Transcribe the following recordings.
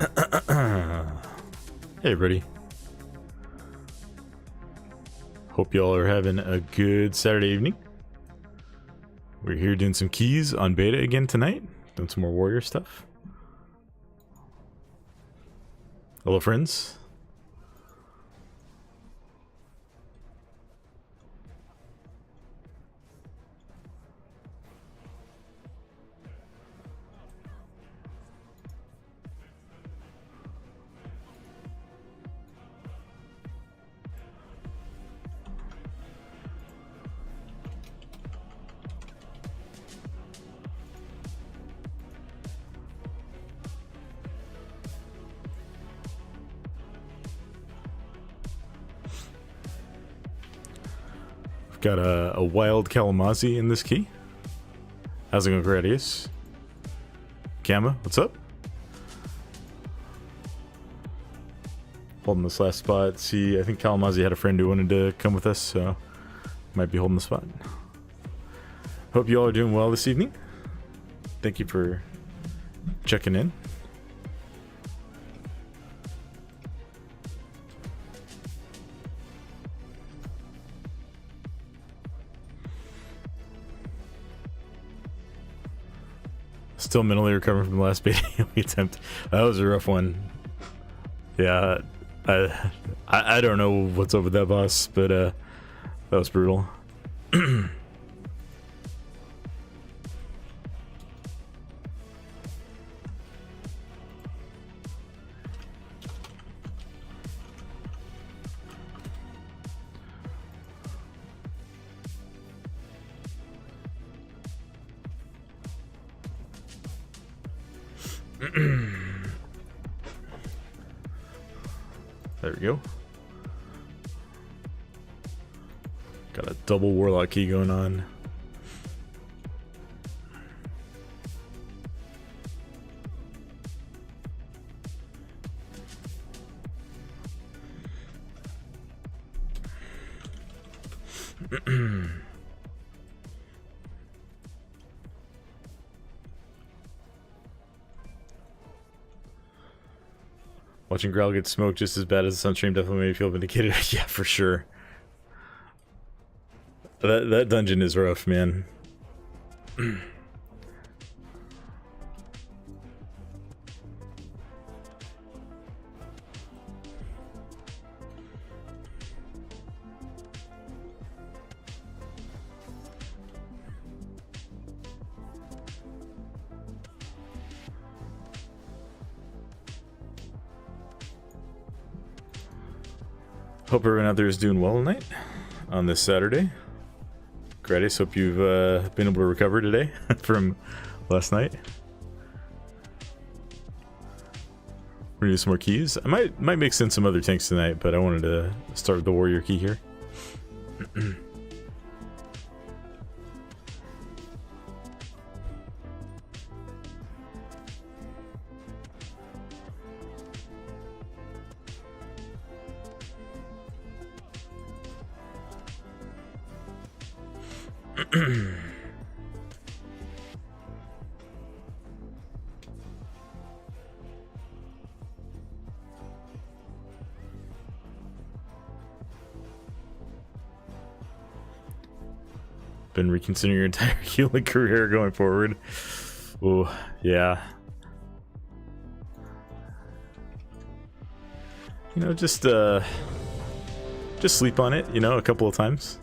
Hey everybody. Hope y'all are having a good Saturday evening. We're here doing some keys on beta again tonight. Doing some more warrior stuff. Hello friends. Got a wild Kalamazi in this key. How's it going, Gradius? Gamma, what's up? Holding this last spot. See, I think Kalamazi had a friend who wanted to come with us, so might be holding the spot. Hope you all are doing well this evening. Thank you for checking in. Still mentally recovering from the last beta attempt. That was a rough one. Yeah, I don't know what's up with that boss, but that was brutal. There we go. Got a double warlock key going on. Watching Growl get smoked just as bad as the Sunstream definitely made me feel vindicated. Yeah, for sure. That dungeon is rough, man. Hope everyone out there is doing well tonight on this Saturday. Gradius, hope you've been able to recover today from last night. We're gonna do some more keys. I might mix in some other tanks tonight, but I wanted to start with the warrior key here. Been reconsidering your entire healing career going forward. Oh, yeah. You know, just sleep on it, you know, a couple of times.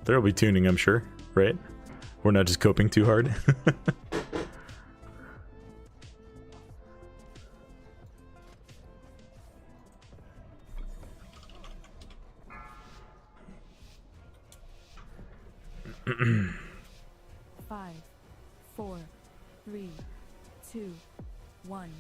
There'll be tuning, I'm sure, right? We're not just coping too hard. Five, 4, 3, 2, 1.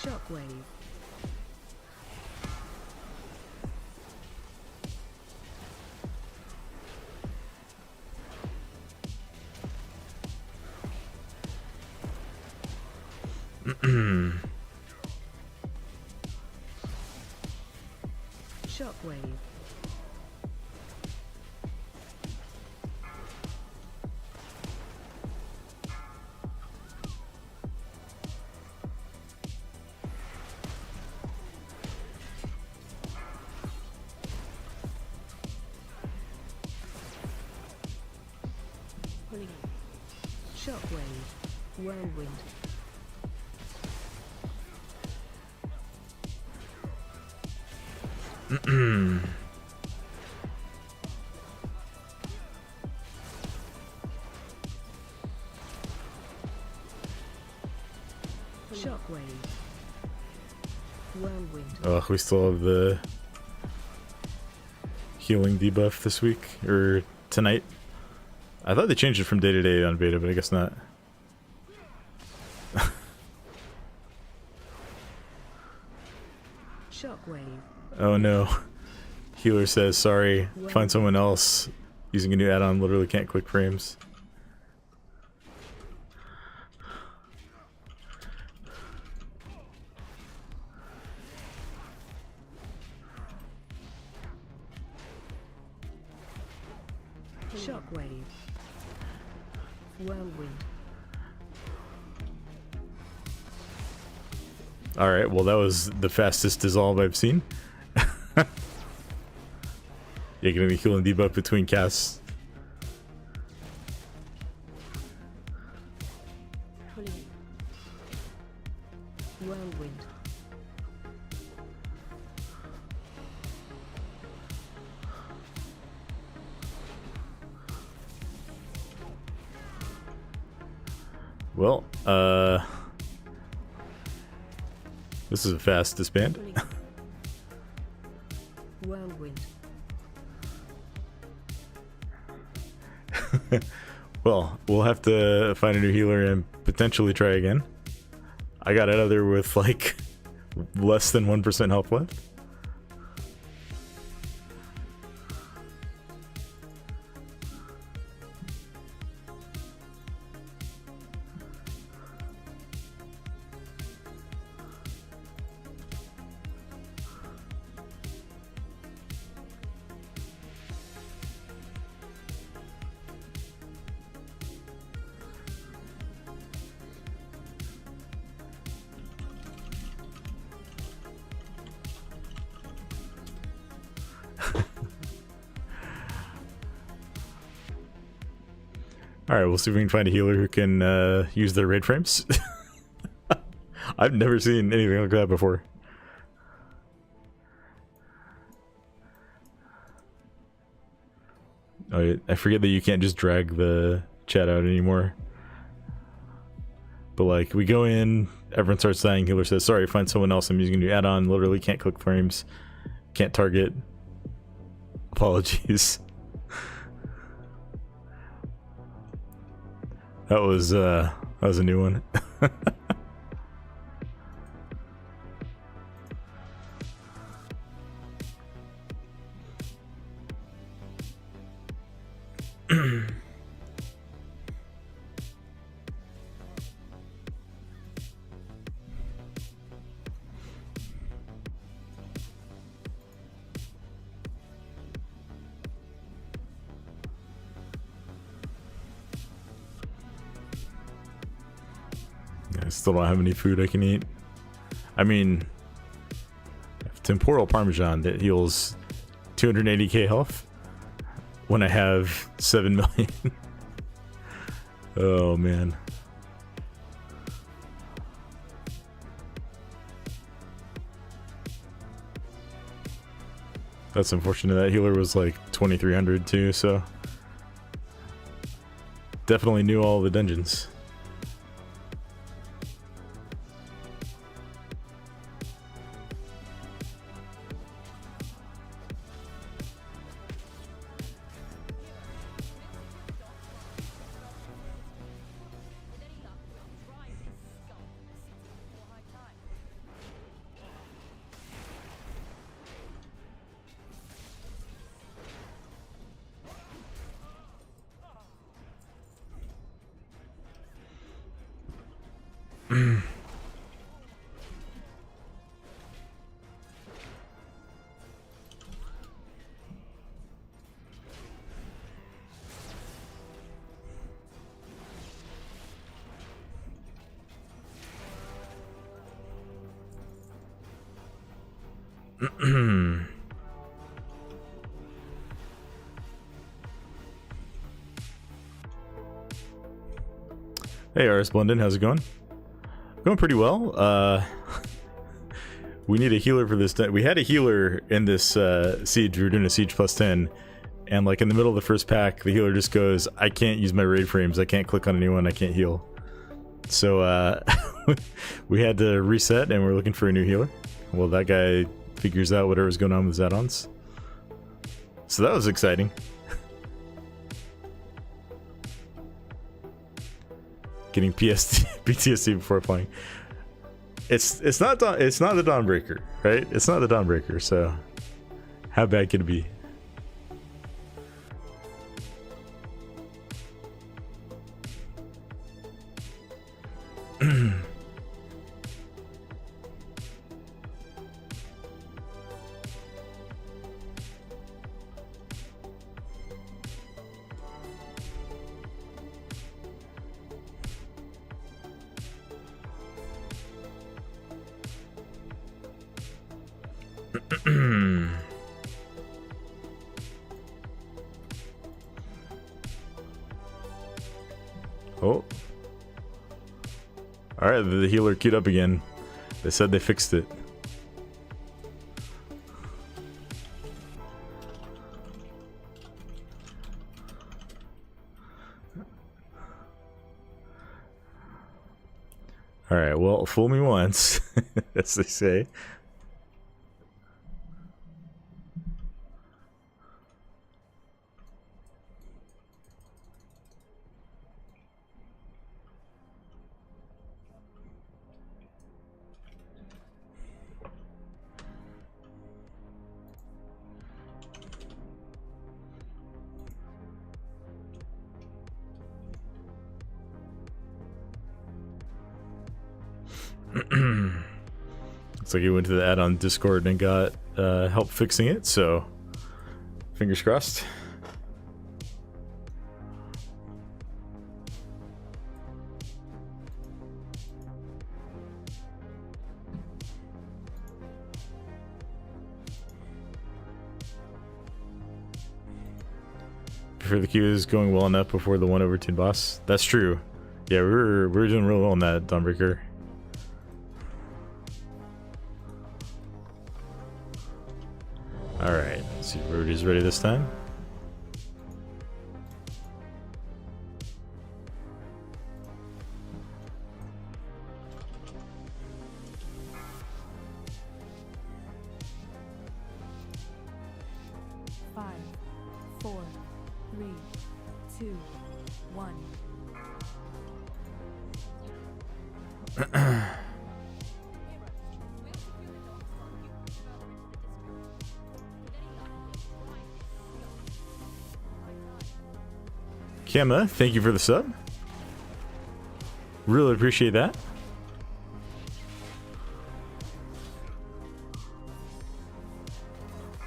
Shockwave. Shockwave. Pulling in. Shockwave. Whirlwind. Shockwave. Whirlwind. Oh, we still have the healing debuff this week, or tonight. I thought they changed it from day to day on beta, but I guess not. Shockwave. Oh no. Healer says, sorry, find someone else. Using a new add-on literally can't click frames. Shockwave. Whirlwind. Alright, well that was the fastest dissolve I've seen. Yeah, gonna be healing debuff between casts. Pulling in. Whirlwind. Well, this is a fast disband. Pulling in. Whirlwind. Well, we'll have to find a new healer and potentially try again. I got out of there with like less than 1% health left. Alright, we'll see if we can find a healer who can use their raid frames. I've never seen anything like that before. Oh, I forget that you can't just drag the chat out anymore. But like, we go in, everyone starts dying, healer says, sorry, find someone else, I'm using a new add-on, literally can't click frames, can't target. Apologies. That was a new one. I still don't have any food I can eat. I mean, temporal parmesan that heals 280k health when I have 7 million. Oh man. That's unfortunate. That healer was like 2300 too, so definitely knew all the dungeons. Hey, RS Blendon, how's it going? Going pretty well. We need a healer for this. We had a healer in this siege. We were doing a siege plus 10, and like in the middle of the first pack, the healer just goes, "I can't use my raid frames. I can't click on anyone. I can't heal." So we had to reset, and we're looking for a new healer. Well, that guy figures out whatever's going on with his add-ons. So that was exciting. Getting PTSD before playing. It's not the Dawnbreaker, right? It's not the Dawnbreaker, so how bad could it be? Oh. Alright, the healer queued up again. They said they fixed it. Alright, well, fool me once, as they say. Looks like he went to the add-on Discord and got help fixing it, so fingers crossed. Before the queue is going well enough before the 1/10 boss. That's true. Yeah, we were doing real well on that Dawnbreaker. Alright, let's see if everybody's ready this time. Five, 4, 3, 2, 1. Kemma, thank you for the sub. Really appreciate that.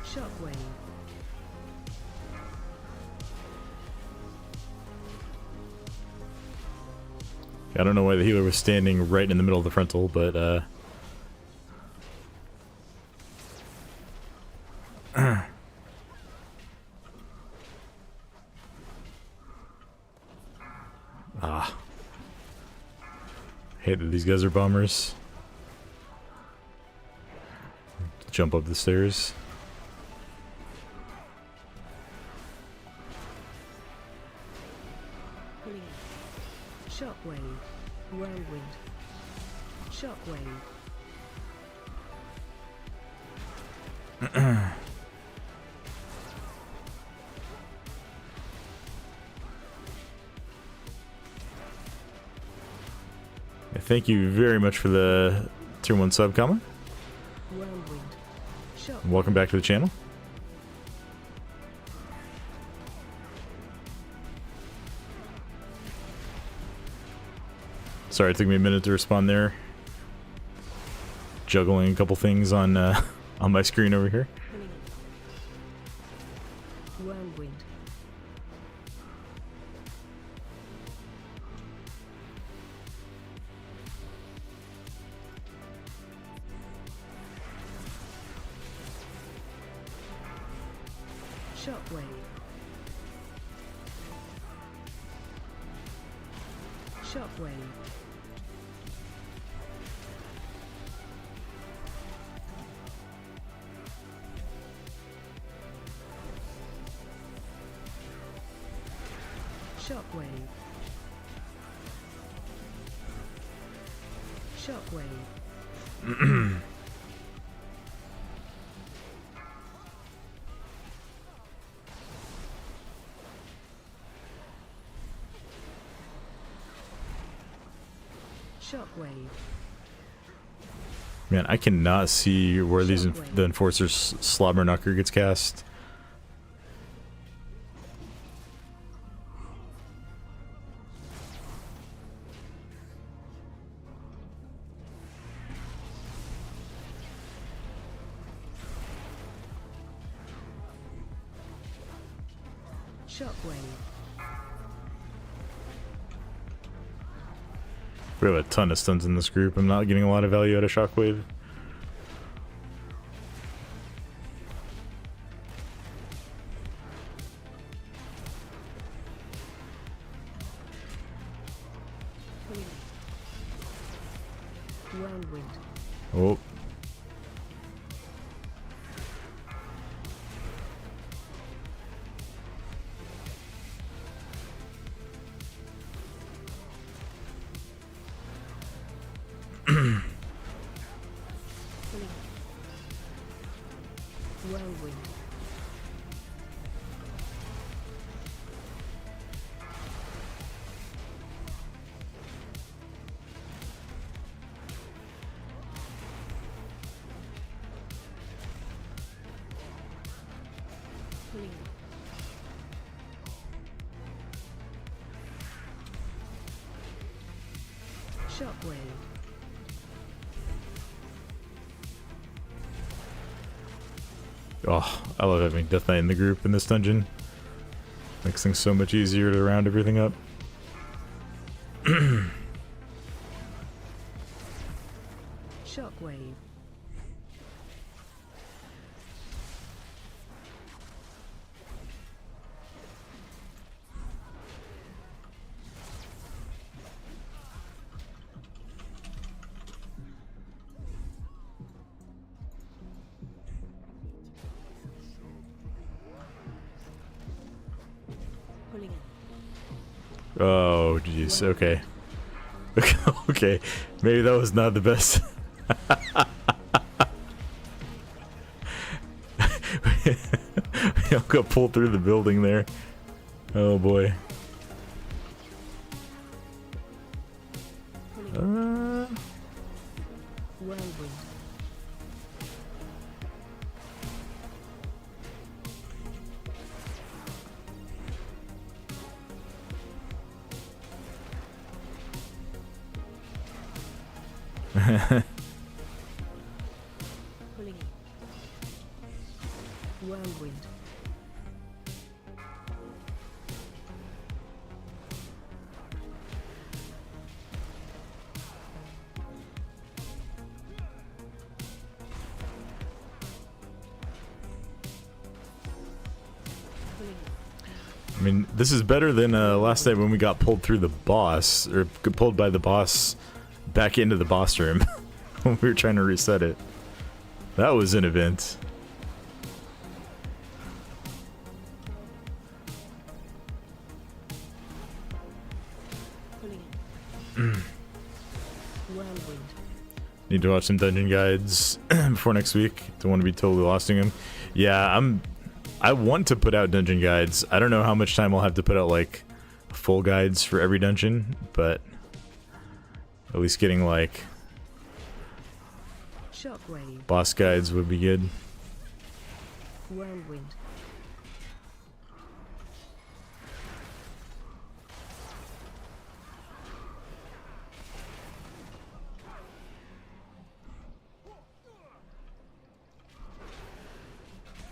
Shockwave. I don't know why the healer was standing right in the middle of the frontal, but hate that these guys are bombers. Jump up the stairs. Pulling out. Shockwave. Whirlwind. Shockwave. Thank you very much for the tier 1 sub, Kama. Whirlwind. And welcome back to the channel. Sorry, it took me a minute to respond there. Juggling a couple things on on my screen over here. Pulling out. Whirlwind. Shockwave. Shockwave. Shockwave. Shockwave. Shockwave. Man, I cannot see where the Shockwave. Enforcer's Slobber Knocker gets cast. Shockwave. We have a ton of stuns in this group. I'm not getting a lot of value out of Shockwave. Whirlwind. Oh. Whirlwind. Shockwave. Oh, I love having Death Knight in the group in this dungeon. Makes things so much easier to round everything up. Shockwave. Pulling in. Oh, jeez. Okay. Okay. Maybe that was not the best. We all got pulled through the building there. Oh boy. Pulling in. Uh, Whirlwind. Pulling in. Whirlwind. Pulling in. I mean, this is better than last night when we got pulled through the boss, or pulled by the boss back into the boss room when we were trying to reset it. That was an event. Pulling in. Whirlwind. Need to watch some dungeon guides before next week. Don't want to be totally losting them. Yeah, I want to put out dungeon guides. I don't know how much time I'll have to put out like full guides for every dungeon, but at least getting like Shockwave. boss guides would be good. Whirlwind.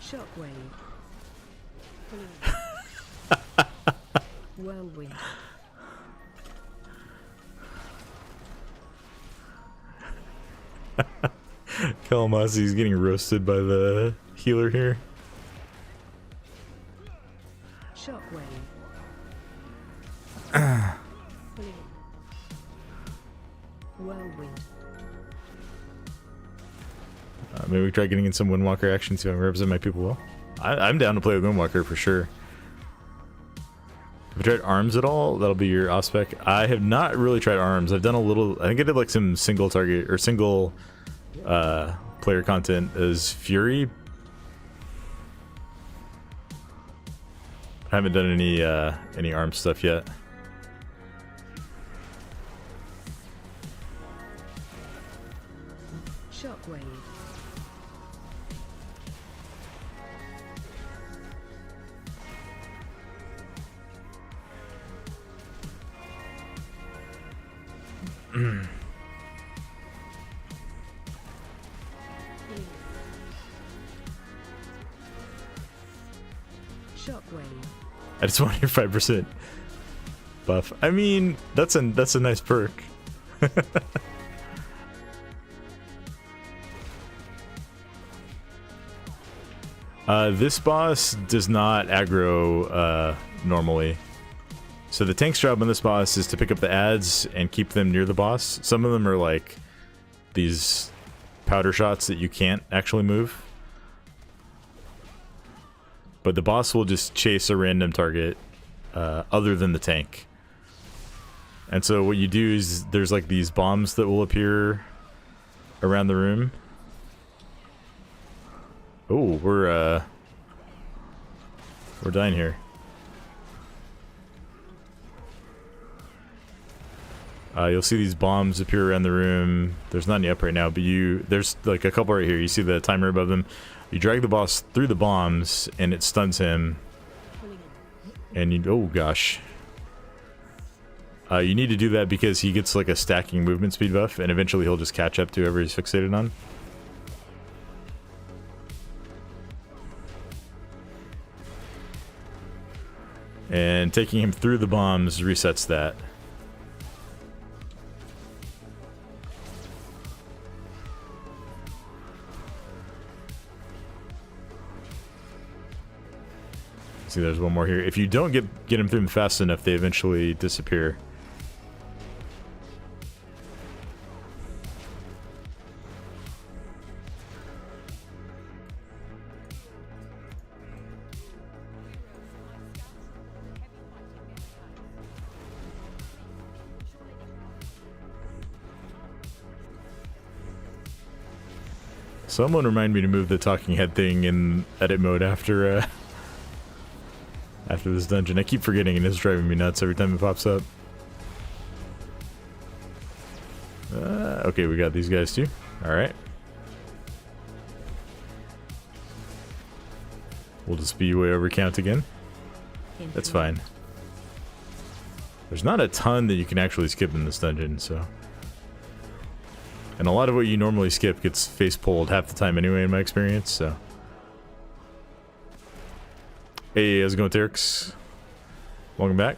Shockwave. Pulling in. Whirlwind. Kalamazi is getting roasted by the healer here. Shockwave. Pulling in. Whirlwind. Maybe we try getting in some Windwalker action, see if I represent my people well. I'm down to play with Windwalker for sure. Have you tried arms at all? That'll be your off spec. I have not really tried arms. I've done a little. I think I did like some single target or single player content as Fury. I haven't done any arm stuff yet. Shockwave. Shockwave. I just want your 5% buff. I mean, that's a nice perk. This boss does not aggro normally. So the tank's job on this boss is to pick up the adds and keep them near the boss. Some of them are like these powder shots that you can't actually move. But the boss will just chase a random target other than the tank. And so what you do is there's like these bombs that will appear around the room. Oh, we're dying here. You'll see these bombs appear around the room. There's not any up right now, but there's like a couple right here. You see the timer above them. You drag the boss through the bombs, and it stuns him. And you, oh gosh. You need to do that because he gets like a stacking movement speed buff, and eventually he'll just catch up to whoever he's fixated on. And taking him through the bombs resets that. See, there's one more here. If you don't get him through them fast enough, they eventually disappear. Someone remind me to move the talking head thing in edit mode after this dungeon. I keep forgetting and it's driving me nuts every time it pops up. Okay, we got these guys too. Alright. We'll just be way over count again. That's fine. There's not a ton that you can actually skip in this dungeon, so... And a lot of what you normally skip gets face pulled half the time anyway, in my experience, so... Hey, how's it going, Terix? Welcome back.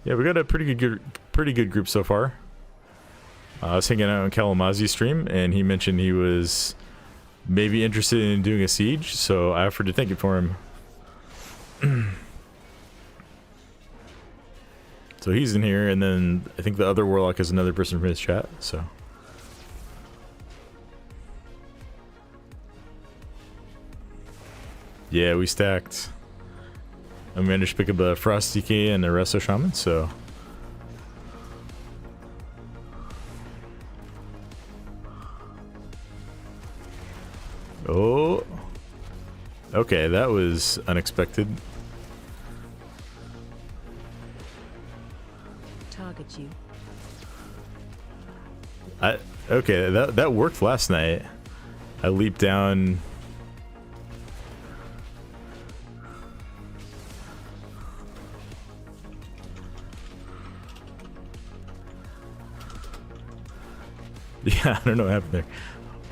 Yeah, we got a pretty good group so far. I was hanging out on Kalamazi's stream, and he mentioned he was maybe interested in doing a siege, so I offered to take it for him. So he's in here, and then I think the other warlock is another person from his chat, so... Yeah, we stacked. I managed to pick up a Frost DK and a Resto Shaman, so... Oh! Okay, that was unexpected. Target you. Okay, that worked last night. I leaped down... Yeah, I don't know what happened there.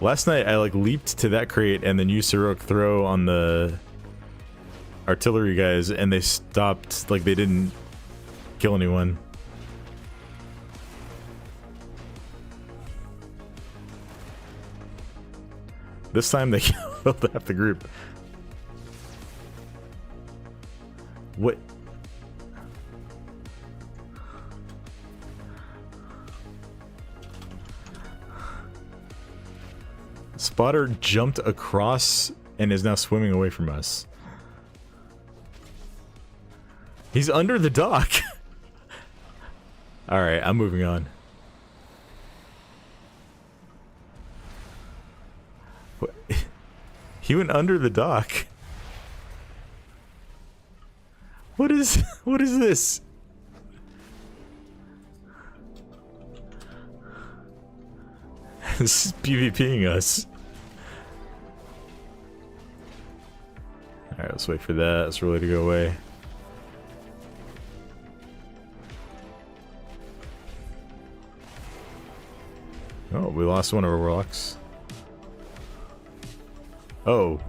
Last night I like leaped to that crate and then used heroic throw on the artillery guys, and they stopped, like they didn't kill anyone. This time they killed half the group. What? Spotter jumped across and is now swimming away from us. He's under the dock. Alright, I'm moving on. What? He went under the dock. What is this? This is PvPing us. Alright, let's wait for that. Let's really to go away. Oh, we lost one of our warlocks. Oh.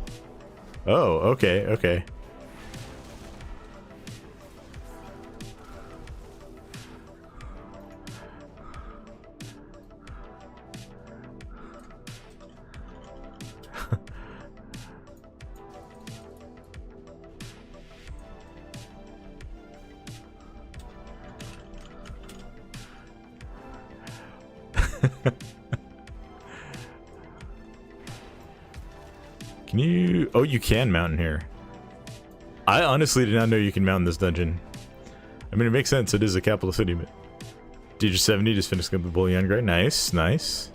Oh, okay, okay. Can you... Oh, you can mount in here. I honestly did not know you can mount in this dungeon. I mean, it makes sense. It is a capital city, but... DJ 70 just finished up the bullion grade. Nice, nice.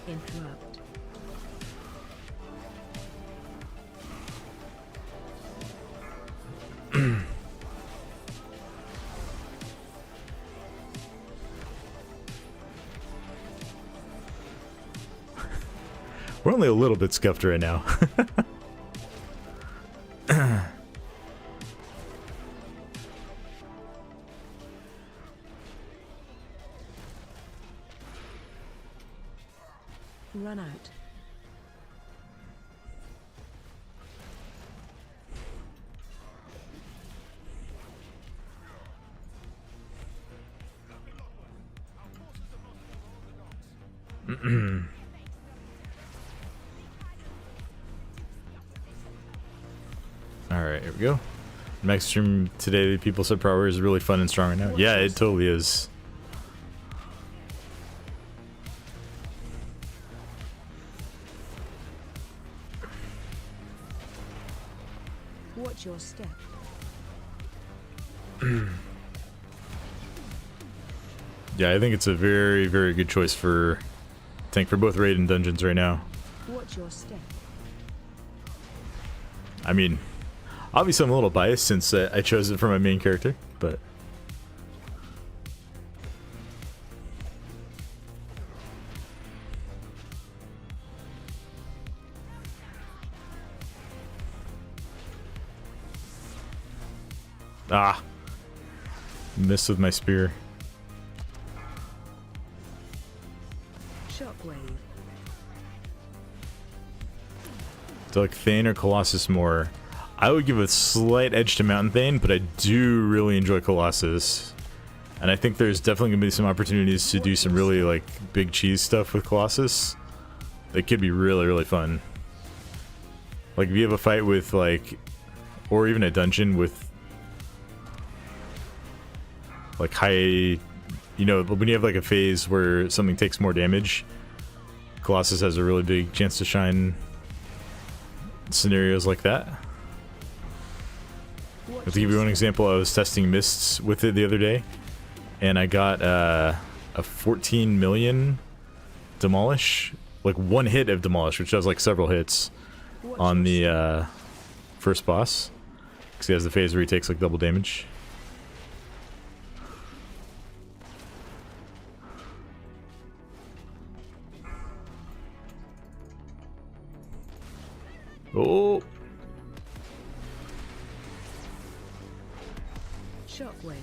Interrupt. We're only a little bit scuffed right now. Run out. Alright, here we go. Max stream today, people said Power is really fun and strong right now. Yeah, it totally is. Watch your step. Yeah, I think it's a very, very good choice for tank for both raid and dungeons right now. Watch your step. I mean, obviously I'm a little biased since I chose it for my main character, but... Ah! Missed with my spear. Shockwave. Do I like Thane or Colossus more? I would give a slight edge to Mountain Thane, but I do really enjoy Colossus. And I think there's definitely going to be some opportunities to do some really, like, big cheese stuff with Colossus. That could be really, really fun. Like, if you have a fight with, like... Or even a dungeon with... Like, high... You know, when you have, like, a phase where something takes more damage, Colossus has a really big chance to shine scenarios like that. To give you one example, I was testing mists with it the other day, and I got a 14 million demolish, like one hit of demolish, which does like several hits on the first boss, because he has the phase where he takes like double damage. Oh! Shockwave.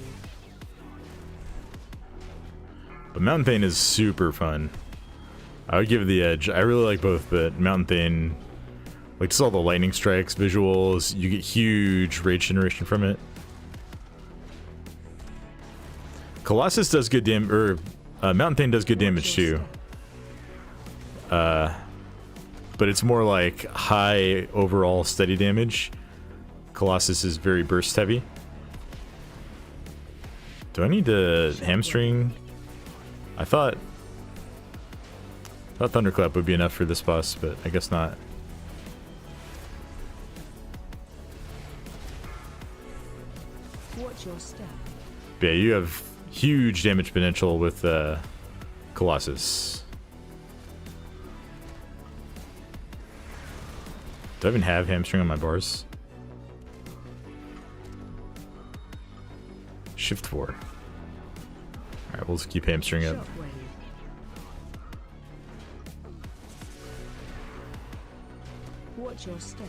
But Mountain Thane is super fun. I would give it the edge. I really like both, but Mountain Thane Like just all the lightning strikes, visuals, you get huge rage generation from it. Colossus does good damage, or Mountain Thane does good damage too. But it's more like high overall steady damage. Colossus is very burst heavy. Do I need to hamstring? I thought Thunderclap would be enough for this boss, but I guess not. Watch your step. Yeah, you have huge damage potential with Colossus. Do I even have hamstring on my bars? Shift 4. Alright, we'll just keep hamstring up. Shockwave. Watch your step.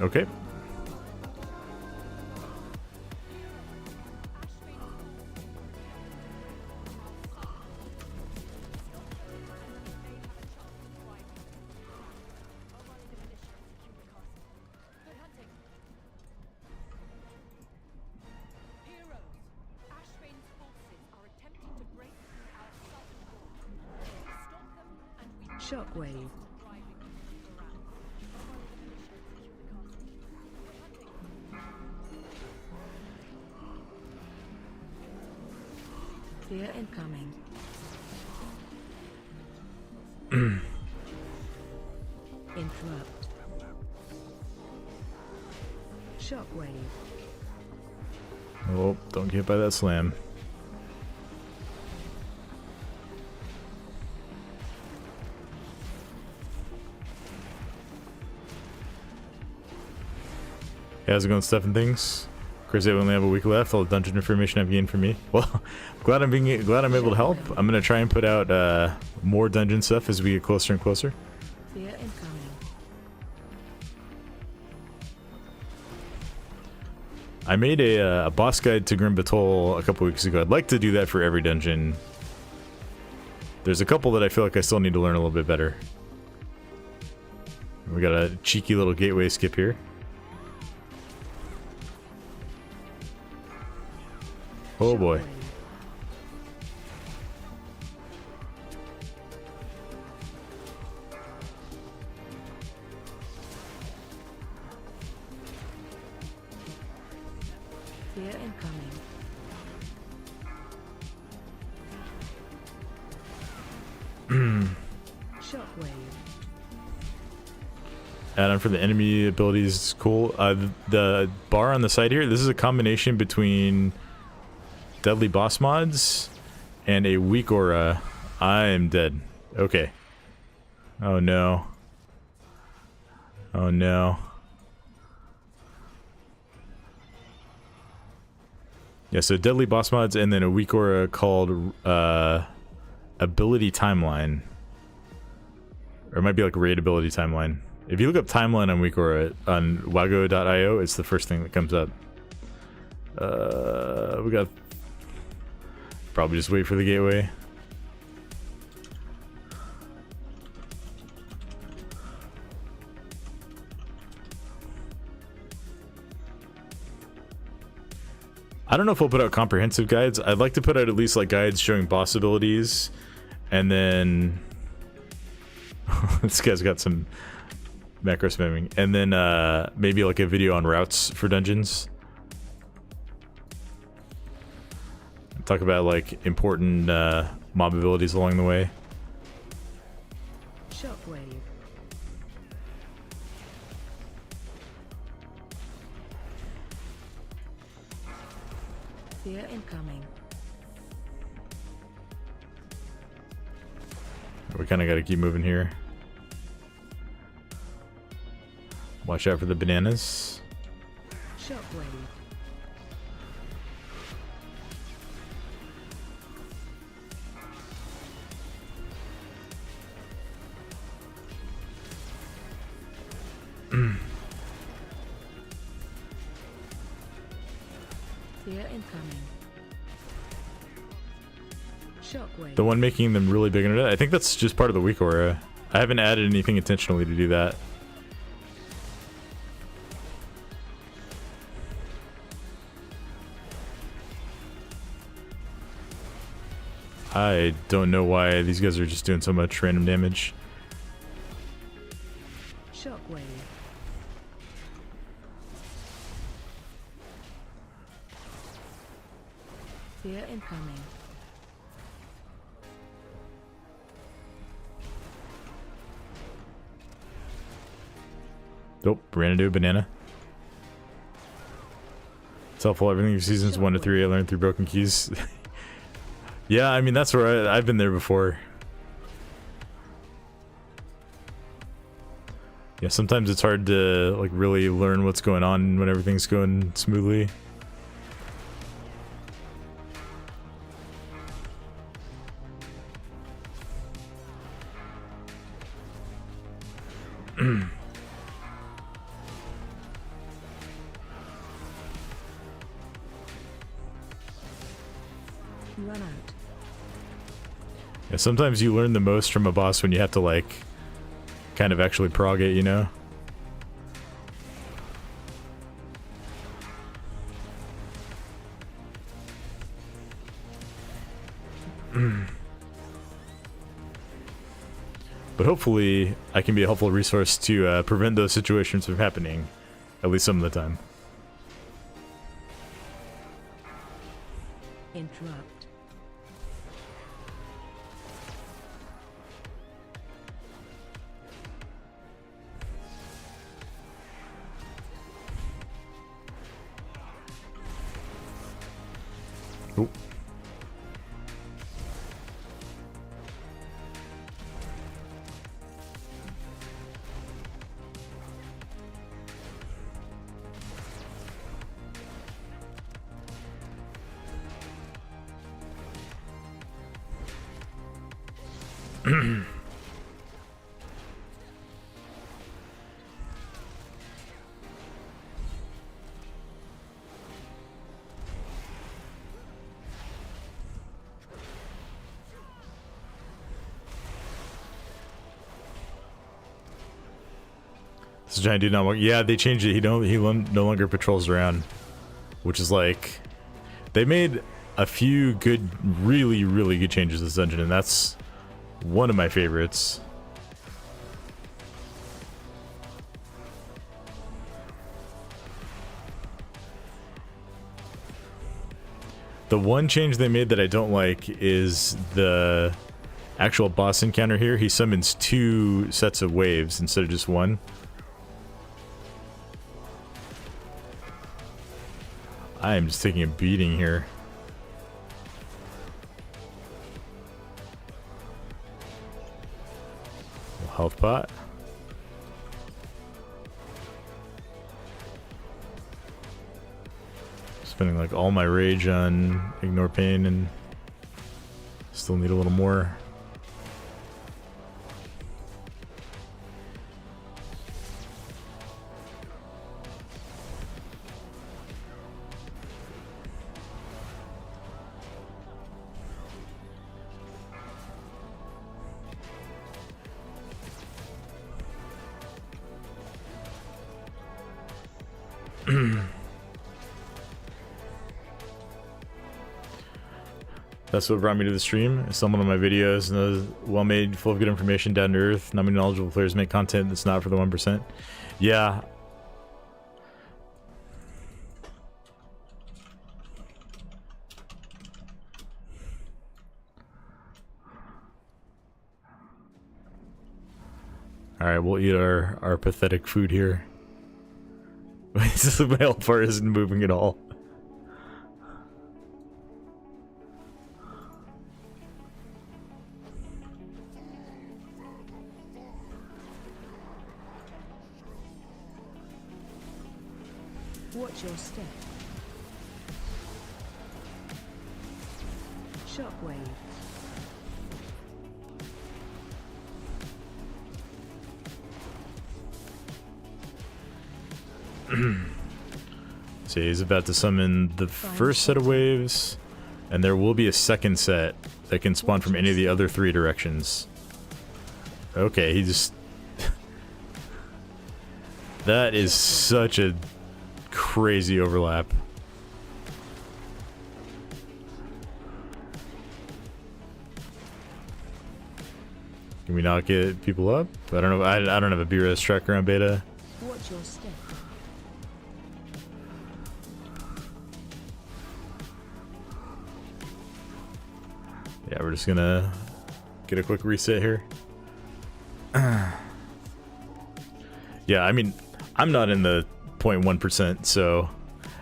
Okay. Shockwave. Fear incoming. Interrupt. Shockwave. Oh, don't get hit by that slam. Hey, how's it going, stuff and things? Crazy, I only have a week left. All the dungeon information I've gained from me. Well, glad I'm able to help. I'm gonna try and put out more dungeon stuff as we get closer and closer. Fear incoming. I made a boss guide to Grim Batol a couple weeks ago. I'd like to do that for every dungeon. There's a couple that I feel like I still need to learn a little bit better. We got a cheeky little gateway skip here. Oh boy. Shockwave. Fear incoming. Shockwave. Add-on for the enemy abilities is cool. The bar on the side here, this is a combination between deadly boss mods and a weak aura. I am dead. Okay. Oh no. Oh no. Yeah, so deadly boss mods and then a weak aura called ability timeline. Or it might be like raid ability timeline. If you look up timeline on weak aura on wago.io, it's the first thing that comes up. We got probably just wait for the gateway. I don't know if we'll put out comprehensive guides. I'd like to put out at least like guides showing boss abilities, and then this guy's got some macro spamming, and then maybe like a video on routes for dungeons. Talk about like important mob abilities along the way. Shockwave. Fear incoming. We kind of got to keep moving here. Watch out for the bananas. Shockwave. Fear incoming. Shockwave. The one making them really big into it, I think that's just part of the weak aura. I haven't added anything intentionally to do that. I don't know why these guys are just doing so much random damage. Shockwave. Fear incoming. Nope, ran into a banana. It's helpful. Everything from seasons 1 to 3 I learned through broken keys. Yeah, I mean, that's where I've been there before. Yeah, sometimes it's hard to, like, really learn what's going on when everything's going smoothly. Run out. Yeah, sometimes you learn the most from a boss when you have to, like, kind of actually prog it, you know? But hopefully, I can be a helpful resource to prevent those situations from happening, at least some of the time. Interrupt. Oh. This giant dude not. Yeah, they changed it. He no longer patrols around, which is like, they made a few good, really good changes to this dungeon, and that's one of my favorites. The one change they made that I don't like is the actual boss encounter here. He summons 2 sets of waves instead of just one. I am just taking a beating here. Health pot. Spending like all my rage on ignore pain and still need a little more. That's what brought me to the stream. Someone on my videos knows, well made, full of good information, down to earth. Not many knowledgeable players make content that's not for the 1%. Yeah. Alright, we'll eat our pathetic food here. This my health bar isn't moving at all. Watch your step. Shockwave. So he's about to summon the first set of waves, and there will be a second set that can spawn from any of the other 3 directions. Okay, he just... That is such a crazy overlap. Can we not get people up? I don't know. I don't have a B-res tracker on beta. Watch your step. Yeah, we're just gonna get a quick reset here. Yeah, I mean, I'm not in the 0.1%, so...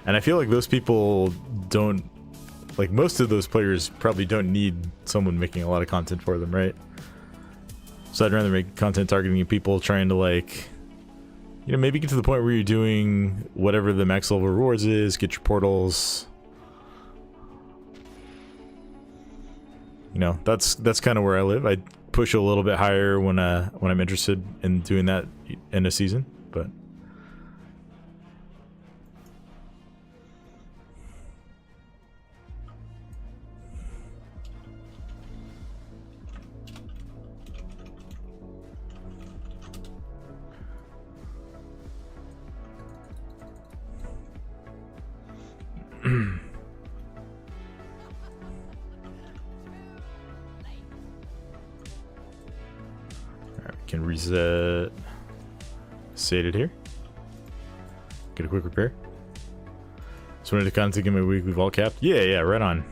And I feel like those people don't... Like, most of those players probably don't need someone making a lot of content for them, right? So I'd rather make content targeting people trying to, like... You know, maybe get to the point where you're doing whatever the max level rewards is, get your portals... You know, that's kind of where I live. I push a little bit higher when I'm interested in doing that in a season, but can reset, save it here, get a quick repair. So wanted to content to get my weekly vault cap. Yeah, right on.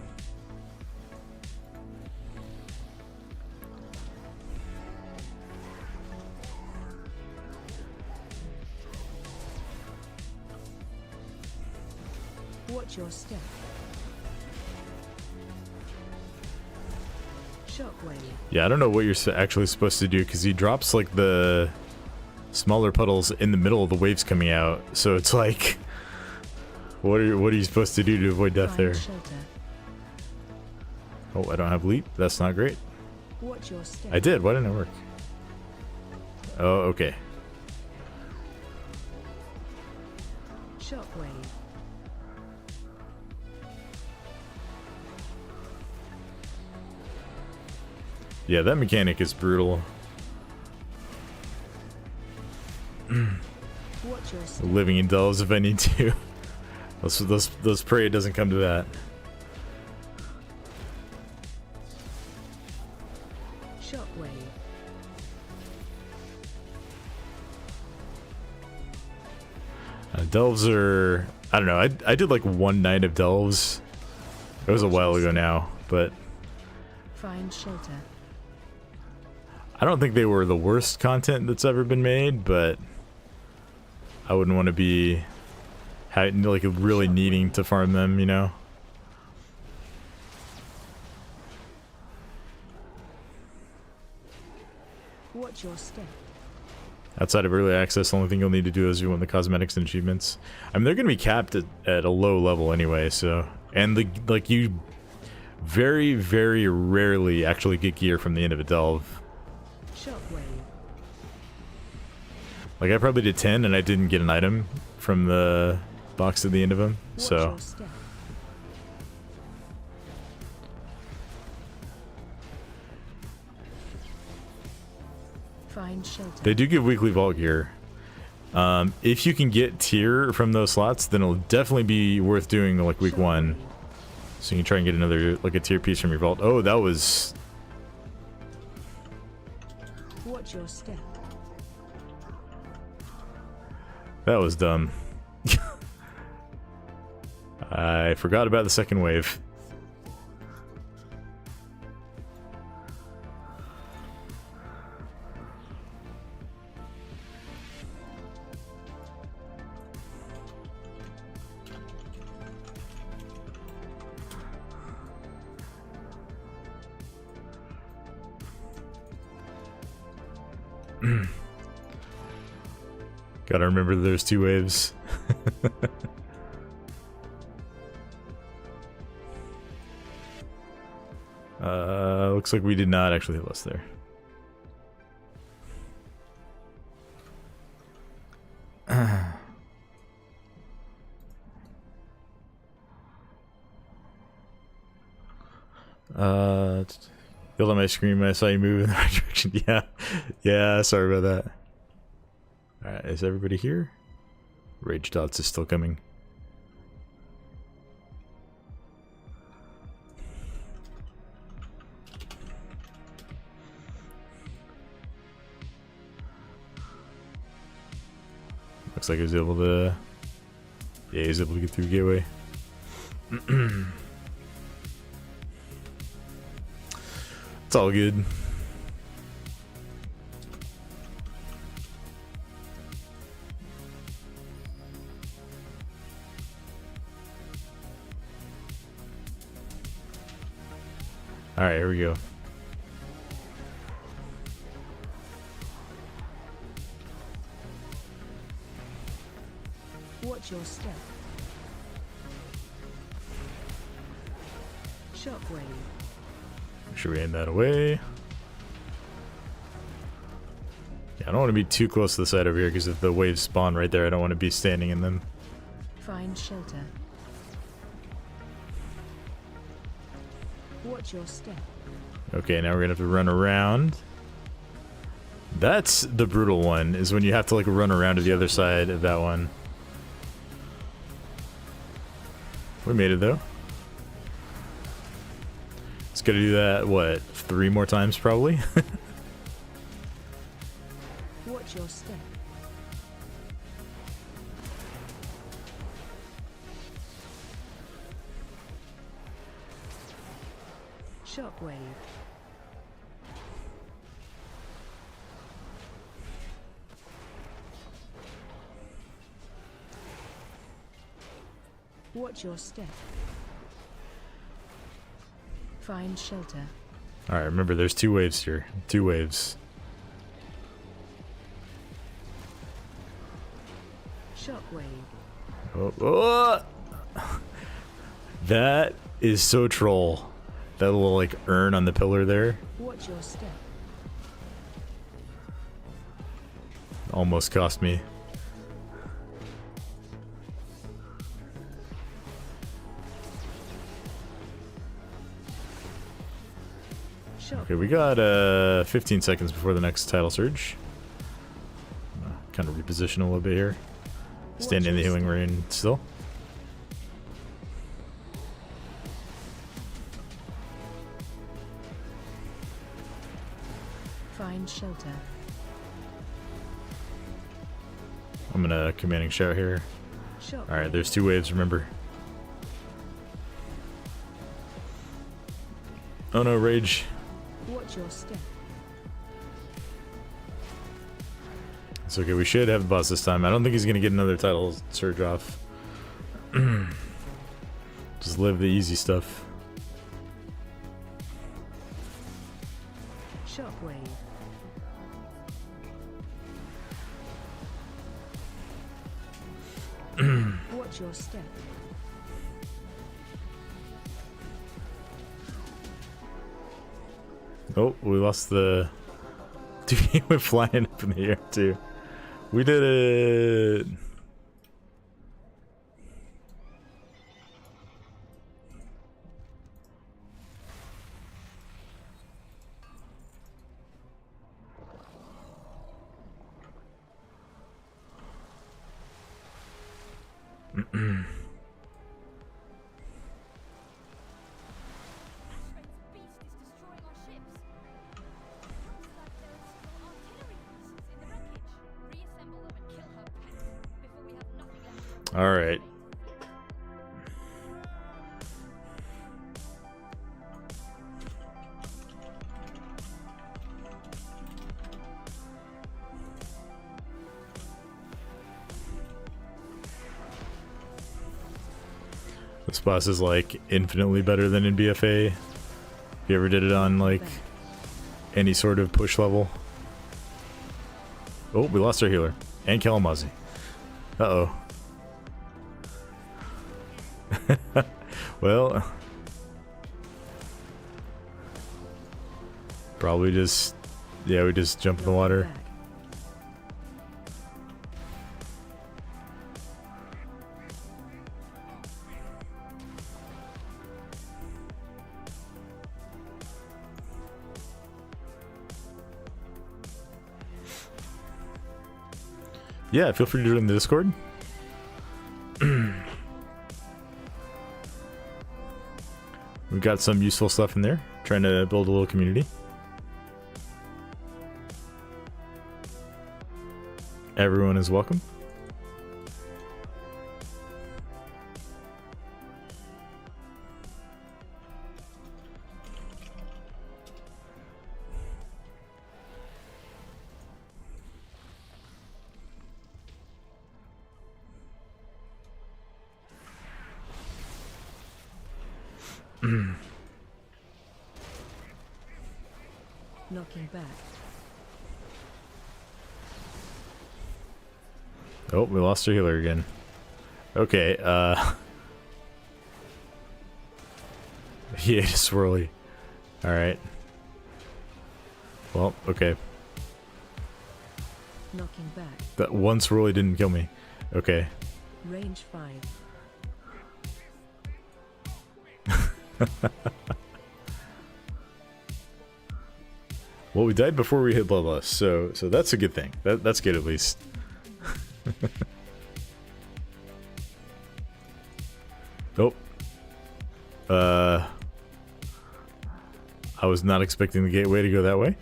Watch your step. Shockwave. Yeah, I don't know what you're actually supposed to do because he drops like the smaller puddles in the middle of the waves coming out. So it's like, what are you supposed to do to avoid death there? Shelter. Oh, I don't have leap. That's not great. Watch your step. I did. Why didn't it work? Oh, okay. Shockwave. Yeah, that mechanic is brutal. Watch your step. Living in delves if I need to. Those pray it doesn't come to that. Shockwave. Delves are... I don't know. I did like one night of delves. It was a while ago now, but... Find shelter. I don't think they were the worst content that's ever been made, but... I wouldn't want to be... like really needing to farm them, you know? Watch your step. Outside of early access, the only thing you'll need to do is you want the cosmetics and achievements. I mean, they're going to be capped at a low level anyway, so... And like you very, very rarely actually get gear from the end of a delve. Shockwave. Like, I probably did 10 and I didn't get an item from the box at the end of them, Watch so... your step. Find shelter. They do give weekly vault gear. If you can get tier from those slots, then it'll definitely be worth doing like week 1. So you can try and get another, like a tier piece from your vault. Oh, that was... Watch your step. That was dumb. I forgot about the second wave. Gotta remember there's 2 waves. Looks like we did not actually hit less there. Yelled on my screen when I saw you move in the right direction. Yeah. Yeah, sorry about that. Alright, is everybody here? Rage Dots is still coming. Looks like he was able to... Yeah, he was able to get through Gateway. It's all good. Alright, here we go. Watch your step. Shockwave. Make sure we aim that away. Yeah, I don't want to be too close to the side over here because if the waves spawn right there, I don't want to be standing in them. Find shelter. Watch your step. Okay, now we're gonna have to run around. That's the brutal one, is when you have to like run around to the other side of that one. We made it though. It's gonna do that, what, 3 more times probably? Watch your step. Shockwave. Watch your step. Find shelter. Alright, remember there's 2 waves here. 2 waves. Shockwave. Oh, oh! That is so troll. That little like urn on the pillar there. Watch your step. Almost cost me. Okay, we got 15 seconds before the next title surge. Kind of reposition a little bit here. Stand in the healing rain still. Find shelter. I'm gonna commanding shout here. Alright, there's 2 waves, remember. Oh no, rage. Watch your step. It's okay, we should have the boss this time. I don't think he's gonna get another title surge off. Just live the easy stuff. Shockwave. Watch your step. Oh, we lost the... Dude, he went flying up in the air too. We did it! Alright. This boss is like infinitely better than in BFA. If you ever did it on like any sort of push level. Oh, we lost our healer. And Kalamazi. Uh-oh. Well, probably just, yeah, we just jump in the water. Yeah, feel free to do it in the Discord. We've got some useful stuff in there. Trying to build a little community. Everyone is welcome. Knocking back. Oh, we lost our healer again. Okay, he ate a swirly. Alright. Well, okay. Knocking back. That one swirly didn't kill me. Okay. Range 5. Well, we died before we hit Boralus, so that's a good thing. That's good at least. Oh. I was not expecting the gateway to go that way.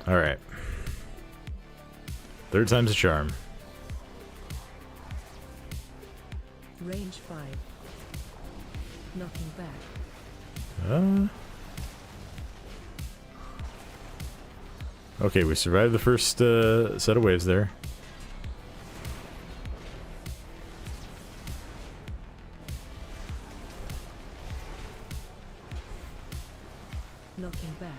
Alright. Third time's a charm. Range 5. Knocking back. Okay, we survived the first set of waves there. Knocking back.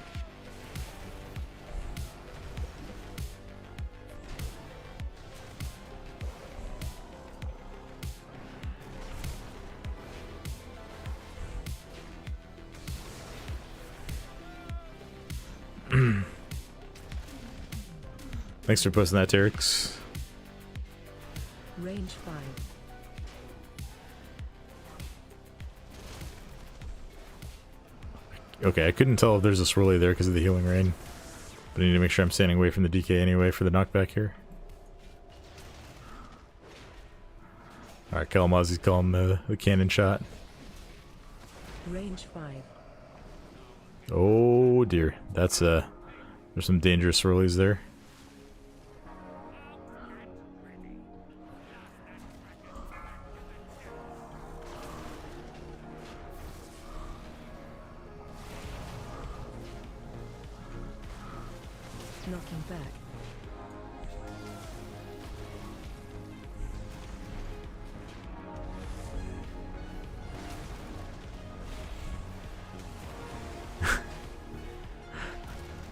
Thanks for posting that, Terex. Range 5. Okay, I couldn't tell if there's a swirly there because of the healing rain. But I need to make sure I'm standing away from the DK anyway for the knockback here. Alright, Kalamazi's calling the cannon shot. Range 5. Oh dear, that's there's some dangerous swirlies there. Knocking back.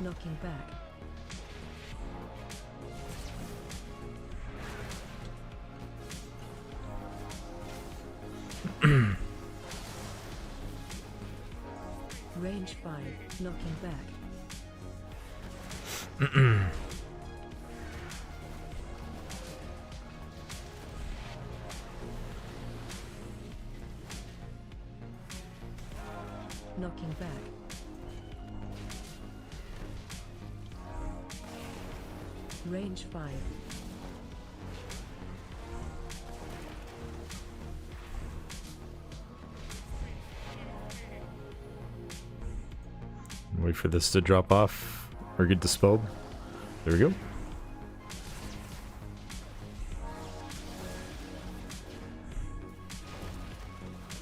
Knocking back. Range 5. Knocking back. Knocking back. Range 5. Wait for this to drop off or get dispelled. There we go.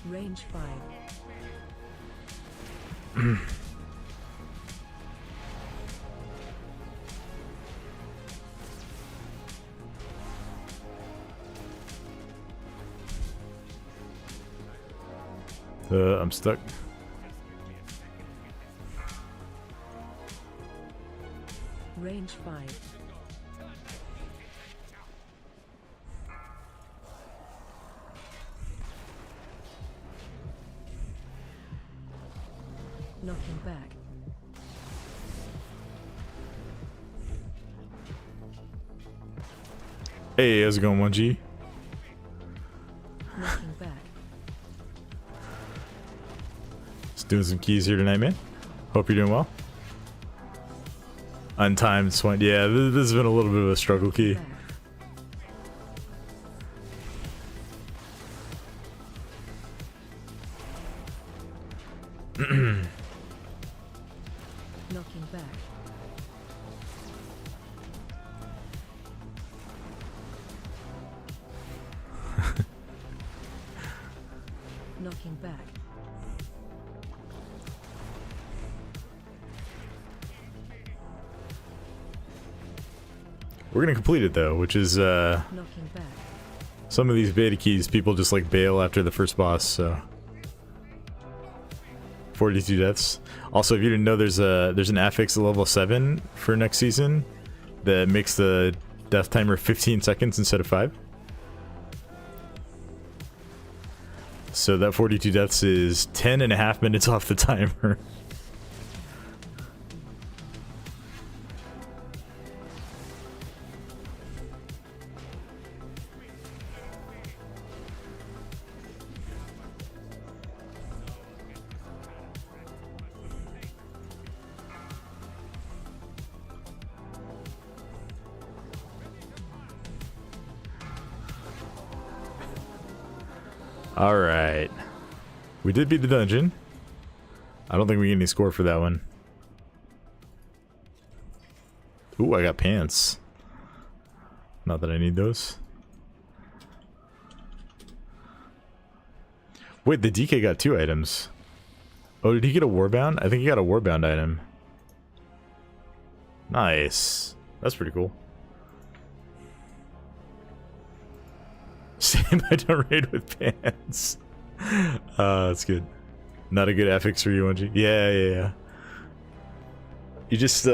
Range 5. I'm stuck. Range 5. Knocking back. Hey, how's it going, 1G? Knocking back. Just doing some keys here tonight, man. Hope you're doing well. Untimed swan. Yeah, this has been a little bit of a struggle key. Back. Knocking back. Knocking back. We're gonna complete it though, which is Knocking back. some of these beta keys people just like bail after the first boss, so 42 deaths. Also, if you didn't know, there's an affix at level 7 for next season that makes the death timer 15 seconds instead of 5. So that 42 deaths is 10.5 minutes off the timer. Alright. We did beat the dungeon. I don't think we get any score for that one. Ooh, I got pants. Not that I need those. Wait, the DK got 2 items. Oh, did he get a Warbound? I think he got a Warbound item. Nice. That's pretty cool. Same, I don't raid with pants. That's good. Not a good affix for you, 1G. Yeah. You just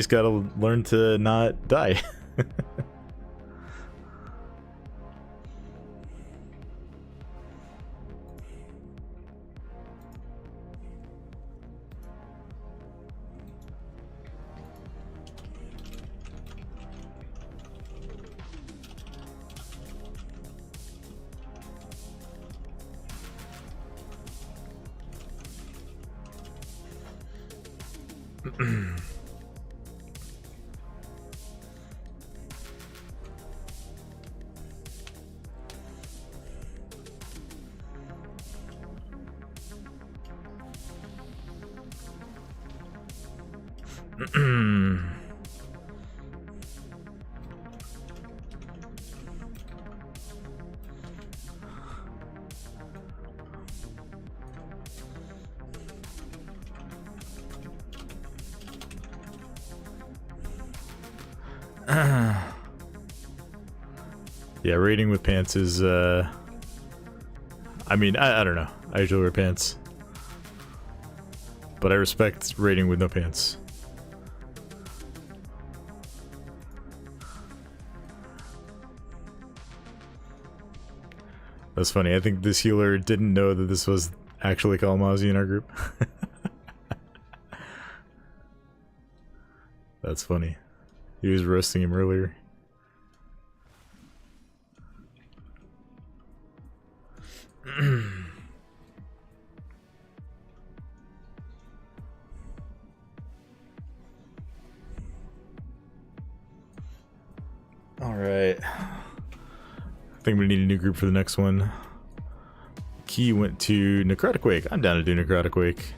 gotta learn to not die. Yeah, raiding with pants is, I mean, I don't know. I usually wear pants. But I respect raiding with no pants. That's funny. I think this healer didn't know that this was actually Kalamazi in our group. That's funny. He was roasting him earlier. Alright. I think we need a new group for the next one. Key went to Necrotic Wake. I'm down to do Necrotic Wake.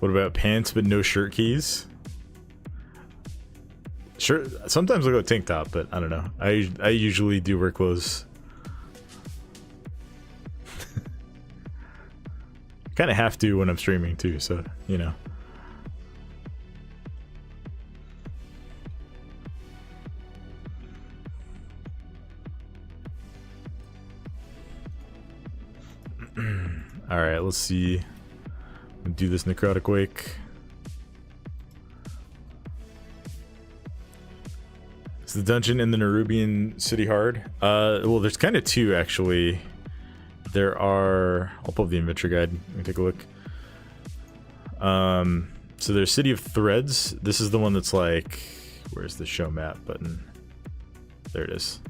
What about pants but no shirt keys? Sure, sometimes I'll go tank top, but I don't know. I usually do wear clothes. Kind of have to when I'm streaming too, so you know. Alright, let's see. Do this Necrotic Wake. Is the dungeon in the Nerubian city hard? Well, there's kind of two, actually. There are... I'll pull up the inventory guide. Let me take a look. So there's City of Threads. This is the one that's like... Where's the show map button? There it is.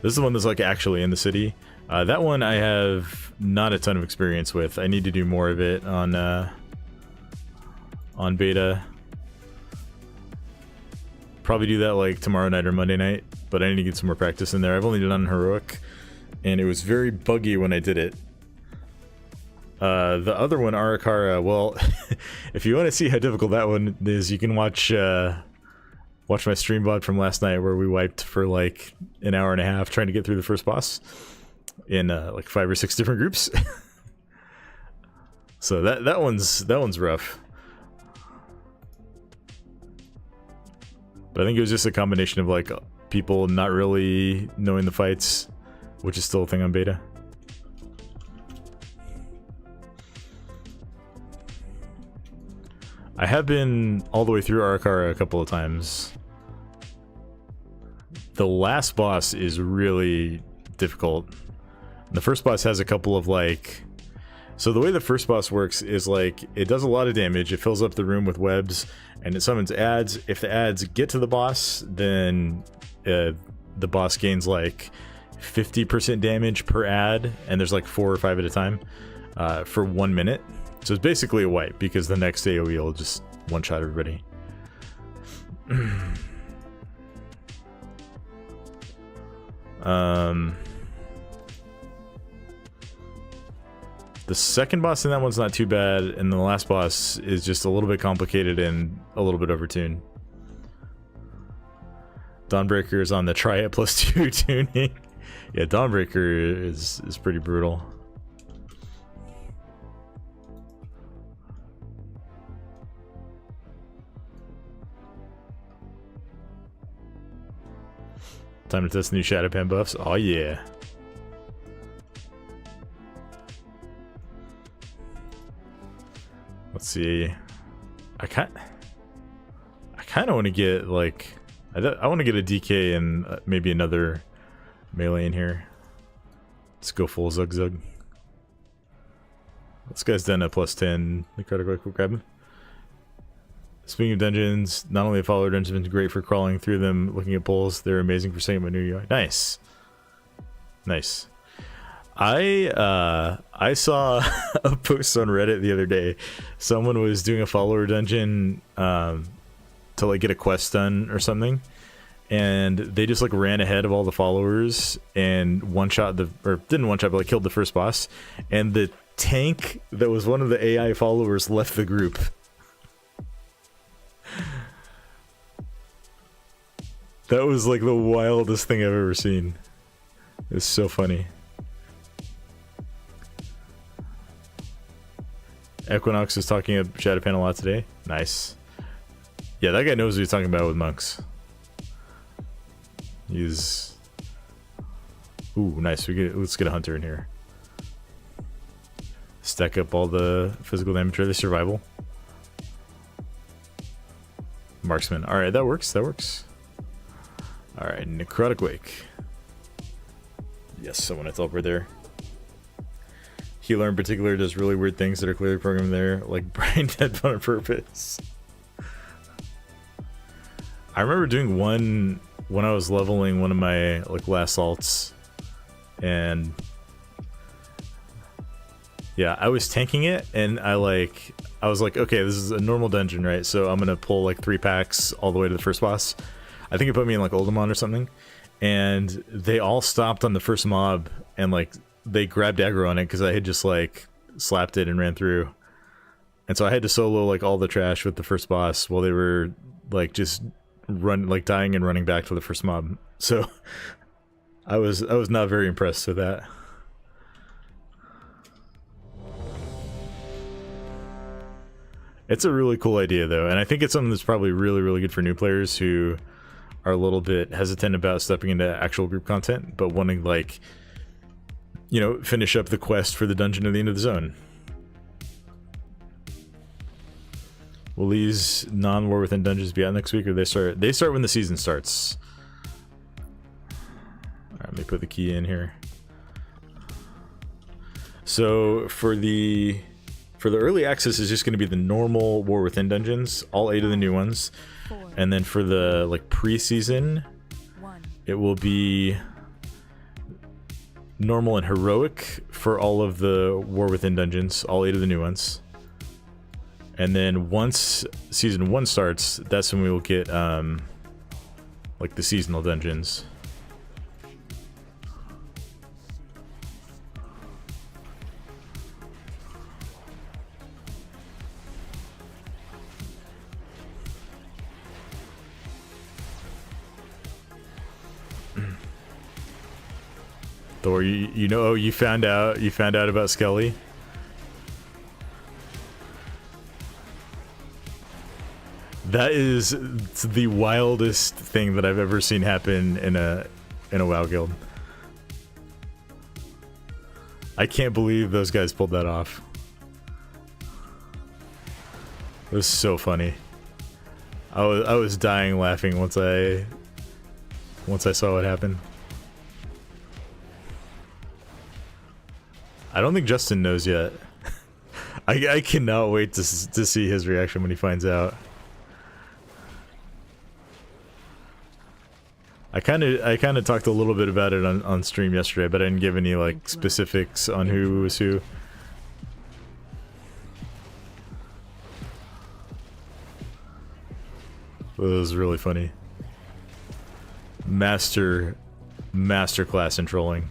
This is the one that's like actually in the city. That one I have not a ton of experience with. I need to do more of it on beta. Probably do that like tomorrow night or Monday night, but I need to get some more practice in there. I've only done heroic, and it was very buggy when I did it. The other one, Ara-kara, well, if you want to see how difficult that one is, you can watch watch my stream VOD from last night where we wiped for like an hour and a half trying to get through the first boss in like 5 or 6 different groups. So that one's rough. But I think it was just a combination of like people not really knowing the fights, which is still a thing on beta. I have been all the way through Ara-kara a couple of times. The last boss is really difficult. The first boss has a couple of like... So the way the first boss works is like, it does a lot of damage, it fills up the room with webs, and it summons ads. If the ads get to the boss, then the boss gains like 50% damage per ad, and there's like 4 or 5 at a time for 1 minute. So it's basically a wipe, because the next AoE will just one-shot everybody. The second boss in that one's not too bad, and the last boss is just a little bit complicated and a little bit overtuned. Dawnbreaker is on the try it +2 tuning. Yeah, Dawnbreaker is pretty brutal. Time to test new Shadowpan buffs. Oh yeah. Let's see. I kind of want to get like I want to get a DK and maybe another melee in here. Let's go full Zug Zug. This guy's done a +10. Necrotic Wake, we'll grab him. Speaking of dungeons, not only have follower dungeons been great for crawling through them, looking at polls, they're amazing for setting up a new UI. Nice. Nice. I saw a post on Reddit the other day. Someone was doing a follower dungeon to like get a quest done or something, and they just like ran ahead of all the followers and didn't one shot, but like killed the first boss, and the tank that was one of the AI followers left the group. That was like the wildest thing I've ever seen. It's so funny. Equinox is talking about Shadowpan a lot today. Nice. Yeah, that guy knows what he's talking about with monks. He's... Ooh, nice. Let's get a hunter in here. Stack up all the physical damage or the survival. Marksman. Alright, that works. That works. Alright, Necrotic Wake. Yes, I want to teleport there. Healer in particular does really weird things that are clearly programmed there, like brain dead on purpose. I remember doing one when I was leveling one of my like last alts, and yeah, I was tanking it, and I was like, okay, this is a normal dungeon, right? So I'm gonna pull like 3 packs all the way to the first boss. I think it put me in like Oldemon or something, and they all stopped on the first mob, and like they grabbed aggro on it because I had just like slapped it and ran through, and so I had to solo like all the trash with the first boss while they were like just dying and running back to the first mob. So I was not very impressed with that. It's a really cool idea though, and I think it's something that's probably really good for new players who are a little bit hesitant about stepping into actual group content, but wanting like you know, finish up the quest for the dungeon at the end of the zone. Will these non-war within dungeons be out next week, or they start when the season starts? Alright, let me put the key in here. So for the early access is just going to be the normal War Within dungeons, all 8 of the new ones, and then for the like pre-season, it will be normal and heroic for all of the War Within dungeons, all 8 of the new ones. And then once season 1 starts, that's when we will get like the seasonal dungeons. Thor, you know, you found out about Skelly. That is the wildest thing that I've ever seen happen in a WoW guild. I can't believe those guys pulled that off. It was so funny. I was dying laughing once I saw what happened. I don't think Justin knows yet. I cannot wait to see his reaction when he finds out. I kind of talked a little bit about it on stream yesterday, but I didn't give any like specifics on who was who. It was really funny. Master class in trolling.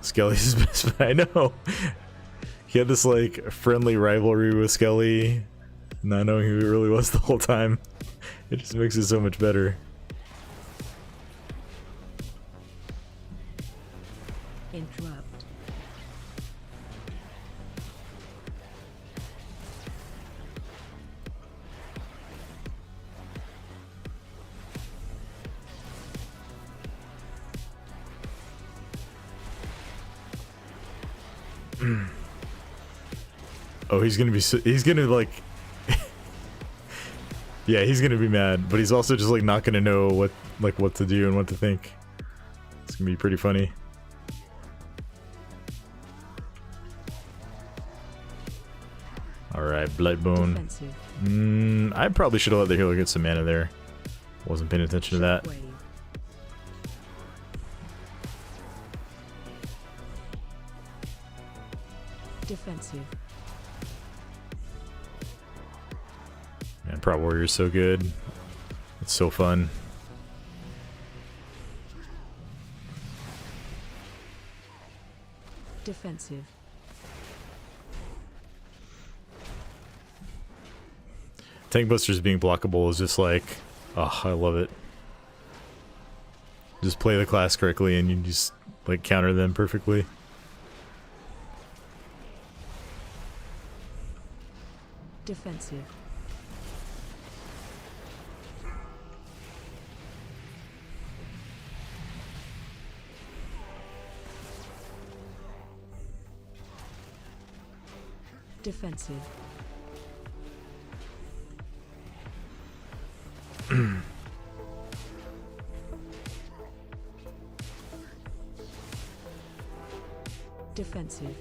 Skelly's his best friend. I know. He had this like friendly rivalry with Skelly, not knowing who he really was the whole time. It just makes it so much better. Interrupt. Oh, he's gonna like yeah, he's gonna be mad, but he's also just like not gonna know what to do and what to think. It's gonna be pretty funny. Alright, Blightbone. I probably should have let the healer get some mana there. Wasn't paying attention to that. Defensive. Man, Prot Warrior's so good. It's so fun. Defensive. Tank Busters being blockable is just like, oh, I love it. Just play the class correctly and you just like counter them perfectly. Defensive. Defensive. Defensive.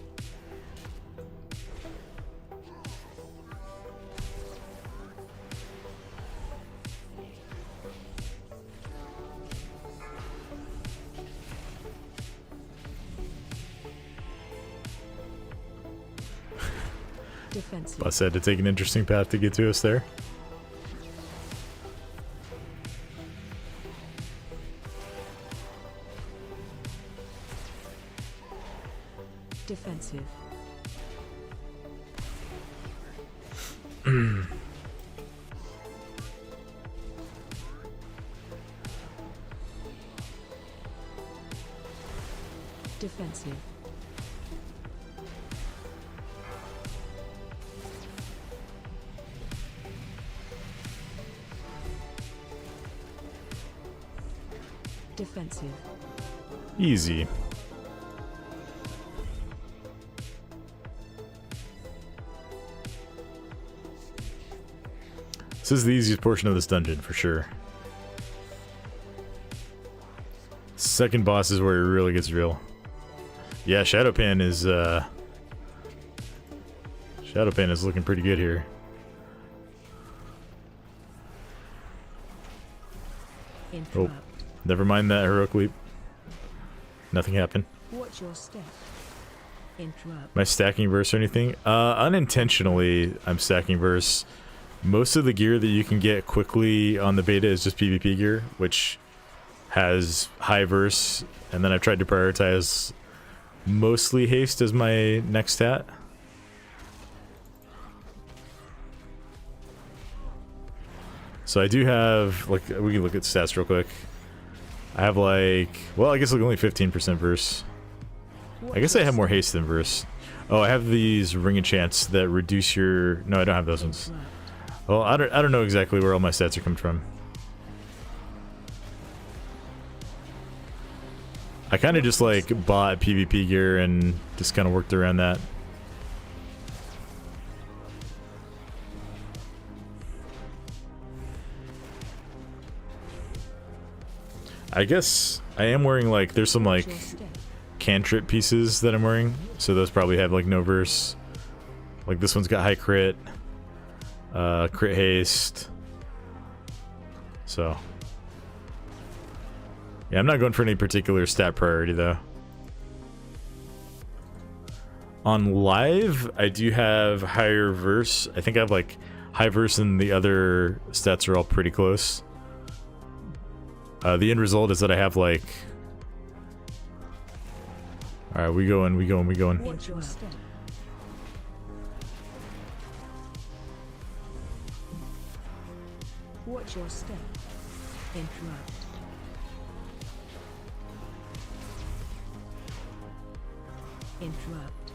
Defensive. Bus had to take an interesting path to get to us there. Defensive. Defensive. Defensive. Easy. This is the easiest portion of this dungeon for sure. Second boss is where it really gets real. Yeah, Shadowpan is looking pretty good here. Interrupt. Oh, never mind that heroic leap. Nothing happened. Watch your step. Interrupt. Am I stacking verse or anything? Unintentionally, I'm stacking verse. Most of the gear that you can get quickly on the beta is just PvP gear, which has high verse, and then I've tried to prioritize mostly haste as my next stat. So I do have, like, we can look at stats real quick. I have like, well, I guess like only 15% verse. I guess I have more haste than verse. Oh, I have these ring enchants that reduce your, no, I don't have those ones. Well, I don't know exactly where all my stats are coming from. I kind of just like bought PvP gear and just kind of worked around that. I guess I am wearing like, there's some like cantrip pieces that I'm wearing, so those probably have like no verse. Like this one's got high crit, crit haste. So yeah, I'm not going for any particular stat priority though. On live, I do have higher verse. I think I have like high verse and the other stats are all pretty close. The end result is that I have like... Alright, we going. Watch your step. Watch your step. Interrupt. Interrupt.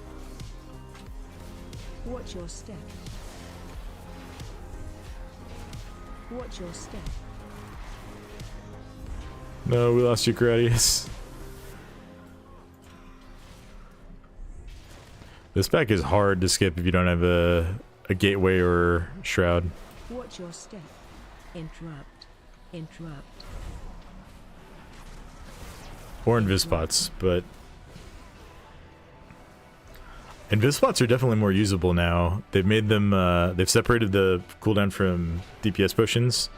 Watch your step. Watch your step. No, we lost you, Gradius. This pack is hard to skip if you don't have a gateway or shroud. Watch your step. Interrupt. Interrupt. Or invis spots, but invis spots are definitely more usable now. They've made them, they've separated the cooldown from DPS potions.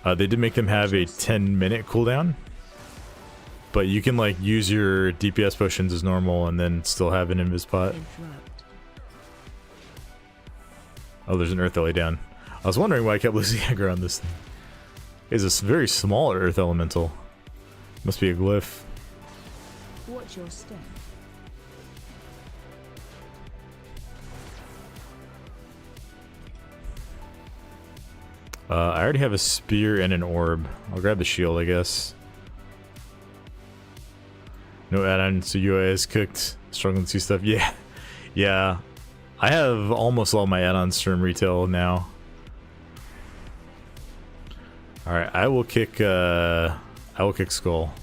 They did make them have a 10-minute cooldown, but you can like use your DPS potions as normal and then still have an invis spot. Interrupt. Oh, there's an earth LA down. I was wondering why I kept losing aggro on this thing. It's a very small earth elemental. Must be a glyph. Watch your step. I already have a spear and an orb. I'll grab the shield, I guess. No add-on, so UI is cooked. Struggling to see stuff. Yeah. Yeah. I have almost all my add-ons from retail now. Alright, I will kick Skull.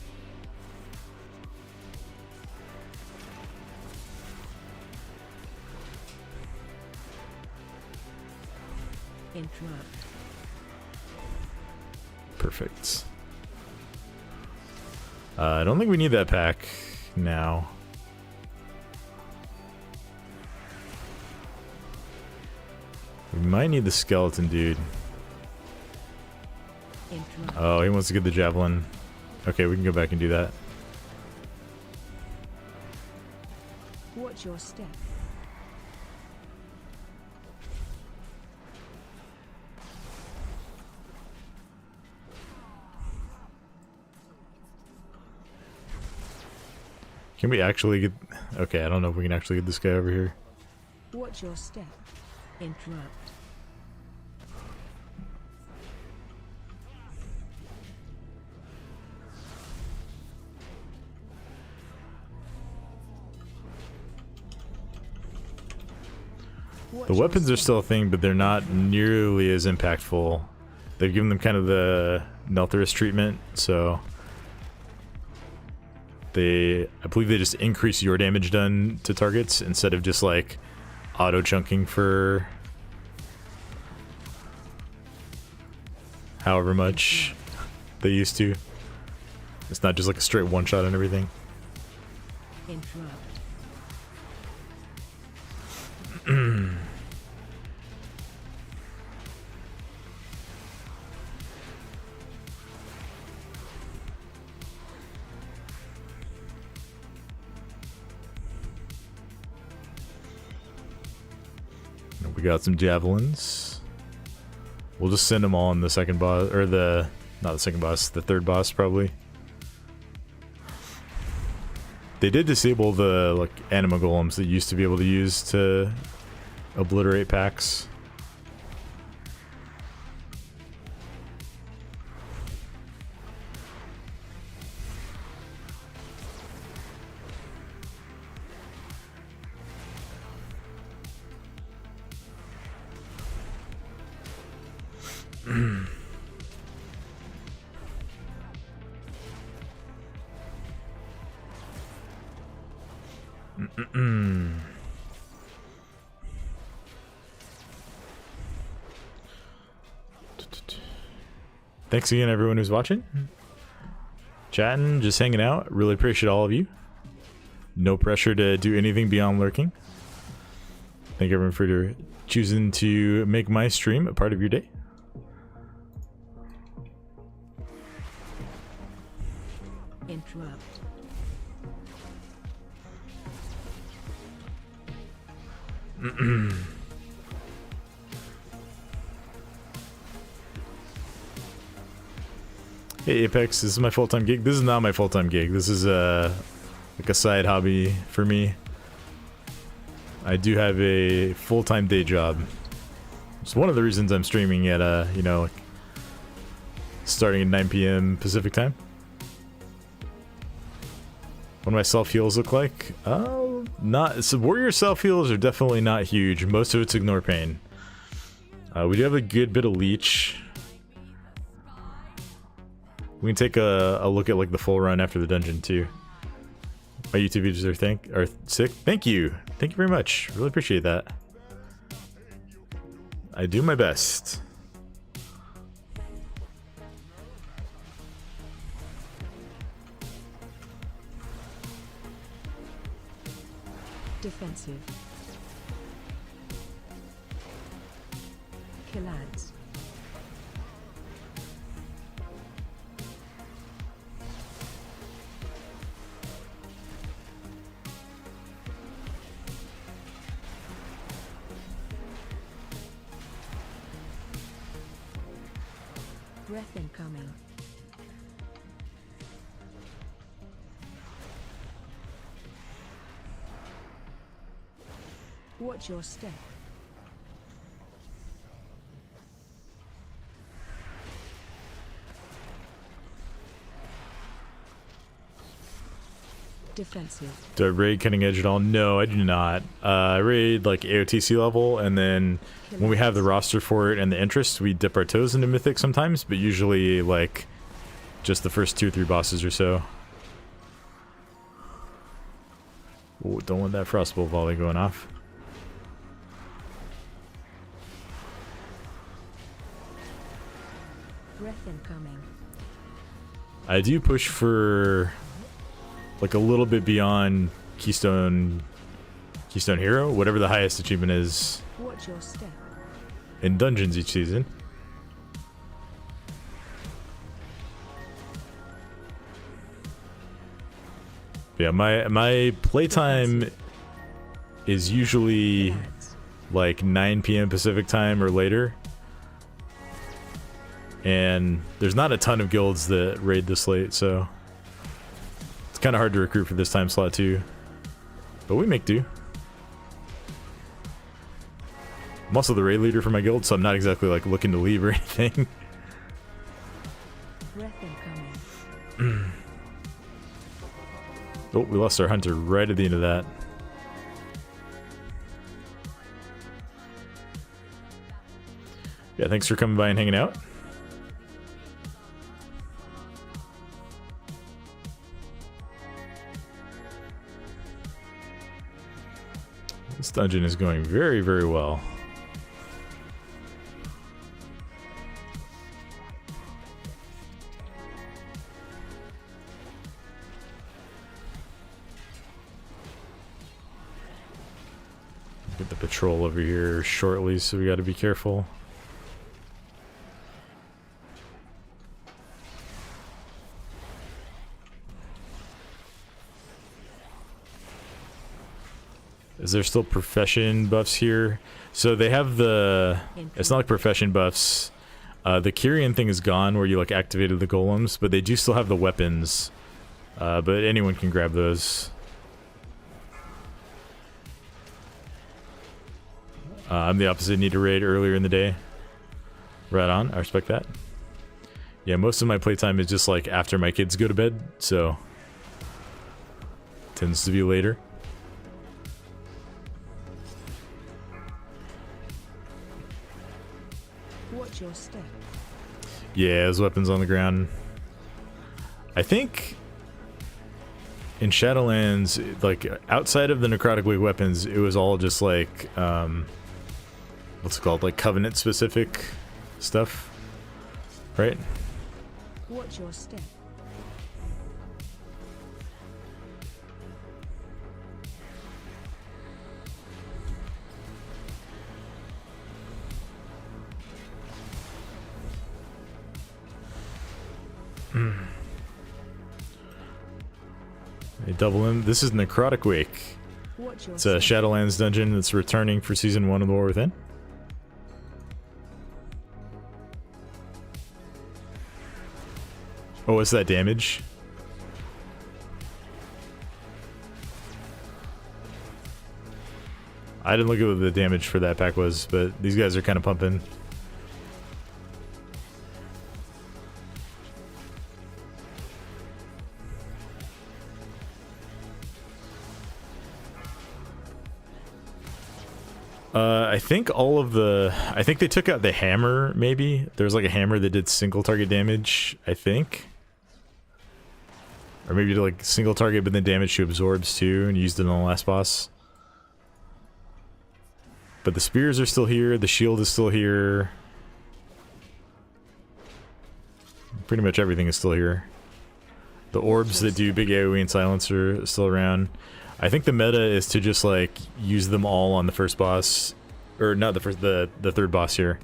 Interrupt. Perfect. I don't think we need that pack now. We might need the skeleton dude. Interrupt. Oh, he wants to get the javelin. Okay, we can go back and do that. Watch your step. Can we actually get... Okay, I don't know if we can actually get this guy over here. Watch your step. Interrupt. The weapons are still a thing, but they're not nearly as impactful. They've given them kind of the Neltherus treatment, so I believe they just increase your damage done to targets instead of just like auto chunking for however much they used to. It's not just like a straight one shot and everything. Interrupt. We got some javelins. We'll just send them all in the second boss, or not the second boss, the third boss probably. They did disable the like anima golems that you used to be able to use to obliterate packs. Thanks again, everyone who's watching, chatting, just hanging out. Really appreciate all of you. No pressure to do anything beyond lurking. Thank everyone for choosing to make my stream a part of your day. Interrupt. Hey Apex, this is my full-time gig. This is not my full-time gig. This is like a side hobby for me. I do have a full-time day job. It's one of the reasons I'm streaming at you know, like starting at 9 p.m. Pacific time. What do my self-heals look like? So warrior self-heals are definitely not huge. Most of it's ignore pain. We do have a good bit of leech. We can take a look at like the full run after the dungeon too. My YouTube videos are sick. Thank you very much. Really appreciate that. I do my best. Defensive. Killads. Breath incoming. Watch your step. Defensive. Do I raid cutting edge at all? No, I do not. I raid like AOTC level, and then when we have the roster for it and the interest, we dip our toes into Mythic sometimes, but usually like just the first 2 or 3 bosses or so. Ooh, don't want that frostbolt volley going off. Breath incoming. I do push for like a little bit beyond Keystone Hero, whatever the highest achievement is. Watch your step. In dungeons each season. Yeah, my playtime is usually like 9 p.m. Pacific time or later. And there's not a ton of guilds that raid this late, so it's kind of hard to recruit for this time slot too. But we make do. I'm also the raid leader for my guild, so I'm not exactly like looking to leave or anything. Breath incoming. Oh, we lost our hunter right at the end of that. Yeah, thanks for coming by and hanging out. This dungeon is going very, very well. Get the patrol over here shortly, so we got to be careful. Is there still profession buffs here? So they have the... It's not like profession buffs. The Kyrian thing is gone where you like activated the golems, but they do still have the weapons. But anyone can grab those. I'm the opposite. Need to raid earlier in the day. Right on. I respect that. Yeah, most of my playtime is just like after my kids go to bed, so... Tends to be later. Watch your step. Yeah, there's weapons on the ground. I think in Shadowlands, like outside of the Necrotic Wake weapons, it was all just like what's it called, like Covenant specific stuff, right? Watch your step. They double him. This is Necrotic Wake. It's a Shadowlands dungeon that's returning for Season 1 of The War Within. Oh, what's that damage? I didn't look at what the damage for that pack was, but these guys are kind of pumping. I think all of the... I think they took out the hammer, maybe? There was like a hammer that did single target damage, I think. Or maybe did like single target, but then damage she absorbs too, and used it on the last boss. But the spears are still here, the shield is still here. Pretty much everything is still here. The orbs that do big AoE and silence are still around. I think the meta is to just like use them all on the first boss, or not the first, the third boss here.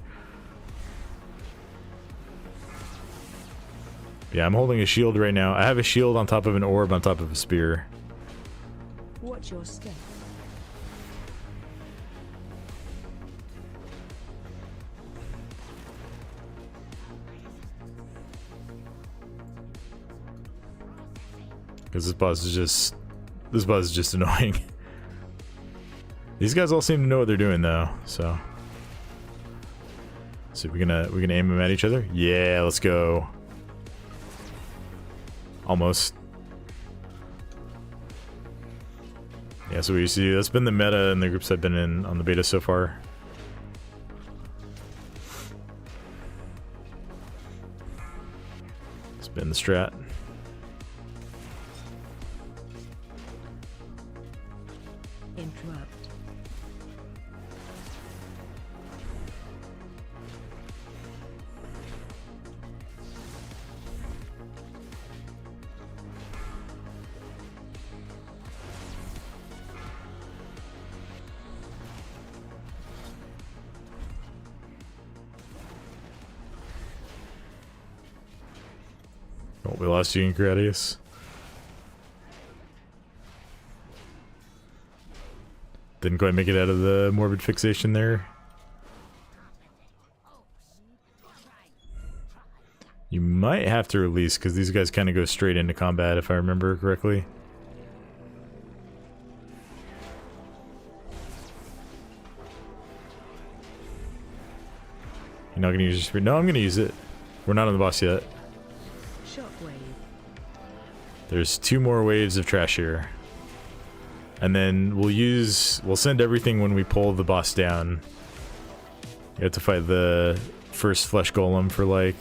Yeah, I'm holding a shield right now. I have a shield on top of an orb on top of a spear. Watch your step. Because this boss is just annoying. These guys all seem to know what they're doing though, so. So we can aim them at each other? Yeah, let's go. Almost. Yeah, so we see that's been the meta in the groups I've been in on the beta so far. It's been the strat. Interrupt. Oh, we lost you in Gradius. Didn't quite make it out of the morbid fixation there. You might have to release because these guys kind of go straight into combat if I remember correctly. You're not gonna use your spear? No, I'm gonna use it. We're not on the boss yet. Shockwave. There's 2 more waves of trash here. And then we'll send everything when we pull the boss down. You have to fight the first flesh golem for like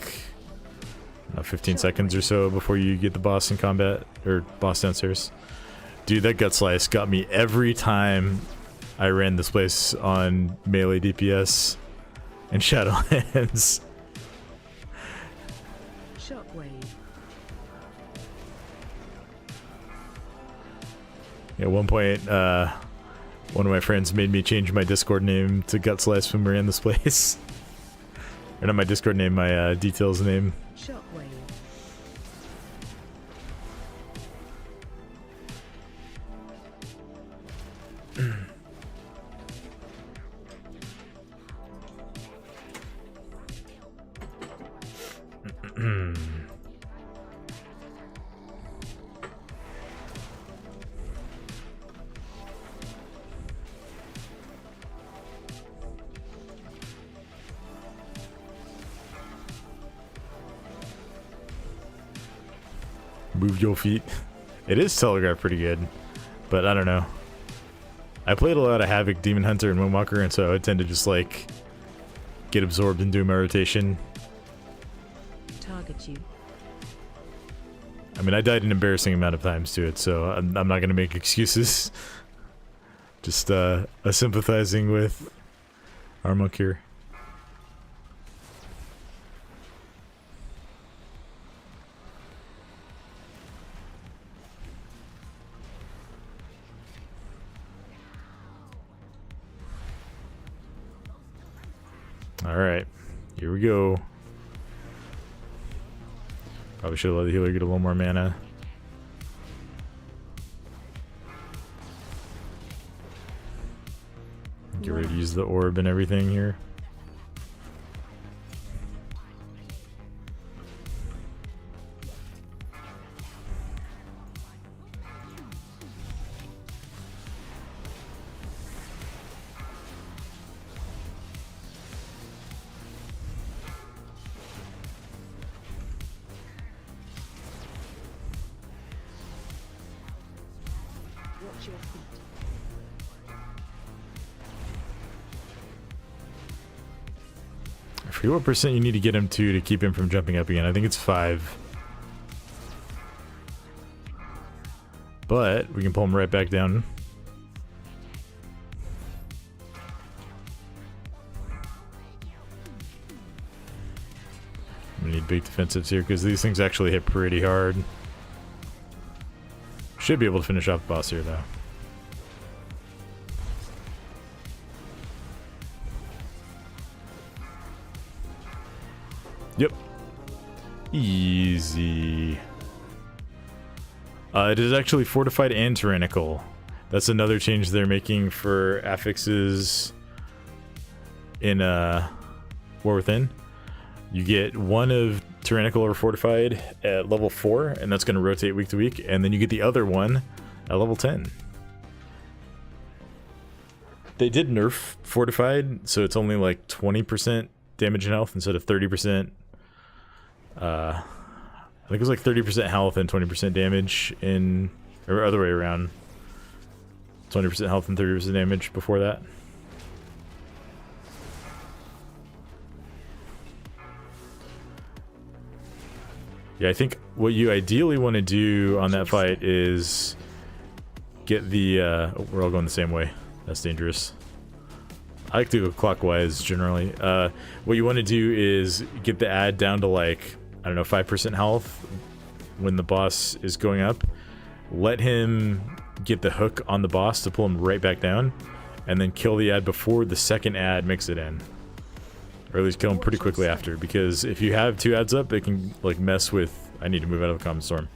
15 seconds or so before you get the boss in combat, or boss downstairs. Dude, that gut slice got me every time I ran this place on melee DPS and Shadowlands. Shockwave. At one point, one of my friends made me change my Discord name to Gut Slice when we ran this place. Or not my Discord name, my details name. Shockwave. Move your feet. It is telegraphed pretty good, but I don't know. I played a lot of Havoc, Demon Hunter, and Windwalker, and so I tend to just like get absorbed and do my rotation. Target you. I mean, I died an embarrassing amount of times to it, so I'm not gonna make excuses. Just sympathizing with our monk here. Alright, here we go. Probably should have let the healer get a little more mana. Get ready to use the orb and everything here. Watch your feet. I forget what percent you need to get him to keep him from jumping up again. I think it's 5. But we can pull him right back down. We need big defensives here because these things actually hit pretty hard. Should be able to finish off the boss here though. Yep. Easy. It is actually fortified and tyrannical. That's another change they're making for affixes in War Within. You get one of tyrannical or fortified at level 4, and that's going to rotate week to week, and then you get the other one at level 10. They did nerf fortified, so it's only like 20% damage and health instead of 30%. I think it was like 30% health and 20% damage in, or other way around. 20% health and 30% damage before that. Yeah, I think what you ideally want to do on that fight is get the, oh, we're all going the same way. That's dangerous. I like to go clockwise generally. What you want to do is get the ad down to like, I don't know, 5% health when the boss is going up. Let him get the hook on the boss to pull him right back down, and then kill the ad before the second ad makes it in. Or at least kill him pretty quickly after, because if you have 2 ads up, it can like mess with... I need to move out of the common storm.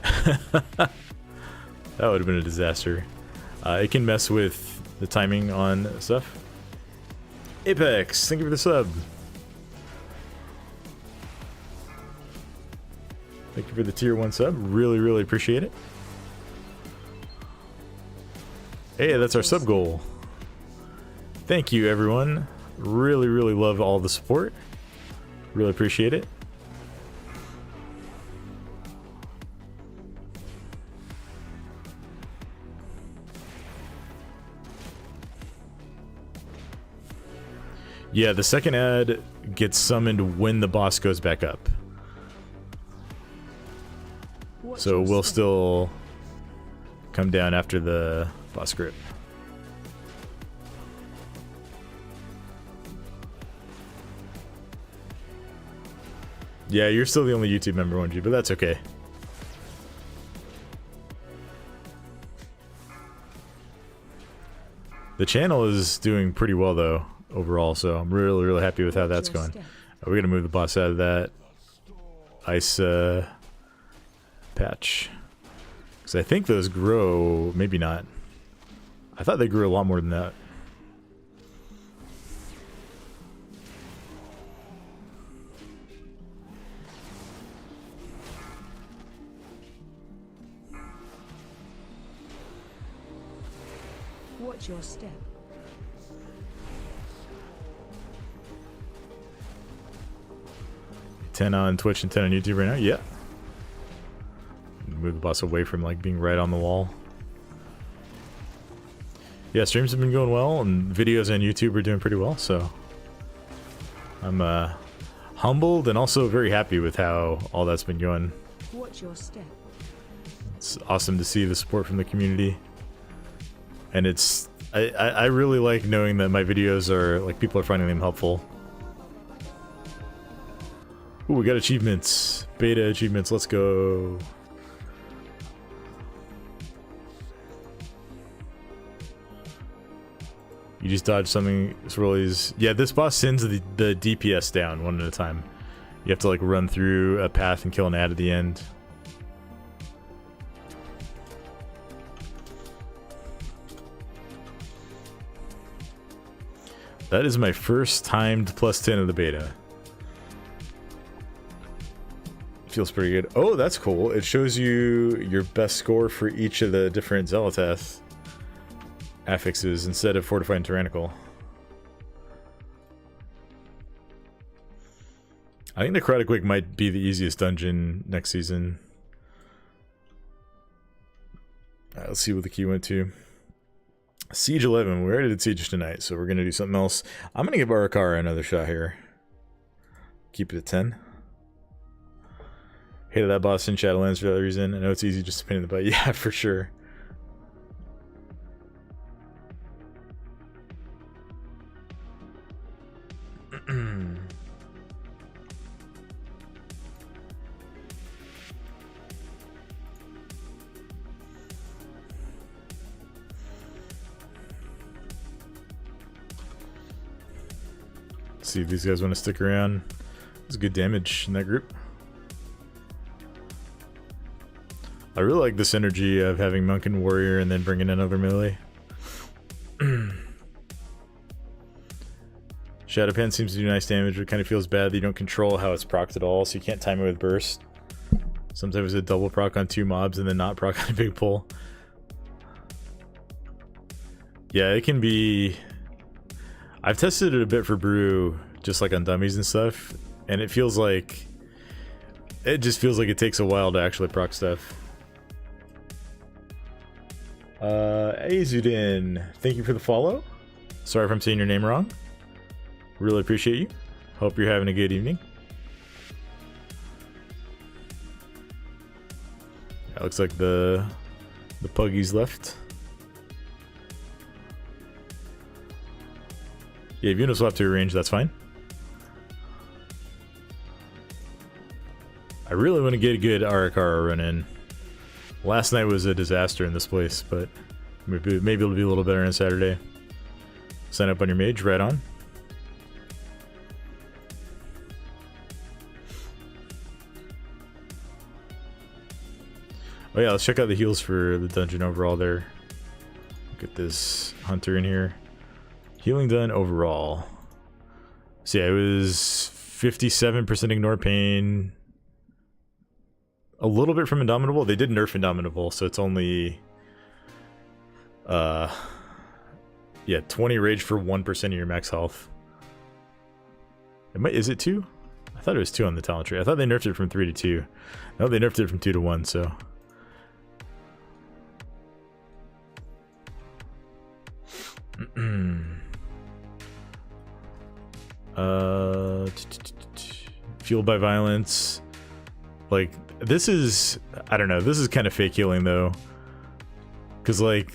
That would have been a disaster. It can mess with the timing on stuff. Apex, thank you for the sub. Thank you for the tier 1 sub. Really, really appreciate it. Hey, that's our sub goal. Thank you, everyone. Really, really love all the support. Really appreciate it. Yeah, the second ad gets summoned when the boss goes back up. So we'll still come down after the boss grip. Yeah, you're still the only YouTube member, 1G, but that's okay. The channel is doing pretty well though, overall, so I'm really, really happy with how that's going. We're gonna move the boss out of that ice patch. Because I think those grow, maybe not. I thought they grew a lot more than that. Watch your step. $10 on Twitch and $10 on YouTube right now? Yeah. Move the boss away from like being right on the wall. Yeah, streams have been going well and videos on YouTube are doing pretty well, so I'm humbled and also very happy with how all that's been going. Watch your step. It's awesome to see the support from the community. And it's I really like knowing that my videos are like people are finding them helpful. Ooh, we got achievements. Beta achievements, let's go. You just dodge something, Swirlies. Yeah, this boss sends the DPS down one at a time. You have to like run through a path and kill an ad at the end. That is my first timed +10 of the beta. Feels pretty good. Oh, that's cool. It shows you your best score for each of the different Zelatath affixes instead of Fortified and Tyrannical. I think Necrotic Wake might be the easiest dungeon next season. Alright, let's see what the key went to. Siege 11. We already did Siege tonight, so we're going to do something else. I'm going to give Ara-kara another shot here. Keep it at 10. Hated that boss in Shadowlands for that reason. I know it's easy just to pain in the butt. Yeah, for sure. See if these guys want to stick around. There's good damage in that group. I really like the synergy of having Monk and Warrior and then bringing in another melee. Shadowpan seems to do nice damage, but it kind of feels bad that you don't control how it's procced at all, so you can't time it with burst. Sometimes it's a double proc on 2 mobs and then not proc on a big pull. Yeah, it can be... I've tested it a bit for Brew, just like on dummies and stuff, and it feels like... It just feels like it takes a while to actually proc stuff. Azudin, thank you for the follow. Sorry if I'm saying your name wrong. Really appreciate you. Hope you're having a good evening. Yeah, looks like the puggies left. Yeah, if you want to swap to a range, that's fine. I really want to get a good Ara-kara run in. Last night was a disaster in this place, but maybe it'll be a little better on Saturday. Sign up on your mage, right on. Oh yeah, let's check out the heals for the dungeon overall there. Get this hunter in here. Healing done overall. So yeah, it was 57% ignore pain. A little bit from Indomitable. They did nerf Indomitable, so it's only... yeah, 20 rage for 1% of your max health. Is it 2? I thought it was 2 on the talent tree. I thought they nerfed it from 3 to 2. No, they nerfed it from 2 to 1, so... Fueled by violence. Like, this is... I don't know. This is kind of fake healing, though. Because, like...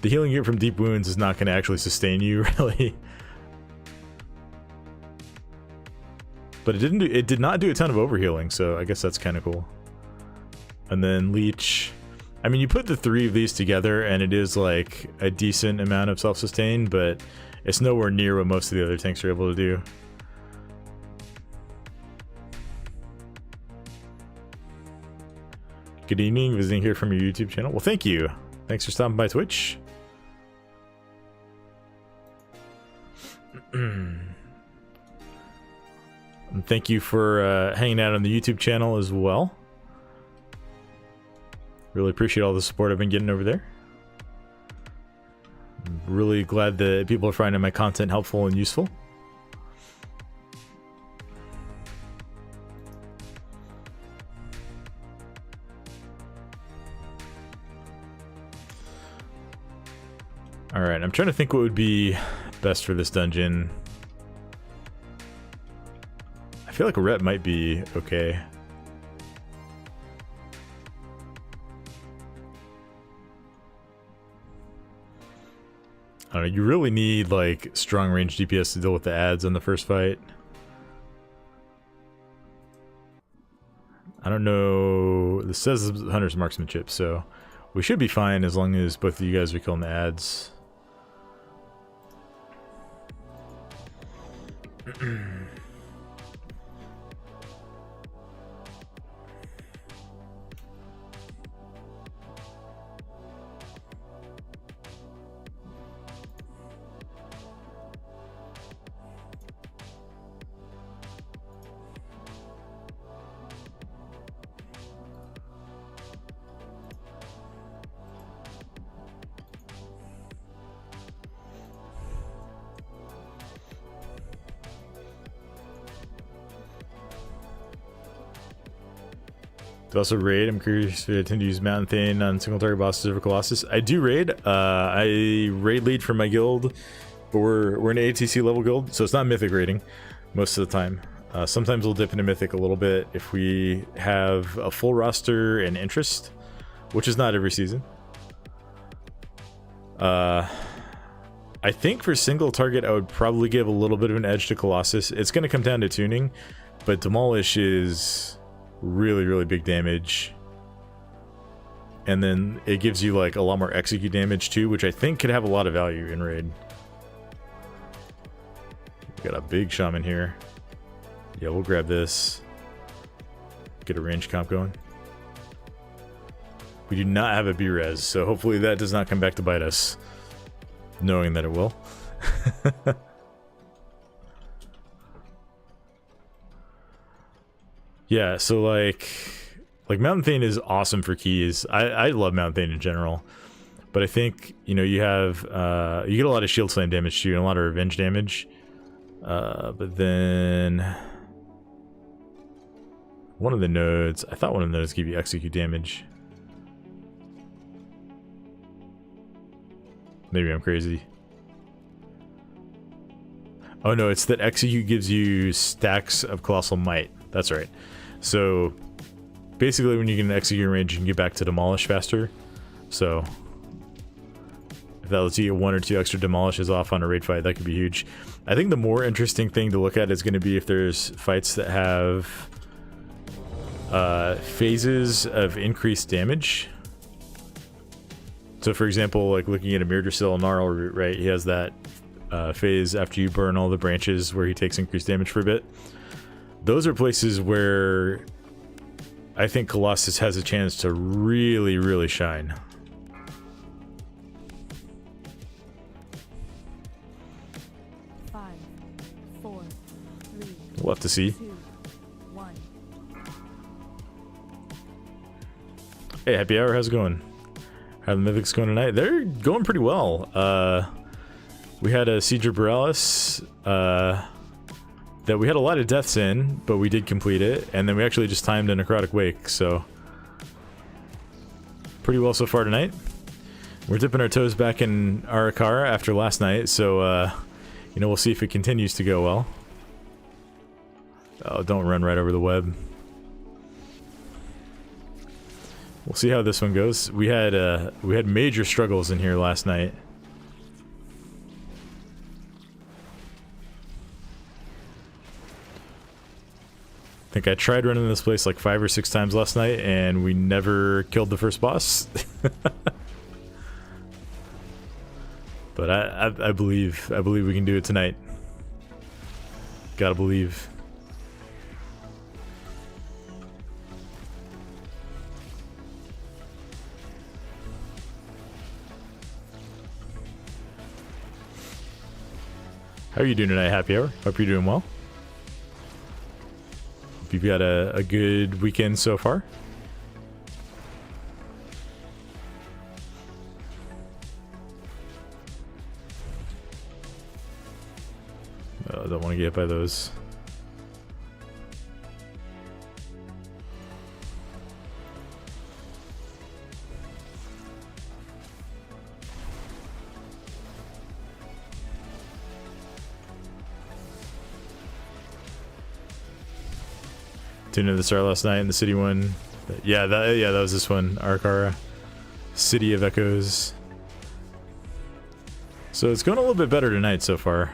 The healing you get from deep wounds is not going to actually sustain you, really. But it did not do a ton of overhealing, so I guess that's kind of cool. And then Leech. I mean, you put the 3 of these together and it is like a decent amount of self-sustain, but it's nowhere near what most of the other tanks are able to do. Good evening, visiting here from your YouTube channel. Well, thank you. Thanks for stopping by Twitch. And thank you for hanging out on the YouTube channel as well. Really appreciate all the support I've been getting over there. I'm really glad that people are finding my content helpful and useful. Alright, I'm trying to think what would be best for this dungeon. I feel like a rep might be okay. I don't know, you really need like strong range DPS to deal with the ads on the first fight. I don't know, this says Hunter's Marksmanship, so we should be fine as long as both of you guys are killing the ads. To also raid, I'm curious if I tend to use Mountain Thane on single target bosses over Colossus. I do raid. I raid lead for my guild, but we're an ATC level guild, so it's not mythic raiding most of the time. Sometimes we'll dip into mythic a little bit if we have a full roster and interest, which is not every season. I think for single target, I would probably give a little bit of an edge to Colossus. It's going to come down to tuning, but Demolish is really, really big damage. And then it gives you like a lot more execute damage too, which I think could have a lot of value in raid. We got a big shaman here. Yeah, we'll grab this. Get a range comp going. We do not have a B-res, so hopefully that does not come back to bite us. Knowing that it will. Yeah, so like Mountain Thane is awesome for keys. I love Mountain Thane in general, but I think, you know, you have you get a lot of shield slam damage too and a lot of revenge damage. But then one of the nodes, I thought one of the nodes give you execute damage. Maybe I'm crazy. Oh no, it's that execute gives you stacks of colossal might. That's right. So basically when you get an execute range, you can get back to demolish faster. So if that lets you get 1 or 2 extra demolishes off on a raid fight, that could be huge. I think the more interesting thing to look at is going to be if there's fights that have phases of increased damage. So for example, like looking at a Mirdrasil Gnarl root, right? He has that phase after you burn all the branches where he takes increased damage for a bit. Those are places where I think Colossus has a chance to really, really shine. Five, four, three, We'll have to see. 2, 1. Hey, happy hour, how's it going? How are the Mythics going tonight? They're going pretty well. We had a Siege of Boralus that we had a lot of deaths in, but we did complete it, and then we actually just timed a Necrotic Wake, so pretty well so far tonight. We're dipping our toes back in Ara-kara after last night, so you know, we'll see if it continues to go well. Oh, don't run right over the web. We'll see how this one goes. We had major struggles in here last night. think I tried running this place like 5 or 6 times last night, and we never killed the first boss. But I believe we can do it tonight. Gotta believe. How are you doing tonight, Happy Hour? Hope you're doing well. Hope you've got a good weekend so far. I don't want to get hit by those. Tuned into the start last night in the city one. Yeah, that was this one, Ara-kara. City of Echoes. So it's going a little bit better tonight so far.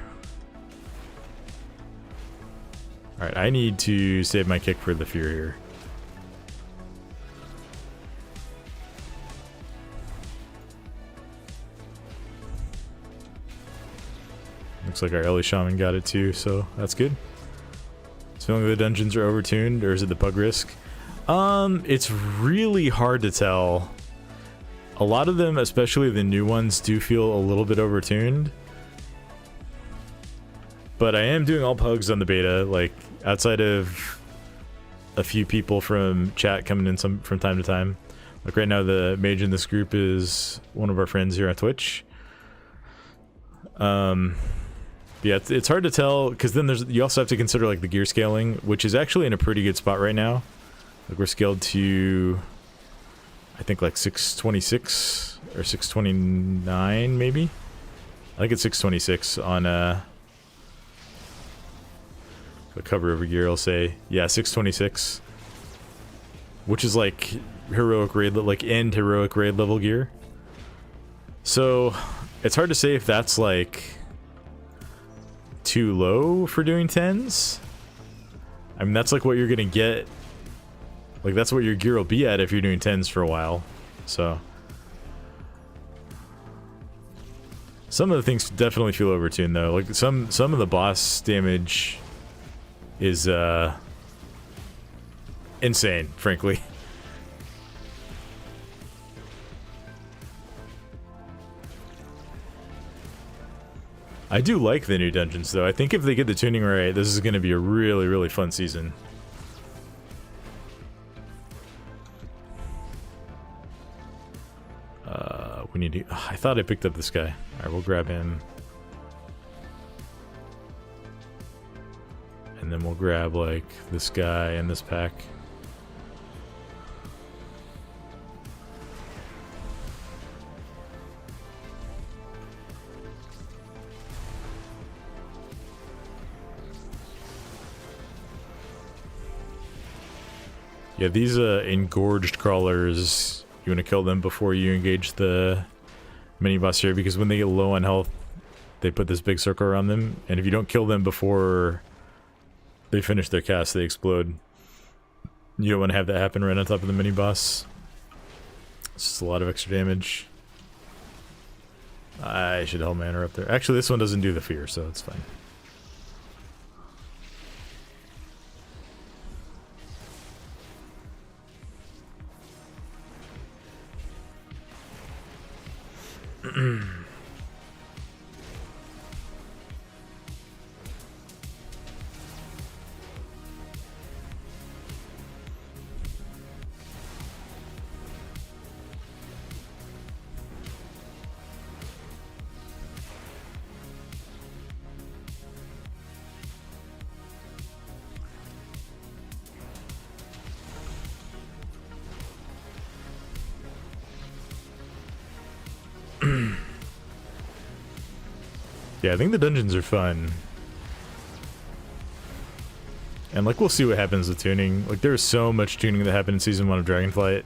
Alright, I need to save my kick for the fear here. Looks like our Ellie Shaman got it too, so that's good. Feeling the dungeons are overtuned, or is it the bug risk? It's really hard to tell. A lot of them, especially the new ones, do feel a little bit overtuned. But I am doing all pugs on the beta, like outside of a few people from chat coming in from time to time. Like right now, the mage in this group is one of our friends here on Twitch. Yeah, it's hard to tell because then you also have to consider like the gear scaling, which is actually in a pretty good spot right now. Like we're scaled to, I think like 626 or 629 maybe. I think it's 626 on the cover over gear. I'll say yeah, 626, which is like heroic raid, like end heroic raid level gear. So it's hard to say if that's like too low for doing 10s. I mean, that's like what you're gonna get. Like that's what your gear will be at if you're doing 10s for a while. So some of the things definitely feel overtuned though. Like some of the boss damage is insane, frankly. I do like the new dungeons though. I think if they get the tuning right, this is going to be a really, really fun season. We need to... I thought I picked up this guy. Alright, we'll grab him. And then we'll grab like this guy and this pack. Yeah, these engorged crawlers, you want to kill them before you engage the mini boss here, because when they get low on health, they put this big circle around them, and if you don't kill them before they finish their cast, they explode. You don't want to have that happen right on top of the mini boss. It's just a lot of extra damage. I should hold my Hellmanner up there. Actually, this one doesn't do the fear, so it's fine. Yeah, I think the dungeons are fun. And like we'll see what happens with tuning. Like there's so much tuning that happened in season 1 of Dragonflight.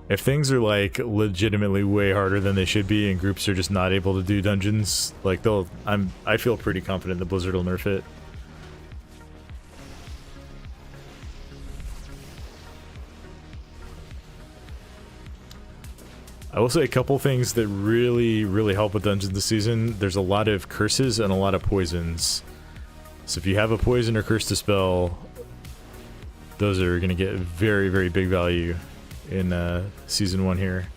If things are like legitimately way harder than they should be and groups are just not able to do dungeons, like I feel pretty confident that Blizzard will nerf it. I will say a couple things that really help with dungeons this season. There's a lot of curses and a lot of poisons. So if you have a poison or curse to spell, those are going to get very big value in Season 1 here.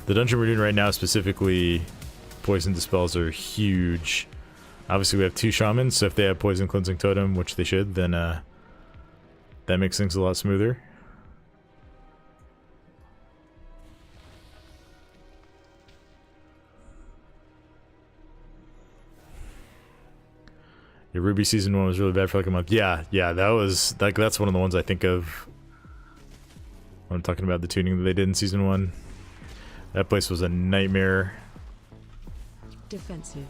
The dungeon we're doing right now specifically, poison dispels are huge. Obviously we have 2 shamans, so if they have poison cleansing totem, which they should, then that makes things a lot smoother. Yeah, Ruby Season 1 was really bad for like a month. Yeah, that was like that's one of the ones I think of when I'm talking about the tuning that they did in Season 1. That place was a nightmare. Defensive.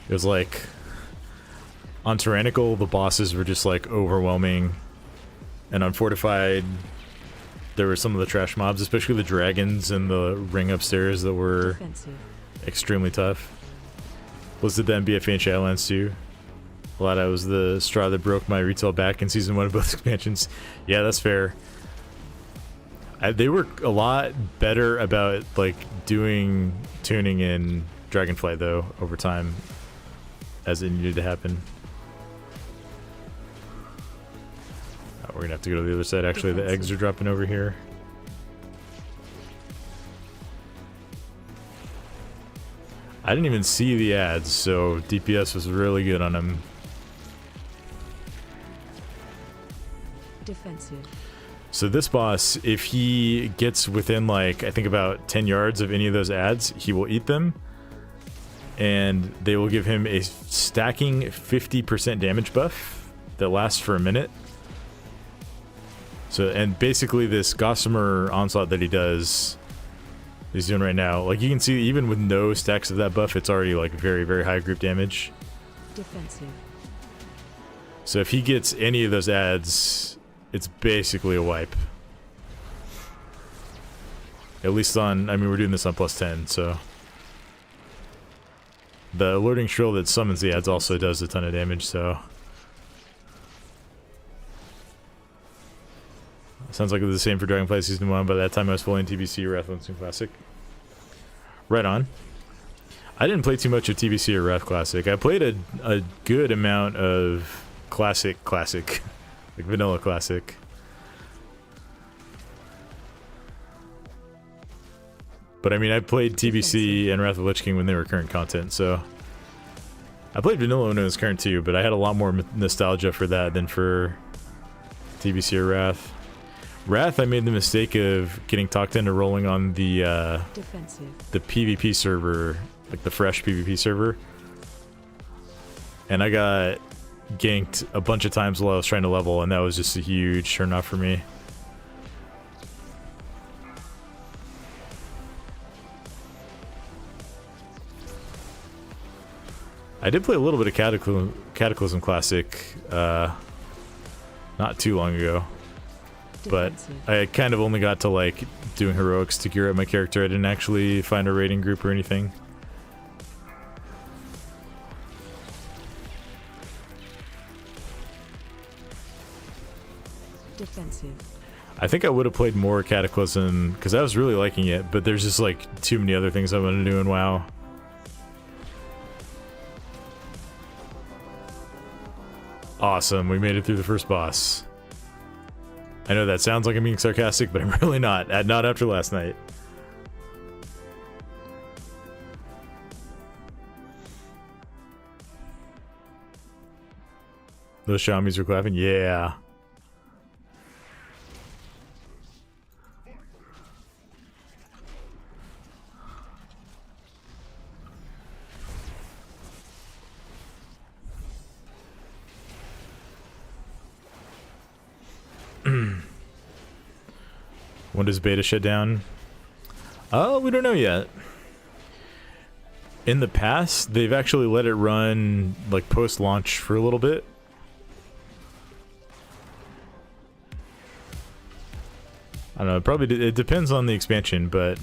It was like on Tyrannical, the bosses were just like overwhelming, and on Fortified, there were some of the trash mobs, especially the dragons in the ring upstairs that were Defensive. extremely tough. Listed the MBFA and Shadowlands too. A lot of that was the straw that broke my retail back in Season 1 of both expansions. Yeah, that's fair. They were a lot better about like doing tuning in Dragonflight though over time as it needed to happen. We're gonna have to go to the other side. Actually, the eggs are dropping over here. I didn't even see the ads, so DPS was really good on him. Defensive. So this boss, if he gets within like, I think about 10 yards of any of those ads, he will eat them. And they will give him a stacking 50% damage buff that lasts for a minute. So, and basically this Gossamer Onslaught that he does, he's doing right now, like you can see even with no stacks of that buff, it's already like very high group damage. Defensive. So if he gets any of those ads, it's basically a wipe. At least on, I mean, we're doing this on +10, so. The alerting shrill that summons the ads also does a ton of damage, so. Sounds like it was the same for Dragonflight Season 1. By that time I was fully in TBC or Wrath Launching Classic. Right on. I didn't play too much of TBC or Wrath Classic. I played a good amount of Classic. Like Vanilla Classic. But I mean, I played TBC and Wrath of the Lich King when they were current content, so. I played Vanilla when it was current too, but I had a lot more nostalgia for that than for TBC or Wrath. Wrath, I made the mistake of getting talked into rolling on the PvP server, like the fresh PvP server. And I got ganked a bunch of times while I was trying to level, and that was just a huge turnoff for me. I did play a little bit of Cataclysm Classic not too long ago. But I kind of only got to like doing heroics to gear up my character. I didn't actually find a raiding group or anything. Defensive. I think I would have played more Cataclysm because I was really liking it, but there's just like too many other things I want to do in WoW. Awesome, we made it through the first boss. I know that sounds like I'm being sarcastic, but I'm really not. Not after last night. Those Xiaomis were clapping? Yeah. When does beta shut down? Oh, we don't know yet. In the past, they've actually let it run like post-launch for a little bit. I don't know, probably it depends on the expansion, but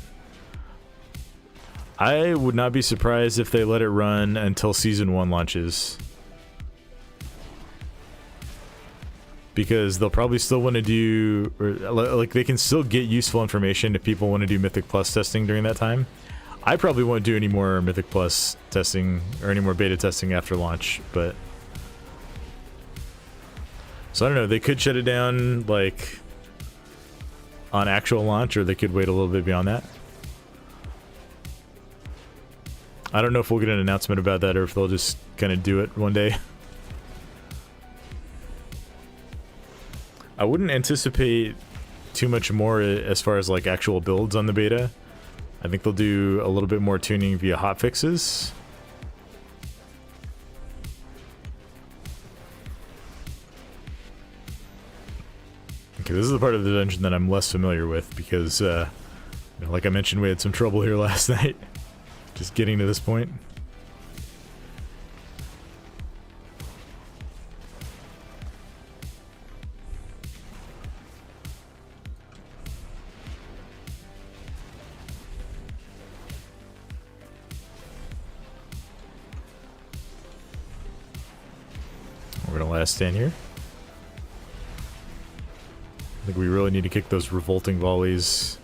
I would not be surprised if they let it run until Season 1 launches. because they'll probably still want to do, or like they can still get useful information if people want to do Mythic Plus testing during that time. I probably won't do any more Mythic Plus testing or any more beta testing after launch, but so I don't know, they could shut it down like on actual launch, or they could wait a little bit beyond that. I don't know if we'll get an announcement about that or if they'll just kind of do it one day. I wouldn't anticipate too much more as far as like actual builds on the beta. I think they'll do a little bit more tuning via hotfixes. Okay, this is the part of the dungeon that I'm less familiar with because, you know, like I mentioned, we had some trouble here last night. Just getting to this point. We're gonna last stand here. I think we really need to kick those revolting volleys.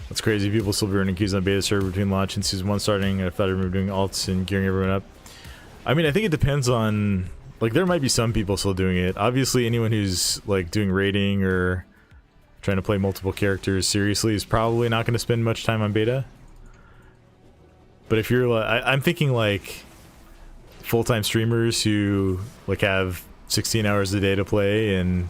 That's crazy. People still be earning keys on beta server between launch and season 1 starting. I thought I remember doing alts and gearing everyone up. I mean, I think it depends on, like, there might be some people still doing it. Obviously, anyone who's like doing raiding or trying to play multiple characters seriously is probably not going to spend much time on beta. But if you're like, I'm thinking like full-time streamers who like have 16 hours a day to play, and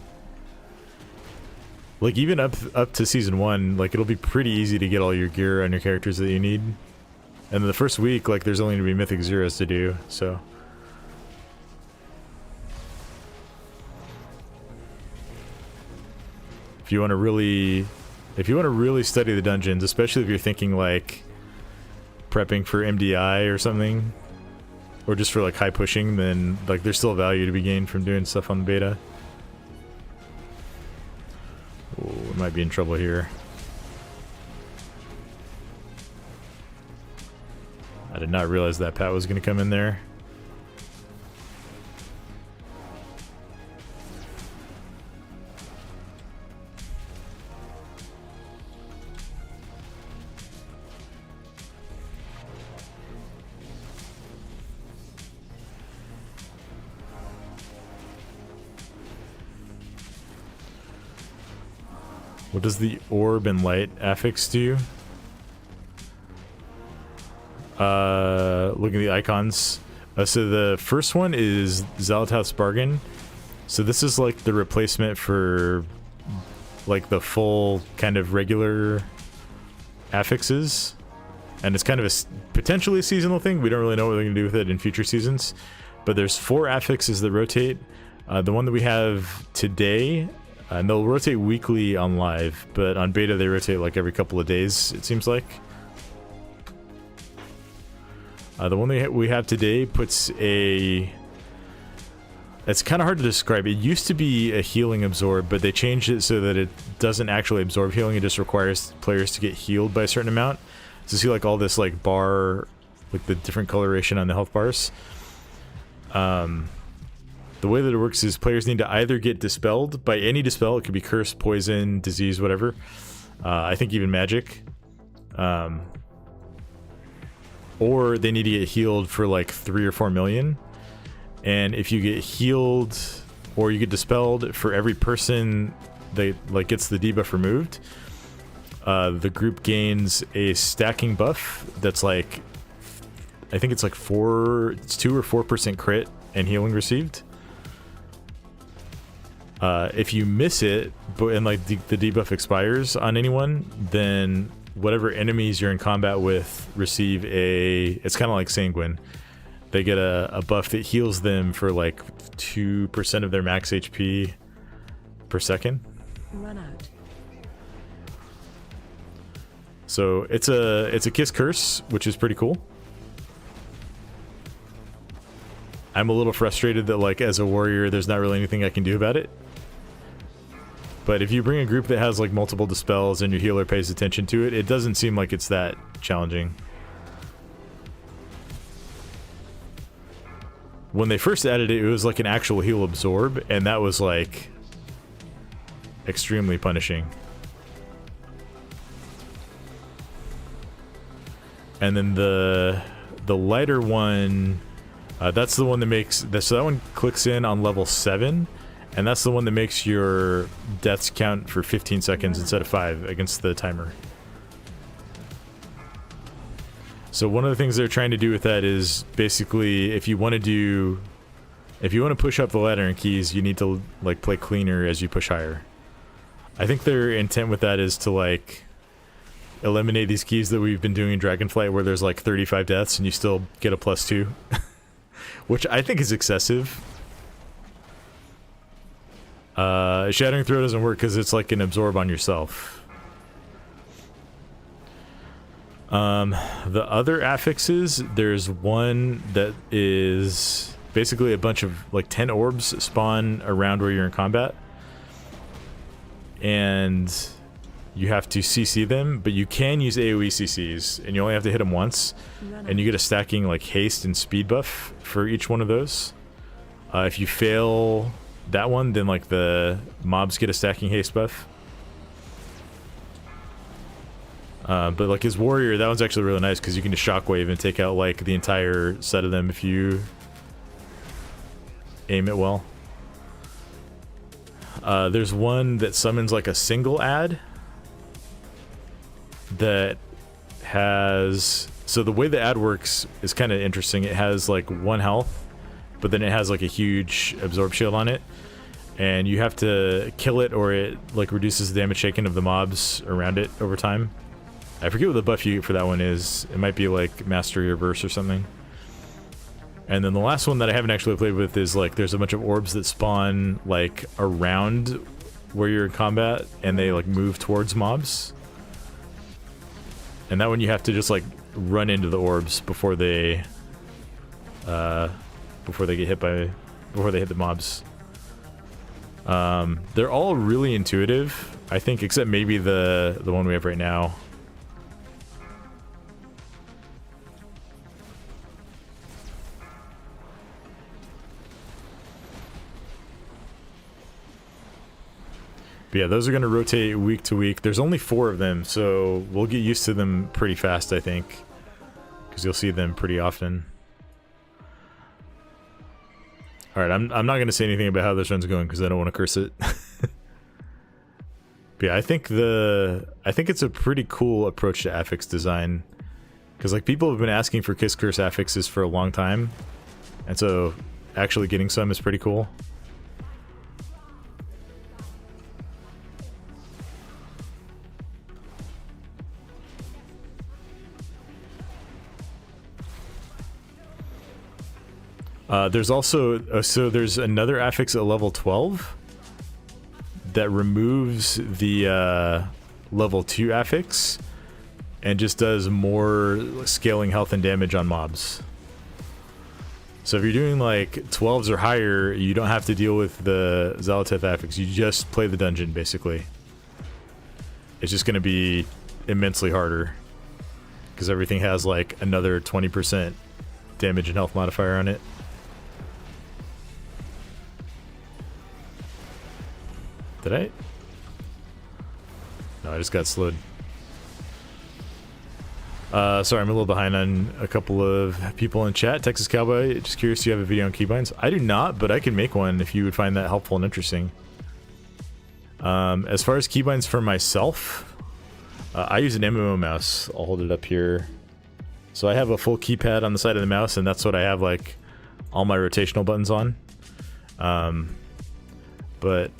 like even up to season 1, like it'll be pretty easy to get all your gear on your characters that you need. And the first week, like there's only going to be Mythic Zeros to do, so. If you want to really study the dungeons, especially if you're thinking like prepping for MDI or something, or just for like high pushing, then like there's still value to be gained from doing stuff on the beta. Oh, we might be in trouble here. I did not realize that Pat was going to come in there. What does the orb and light affix do? Look at the icons. So the first one is Zalatoth's Bargain. So this is like the replacement for like the full kind of regular affixes. And it's kind of a potentially a seasonal thing. We don't really know what they're going to do with it in future seasons. But there's 4 affixes that rotate. The one that we have today, and they'll rotate weekly on live, but on beta they rotate like every couple of days, it seems like. The one we have today puts a... It's kind of hard to describe. It used to be a healing absorb, but they changed it so that it doesn't actually absorb healing. It just requires players to get healed by a certain amount. So see like all this like bar, like the different coloration on the health bars. The way that it works is players need to either get dispelled by any dispel. It could be curse, poison, disease, whatever. I think even magic. Or they need to get healed for like 3 or 4 million. And if you get healed or you get dispelled, for every person that like gets the debuff removed, the group gains a stacking buff that's like, I think it's like 2 or 4% crit and healing received. If you miss it, and like the debuff expires on anyone, then whatever enemies you're in combat with receive it's kind of like Sanguine. They get a buff that heals them for like 2% of their max HP per second. Run out. So it's a Kiss Curse, which is pretty cool. I'm a little frustrated that like as a warrior there's not really anything I can do about it. But if you bring a group that has like multiple dispels and your healer pays attention to it, it doesn't seem like it's that challenging. when they first added it, it was like an actual heal absorb, and that was like extremely punishing. And then the lighter one, that's the one that makes this. So that one clicks in on level 7, and that's the one that makes your deaths count for 15 seconds instead of 5 against the timer. So one of the things they're trying to do with that is basically if you want to push up the ladder in keys, you need to like play cleaner as you push higher. I think their intent with that is to like eliminate these keys that we've been doing in Dragonflight where there's like 35 deaths and you still get a +2, which I think is excessive. Shattering Throw doesn't work because it's like an absorb on yourself. The other affixes, there's one that is basically a bunch of like 10 orbs spawn around where you're in combat, and you have to CC them, but you can use AoE CCs, and you only have to hit them once, and you get a stacking like haste and speed buff for each one of those. If you fail that one, then like the mobs get a stacking haste buff. But like his warrior, that one's actually really nice because you can just shockwave and take out like the entire set of them if you aim it well. There's one that summons like a single ad that has, so the way the ad works is kind of interesting. It has like 1 health, but then it has like a huge absorb shield on it, and you have to kill it or it like reduces the damage taken of the mobs around it over time. I forget what the buff you get for that one is. It might be like Mastery Reverse or something. And then the last one that I haven't actually played with is like there's a bunch of orbs that spawn like around where you're in combat and they like move towards mobs. And that one you have to just like run into the orbs before they get hit by, before they hit the mobs. They're all really intuitive, I think, except maybe the one we have right now. But yeah, those are going to rotate week to week. There's only 4 of them, so we'll get used to them pretty fast, I think, because you'll see them pretty often. All right, I'm not going to say anything about how this run's going because I don't want to curse it. But yeah, I think it's a pretty cool approach to affix design, because like people have been asking for Kiss Curse affixes for a long time, and so actually getting some is pretty cool. There's also, so there's another affix at level 12 that removes the level 2 affix and just does more scaling health and damage on mobs. So if you're doing like 12s or higher, you don't have to deal with the Zaloteth affix. You just play the dungeon, basically. It's just going to be immensely harder because everything has like another 20% damage and health modifier on it. Did I? No, I just got slowed. Sorry, I'm a little behind on a couple of people in chat. Texas Cowboy, just curious, do you have a video on keybinds? I do not, but I can make one if you would find that helpful and interesting. As far as keybinds for myself, I use an MMO mouse. I'll hold it up here. So I have a full keypad on the side of the mouse, and that's what I have like all my rotational buttons on. But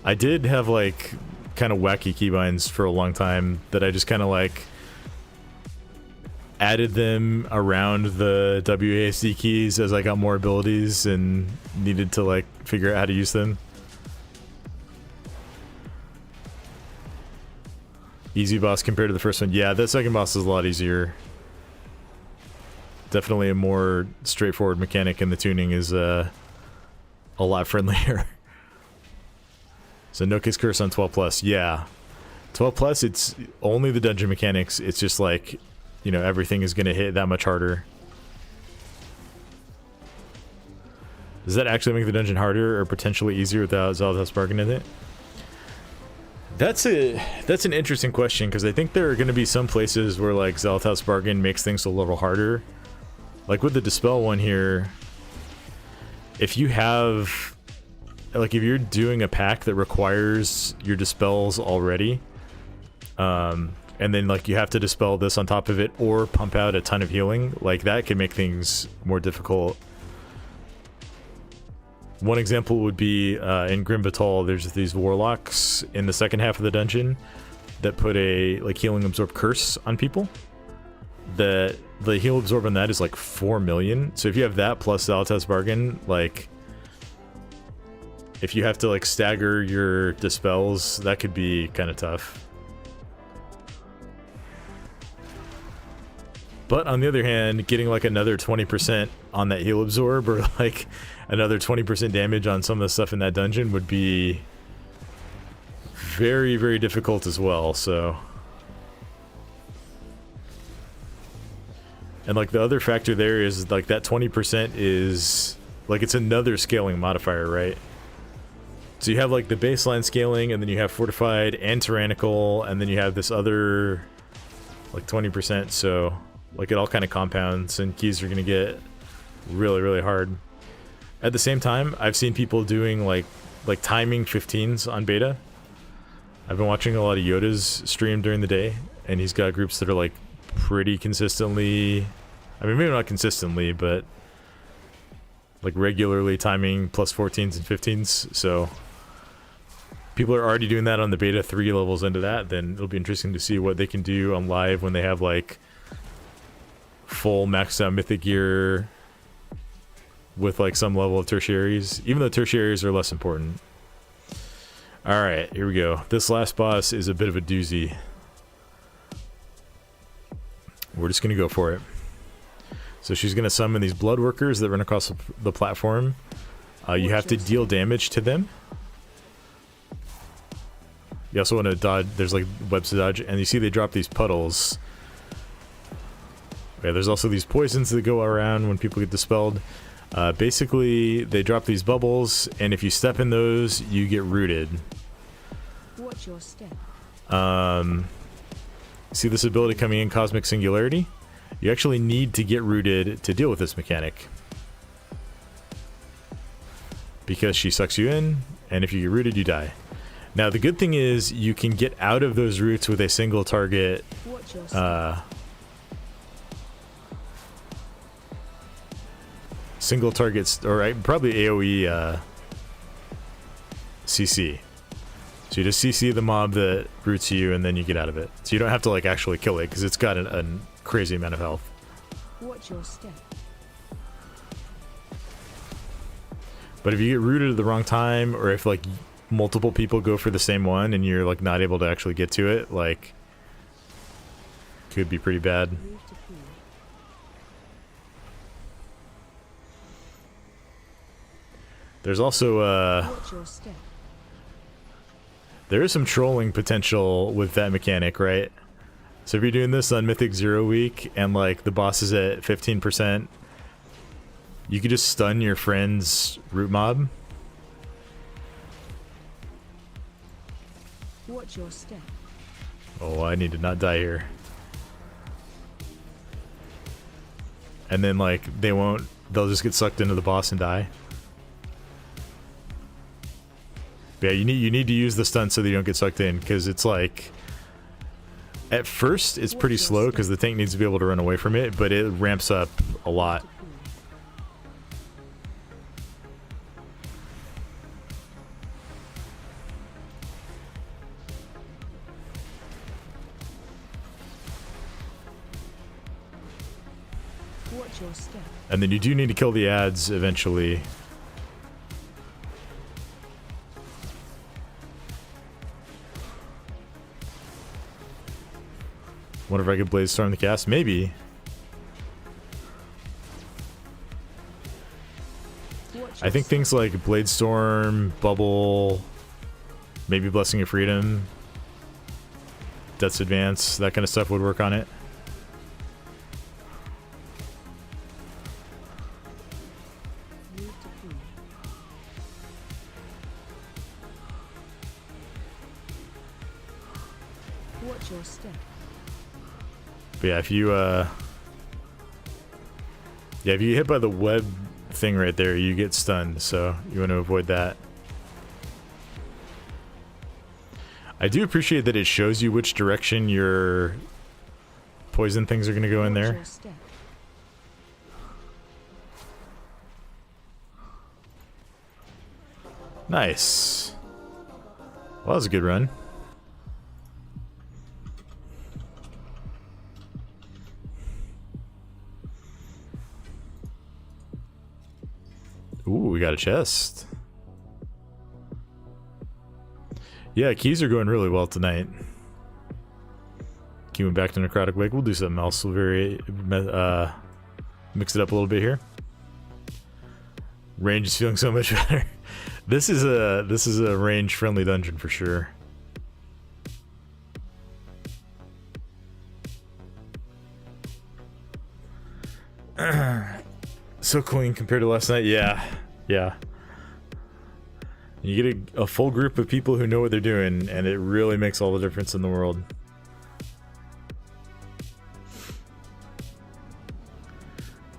I did have like kind of wacky keybinds for a long time that I just kind of like added them around the WASD keys as I got more abilities and needed to like figure out how to use them. Easy boss compared to the first one. Yeah, the second boss is a lot easier. Definitely a more straightforward mechanic, and the tuning is a lot friendlier. So no Kiss Curse on 12+. Yeah. 12+, it's only the dungeon mechanics. It's just like, you know, everything is going to hit that much harder. Does that actually make the dungeon harder or potentially easier without Xal'atath's Bargain in it? That's an interesting question, because I think there are going to be some places where like Xal'atath's Bargain makes things a little harder. Like with the Dispel one here, if you have, like if you're doing a pack that requires your Dispels already, and then like you have to Dispel this on top of it or pump out a ton of healing, like that can make things more difficult. One example would be in Grim Vital, there's these warlocks in the second half of the dungeon that put a like healing absorb curse on people. The heal absorb on that is like 4 million. So if you have that plus Xal'atath's Bargain, like if you have to like stagger your dispels, that could be kind of tough. But on the other hand, getting like another 20% on that heal absorb or like another 20% damage on some of the stuff in that dungeon would be very, very difficult as well, so. And like the other factor there is like that 20% is like it's another scaling modifier, right? So you have like the baseline scaling, and then you have fortified and tyrannical, and then you have this other like 20%, so like it all kind of compounds and keys are gonna get really, really hard. At the same time, I've seen people doing like timing 15s on beta. I've been watching a lot of Yoda's stream during the day, and he's got groups that are like pretty consistently, I mean maybe not consistently, but like regularly timing plus 14s and 15s, so people are already doing that on the beta 3 levels into that. Then it'll be interesting to see what they can do on live when they have like full maxed out mythic gear with like some level of tertiaries, even though tertiaries are less important. Alright, here we go. This last boss is a bit of a doozy. We're just gonna go for it. So she's gonna summon these blood workers that run across the platform. You have to deal damage to them. You also want to dodge, there's like webs to dodge, and you see they drop these puddles. Okay, there's also these poisons that go around when people get dispelled. Basically, they drop these bubbles, and if you step in those, you get rooted. Watch your step. See this ability coming in, Cosmic Singularity? You actually need to get rooted to deal with this mechanic. Because she sucks you in, and if you get rooted, you die. Now, the good thing is, you can get out of those roots with a single target, Watch your step. single targets, or probably AoE CC. So you just CC the mob that roots you, and then you get out of it. So you don't have to like actually kill it, because it's got a crazy amount of health. Watch your step. But if you get rooted at the wrong time, or if like multiple people go for the same one and you're like not able to actually get to it, like could be pretty bad. Move to P. There's also Watch your step. there is some trolling potential with that mechanic, right? So if you're doing this on Mythic 0 week and like the boss is at 15%, you could just stun your friend's root mob. Watch your step. Oh, I need to not die here. And then like they'll just get sucked into the boss and die. But yeah, you need to use the stun so that you don't get sucked in, because it's like at first it's pretty slow because the tank needs to be able to run away from it, but it ramps up a lot. Watch your step. And then you do need to kill the ads eventually. Wonder if I could Blaze Storm the cast? Maybe. I think things like Blade Storm, Bubble, maybe Blessing of Freedom, Death's Advance, that kind of stuff would work on it. Move to P. Watch your step. But yeah, if you if you get hit by the web thing right there, you get stunned, so you want to avoid that. I do appreciate that it shows you which direction your poison things are going to go in Watch there. your step. Nice. Well, that was a good run. Ooh, we got a chest. Yeah, keys are going really well tonight. Keeping back to Necrotic Wake. We'll do something else. We'll mix it up a little bit here. Range is feeling so much better. This is a range friendly dungeon for sure. So clean compared to last night. Yeah. You get a full group of people who know what they're doing, and it really makes all the difference in the world.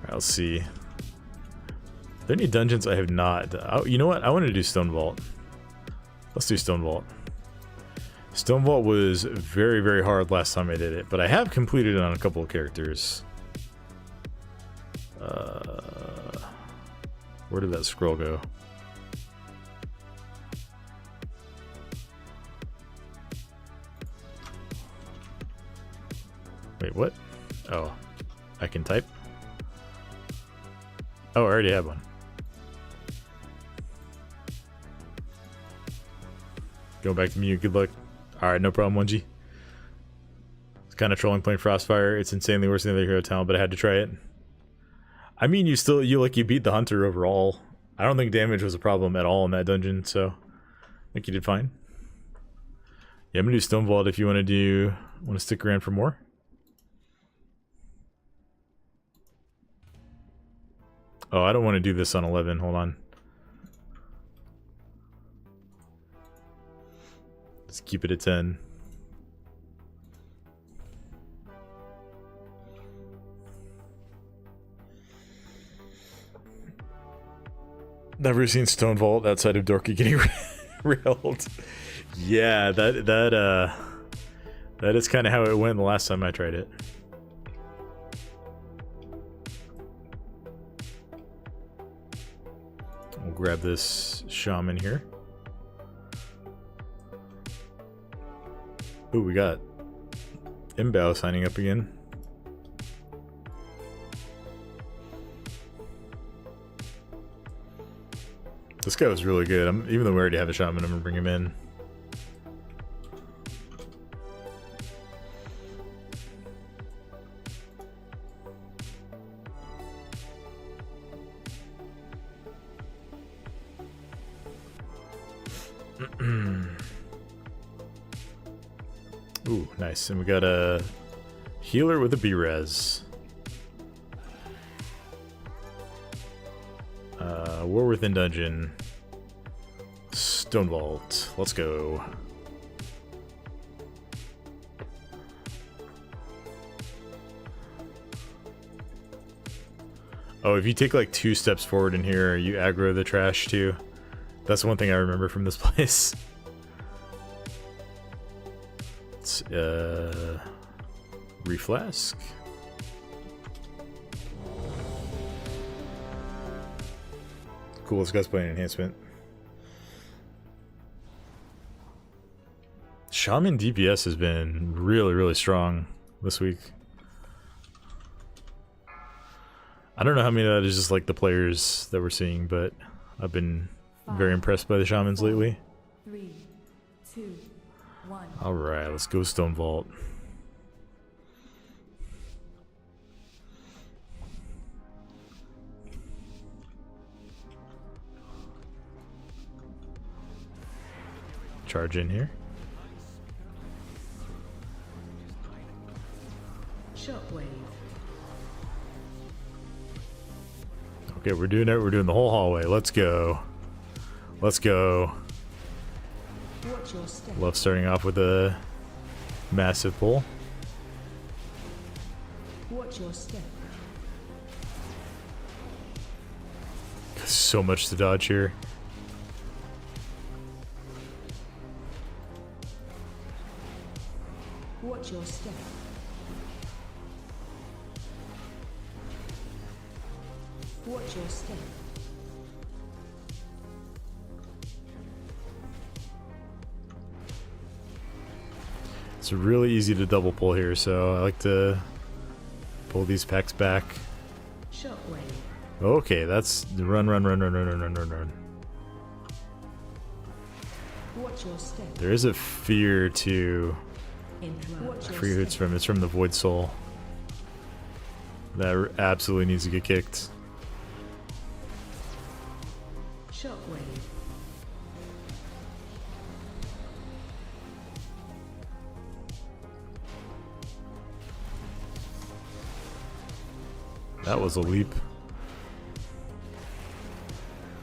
Alright, let's see. Are there any dungeons I have not? Oh, you know what? I want to do Stonevault. Let's do Stonevault. Stonevault was very, very hard last time I did it, but I have completed it on a couple of characters. Where did that scroll go? Wait, what? Oh, I can type? Oh, I already have one. Going back to mute, good luck. Alright, no problem, 1G. It's kind of trolling playing Frostfire. It's insanely worse than the other hero talent, but I had to try it. I mean, you beat the hunter overall. I don't think damage was a problem at all in that dungeon, so I think you did fine. Yeah, I'm gonna do Stonevault if you want to stick around for more. Oh, I don't want to do this on 11. Hold on. Let's keep it at 10. Never seen Stonevault outside of Dorky getting railed. Yeah, that is kind of how it went the last time I tried it. We'll grab this shaman here. Ooh, we got Imbow signing up again. This guy was really good. Even though we already have a shaman, I'm gonna bring him in. Ooh, nice. And we got a healer with a B-res. War Within Dungeon. Stonevault. Let's go. Oh, if you take like 2 steps forward in here, you aggro the trash too. That's one thing I remember from this place. It's, Reflask. Cool, this guy's playing enhancement. Shaman DPS has been really, really strong this week. I don't know how many of that is just like the players that we're seeing, but I've been very impressed by the shamans lately. 3, 2, 1. Alright, let's go Stonevault. Charge in here. Shockwave. Okay, we're doing it. We're doing the whole hallway. Let's go. Let's go. Watch your step. Love starting off with a Massive pull. Watch your step. So much to dodge here. Watch your step. Watch your step. It's really easy to double pull here, so I like to pull these packs back. Shockwave. Okay, that's run. Watch your step. There is a fear to. Watch I your forget who it's step. from. It's from the Void Soul. That absolutely needs to get kicked. Shockwave. That was a leap.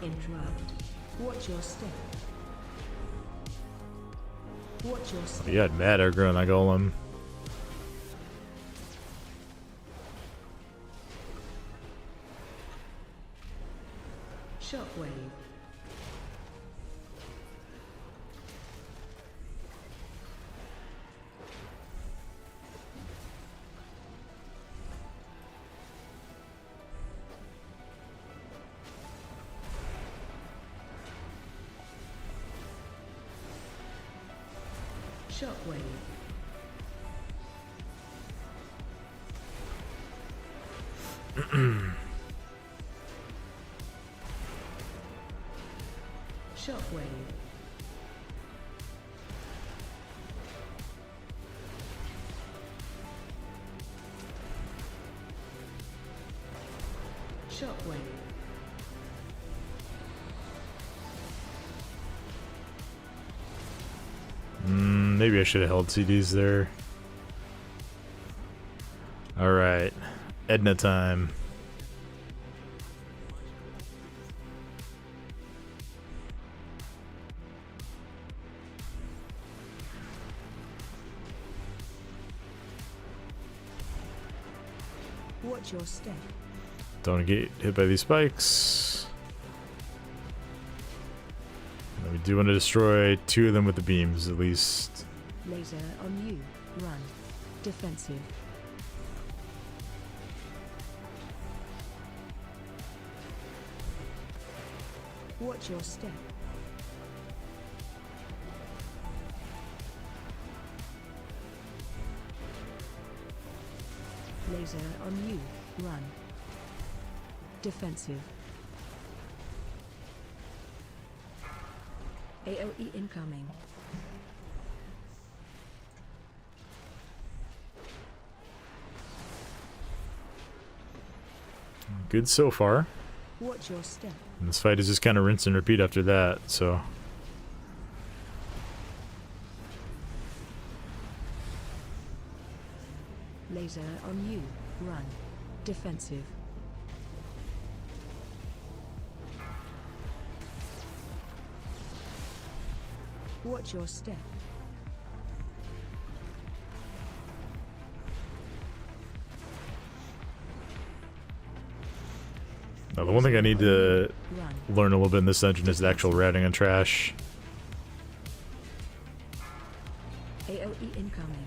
Interrupt. Watch your step. Watch your step. You had mad aggro on that golem. Shockwave. Shockwave. Shockwave. Shockwave. Maybe I should have held CDs there. Alright. Edna time. Watch your step. Don't get hit by these spikes. And we do want to destroy 2 of them with the beams at least. Laser on you. Run. Defensive. Watch your step. Laser on you. Run. Defensive. AOE incoming. Good so far. Watch your step. And this fight is just kind of rinse and repeat after that, so. Laser on you. Run. Defensive. Watch your step. Now, the one thing I need to Run. learn a little bit in this dungeon is the actual routing on trash. AOE incoming.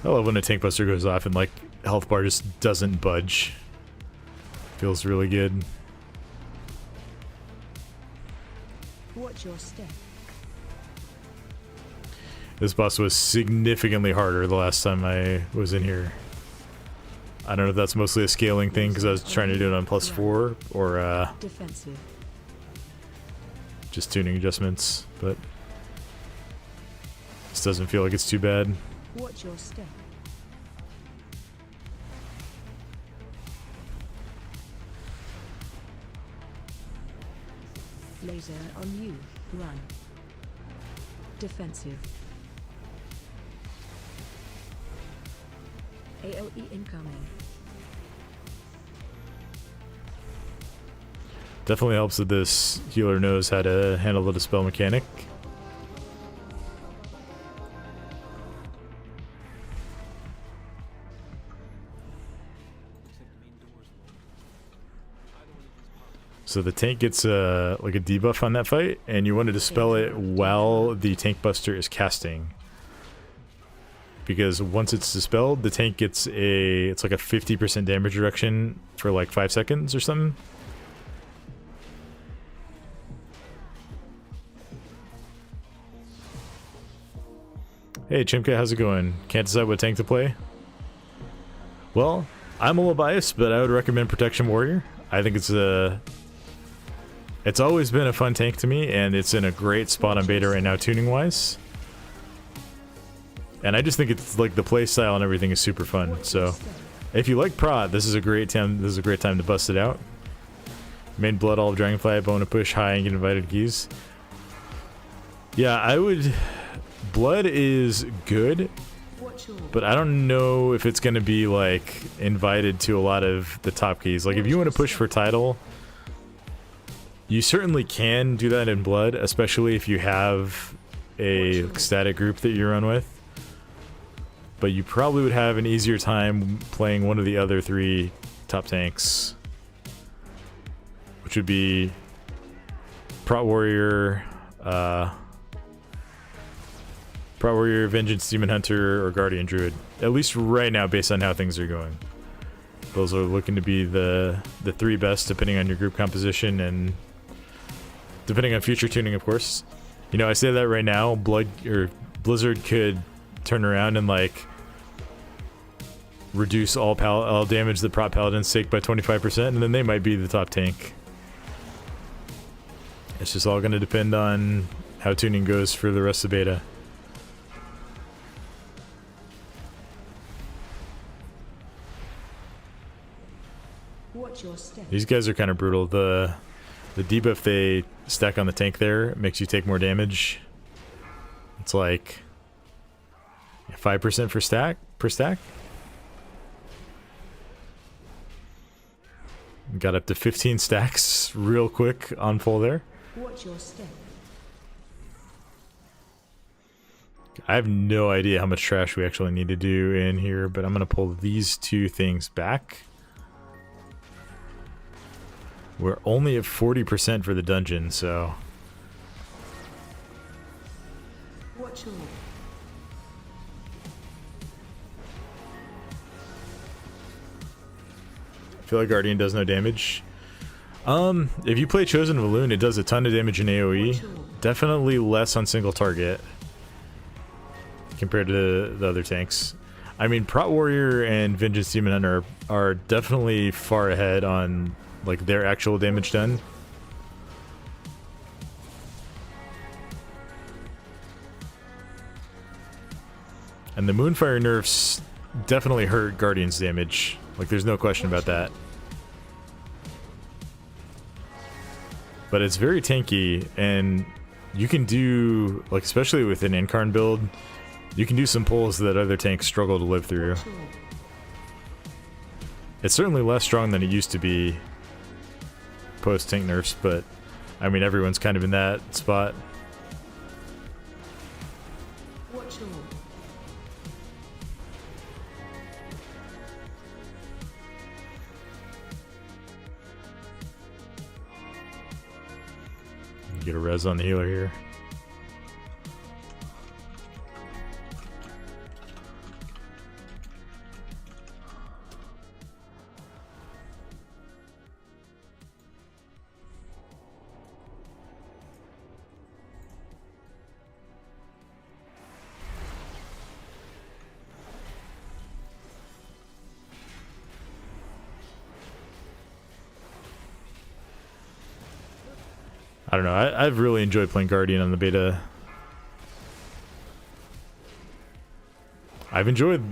I love when a tank buster goes off and like health bar just doesn't budge. Feels really good. Watch your step. This boss was significantly harder the last time I was in here. I don't know if that's mostly a scaling thing because I was trying to do it on +4 or Defensive. just tuning adjustments, but this doesn't feel like it's too bad. Watch your step. Laser on you. Run. Defensive. AOE incoming. Definitely helps that this healer knows how to handle the dispel mechanic. So the tank gets like a debuff on that fight, and you want to dispel it while the tank buster is casting. Because once it's dispelled, the tank gets it's like a 50% damage reduction for like 5 seconds or something. Hey Chimka, how's it going? Can't decide what tank to play? Well, I'm a little biased, but I would recommend Protection Warrior. I think it's always been a fun tank to me, and it's in a great spot on beta right now tuning wise. And I just think it's like the play style and everything is super fun. So if you like prot, this is a great time to bust it out. Main blood all of Dragonfly, bone to push high and get invited keys. Yeah, I would. Blood is good, but I don't know if it's gonna be like invited to a lot of the top keys. Like if you want to push for title, you certainly can do that in blood, especially if you have a static group that you run with. But you probably would have an easier time playing one of the other 3 top tanks, which would be Prot Warrior, Vengeance Demon Hunter, or Guardian Druid. At least right now, based on how things are going. Those are looking to be the 3 best, depending on your group composition and depending on future tuning, of course. You know, I say that right now, Blizzard could turn around and like reduce all damage that Prot Paladins take by 25%, and then they might be the top tank. It's just all going to depend on how tuning goes for the rest of beta. Watch your step. These guys are kind of brutal. The debuff they stack on the tank there makes you take more damage. It's like 5% per stack. Got up to 15 stacks real quick on full there. Watch your step. I have no idea how much trash we actually need to do in here, but I'm gonna pull these 2 things back. We're only at 40% for the dungeon, so Watch your. I feel like Guardian does no damage. If you play Chosen Valoon, it does a ton of damage in AoE. Definitely less on single target compared to the other tanks. I mean, Prot Warrior and Vengeance Demon Hunter are definitely far ahead on like their actual damage done. And the Moonfire nerfs definitely hurt Guardian's damage. Like, there's no question about that. But it's very tanky, and you can do, like, especially with an Incarn build, you can do some pulls that other tanks struggle to live through. It's certainly less strong than it used to be post-tank nerfs, but, I mean, everyone's kind of in that spot. Get a res on the healer here. I don't know, I've really enjoyed playing Guardian on the beta. I've enjoyed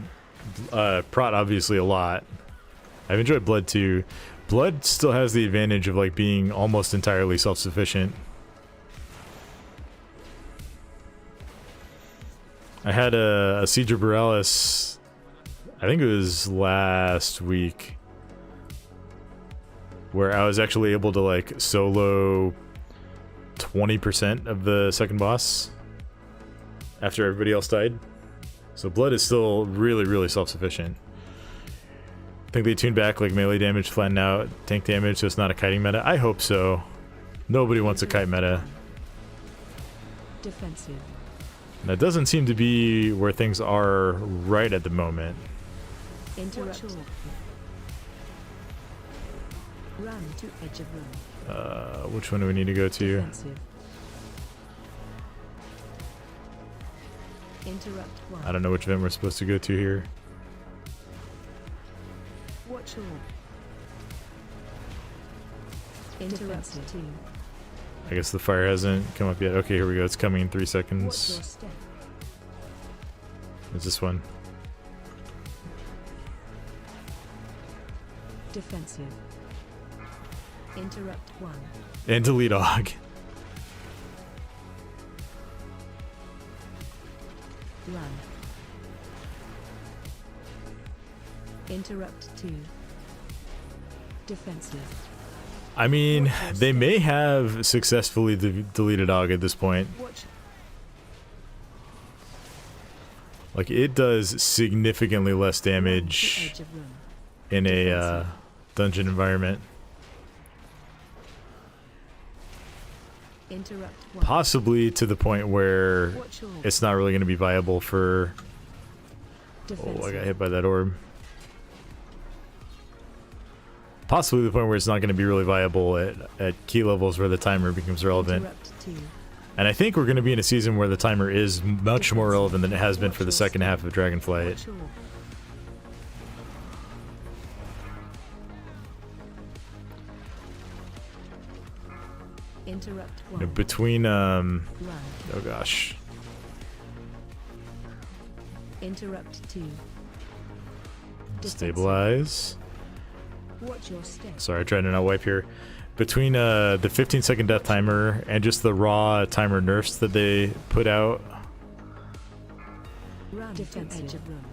Prot obviously a lot. I've enjoyed Blood too. Blood still has the advantage of like being almost entirely self-sufficient. I had a Siege of Boralus, I think it was last week, where I was actually able to like solo 20% of the second boss after everybody else died. So Blood is still really, really self-sufficient. think they tuned back like melee damage, flatten out tank damage, so it's not a kiting meta. I hope so. Nobody wants a kite meta. Defensive. That doesn't seem to be where things are right at the moment. Interrupt. Run to edge of room. Which one do we need to go to? Defensive. Interrupt one. I don't know which event we're supposed to go to here. Watch all. Interrupt two. I guess the fire hasn't come up yet. Okay, here we go. It's coming in 3 Watch your seconds. step. It's this one. Defensive. Interrupt one. And delete dog. Run. Interrupt two. Defensive. I mean, they may have successfully deleted dog at this point. Watch. Like, it does significantly less To damage edge of room. in a dungeon environment. Interrupt one. Possibly to the point where Watch all. it's not really going to be viable for... Defensive. Oh, I got hit by that orb. Possibly the point where it's not going to be really viable at key levels where the timer becomes relevant. Interrupt two. And I think we're going to be in a season where the timer is much more relevant than it has been for the second half of Dragonflight. Watch all. Interrupt You know, one. between, Run. oh gosh. Interrupt two. Defensive. Stabilize. Watch your step. Sorry, I tried to not wipe here. Between the 15-second death timer and just the raw timer nerfs that they put out. Run to edge of room.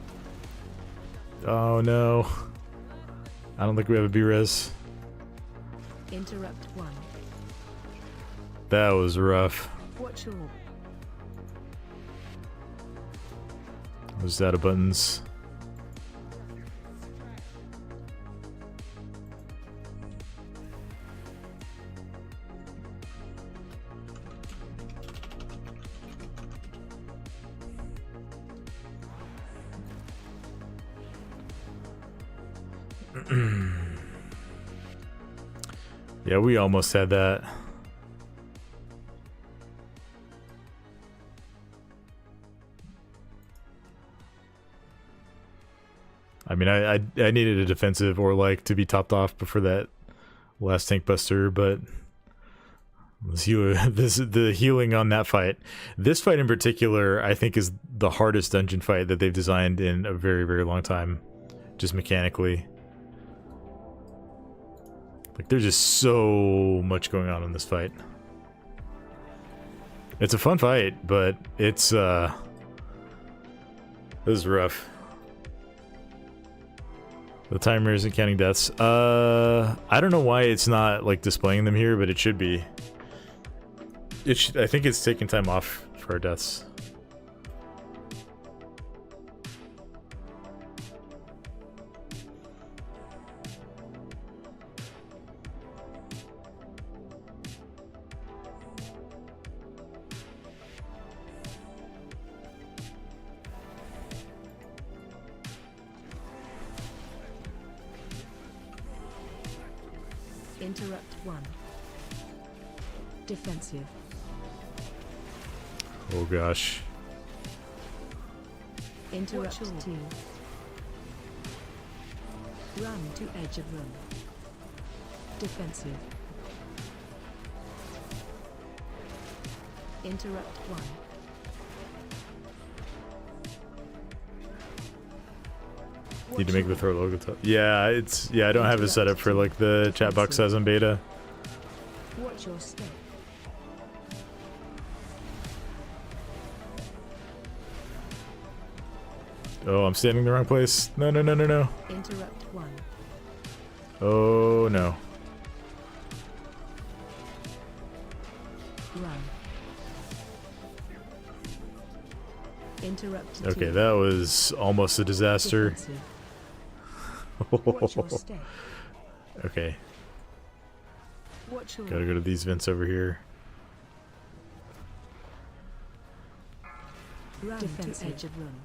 Oh no. I don't think we have a B-res. Interrupt one. That was rough. Watch all. I was out of buttons. Yeah, we almost had that. I mean, I needed a defensive or like to be topped off before that last tank buster, but the healing on that fight. This fight in particular, I think, is the hardest dungeon fight that they've designed in a very, very long time, just mechanically. Like, there's just so much going on in this fight. It's a fun fight, but it's this is rough. The timer isn't counting deaths. I don't know why it's not like displaying them here, but it should be. I think it's taking time off for our deaths. Interrupt one. Defensive. Oh gosh. Interrupt two. Run to edge of room. Defensive. Interrupt one. Need to make the throw logo top. Yeah, I don't have it set up for like the chat box says in beta. Watch your step. Oh, I'm standing in the wrong place. No, no, no, no, no. Interrupt one. Oh no. Run. Interrupt Okay, two. that was almost a disaster. Defensive. Watch your step. Okay, Watch your gotta go to these vents over here. run to edge of room.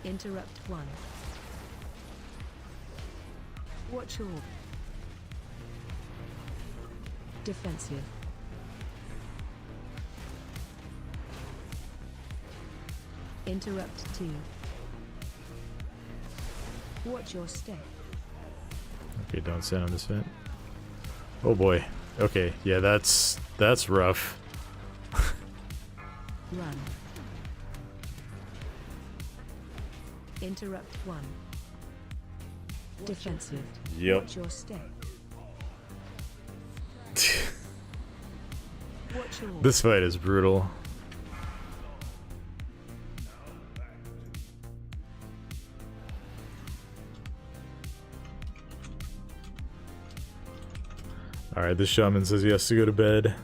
Interrupt 1. Watch your defensive. Interrupt 2. Watch your step. Okay, don't stand on this vent. Oh boy. Okay, yeah, that's rough. Run. Interrupt 1. Defensive. Yep. Watch your step. Watch your This fight is brutal. Alright, this shaman says he has to go to bed.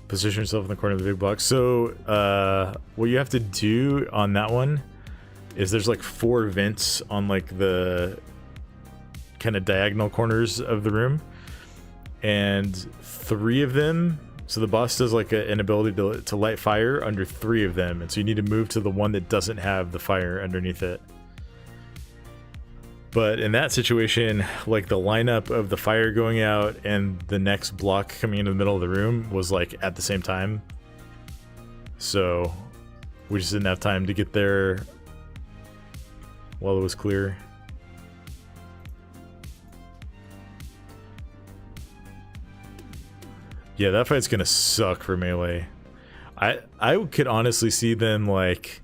Position yourself in the corner of the big box. So, what you have to do on that one is there's like 4 vents on like the kind of diagonal corners of the room. And 3 of them, so the boss does like an ability to light fire under 3 of them. And so you need to move to the one that doesn't have the fire underneath it. But in that situation, like the lineup of the fire going out and the next block coming into the middle of the room was like at the same time. So we just didn't have time to get there while it was clear. Yeah, that fight's gonna suck for melee. I could honestly see them like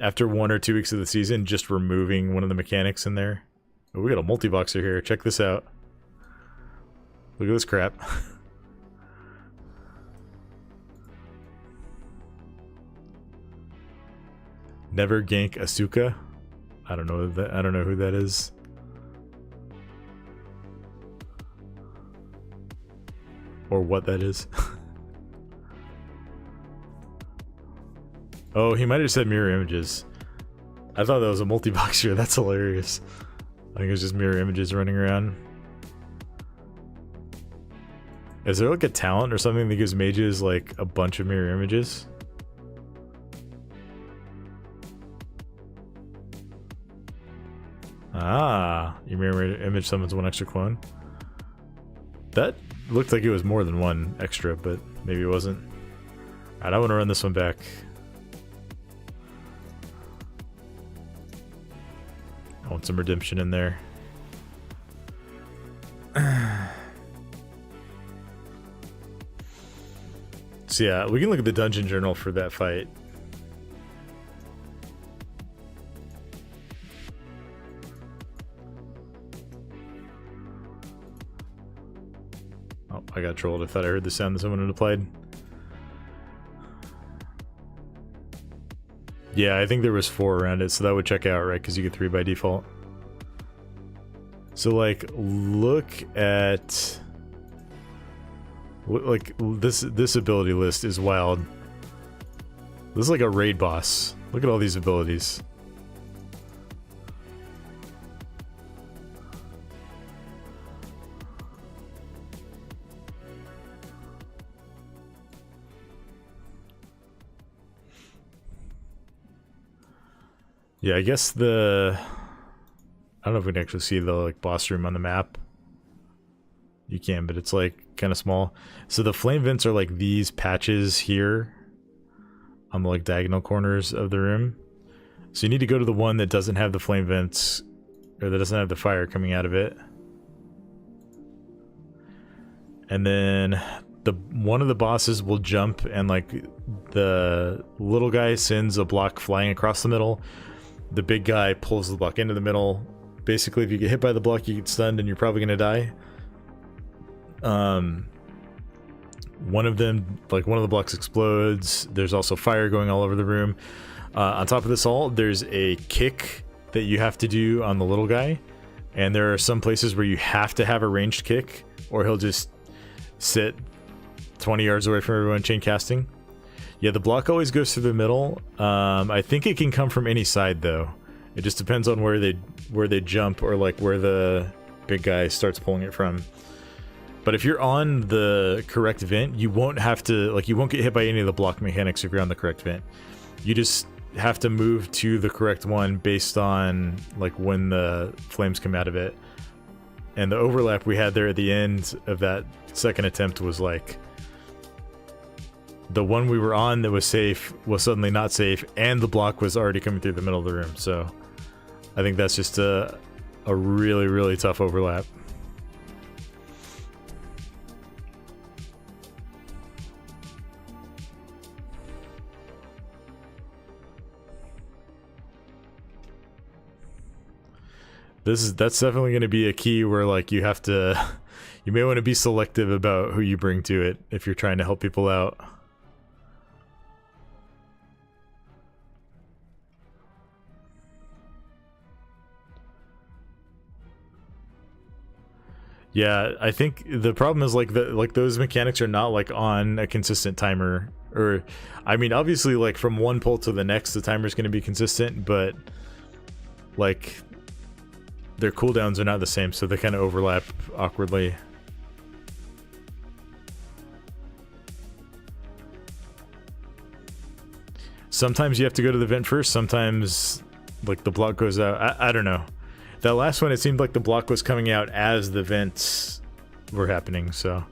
after 1 or 2 weeks of the season just removing one of the mechanics in there. Oh, we got a multi-boxer here. Check this out. Look at this crap. Never gank Asuka. I don't know that. I don't know who that is. Or what that is. Oh, he might have said mirror images. I thought that was a multi-boxer. That's hilarious. I think it's just mirror images running around. Is there like a talent or something that gives mages like a bunch of mirror images? Ah, you mirror image summons 1 extra clone. That looked like it was more than 1 extra, but maybe it wasn't. Alright, I want to run this one back. I want some redemption in there. So yeah, we can look at the dungeon journal for that fight. Oh, I got trolled. I thought I heard the sound that someone had applied. Yeah, I think there was 4 around it, so that would check out, right? Because you get 3 by default. So, like, look at... Like, this ability list is wild. This is like a raid boss. Look at all these abilities. Yeah, I guess I don't know if we can actually see the like boss room on the map. You can, but it's like kind of small. So the flame vents are like these patches here on the like diagonal corners of the room. So you need to go to the one that doesn't have the flame vents, or that doesn't have the fire coming out of it. And then one of the bosses will jump, and like the little guy sends a block flying across the middle. The big guy pulls the block into the middle. Basically, if you get hit by the block, you get stunned and you're probably gonna die. One of them, like one of the blocks explodes. There's also fire going all over the room. On top of this all, there's a kick that you have to do on the little guy. And there are some places where you have to have a ranged kick, or he'll just sit 20 yards away from everyone chain casting. Yeah, the block always goes through the middle. I think it can come from any side though. It just depends on where they jump, or like where the big guy starts pulling it from. But if you're on the correct vent, you won't have to, like, you won't get hit by any of the block mechanics if you're on the correct vent. You just have to move to the correct one based on like when the flames come out of it. And the overlap we had there at the end of that second attempt was like, the one we were on that was safe was suddenly not safe, and the block was already coming through the middle of the room. So I think that's just a really, really tough overlap. That's definitely going to be a key where like you have to, you may want to be selective about who you bring to it if you're trying to help people out. Yeah, I think the problem is like those mechanics are not like on a consistent timer, or I mean obviously like from one pull to the next the timer is going to be consistent, but like their cooldowns are not the same, so they kind of overlap awkwardly. Sometimes you have to go to the vent first, sometimes like the block goes out. I don't know. That last one, it seemed like the block was coming out as the vents were happening, so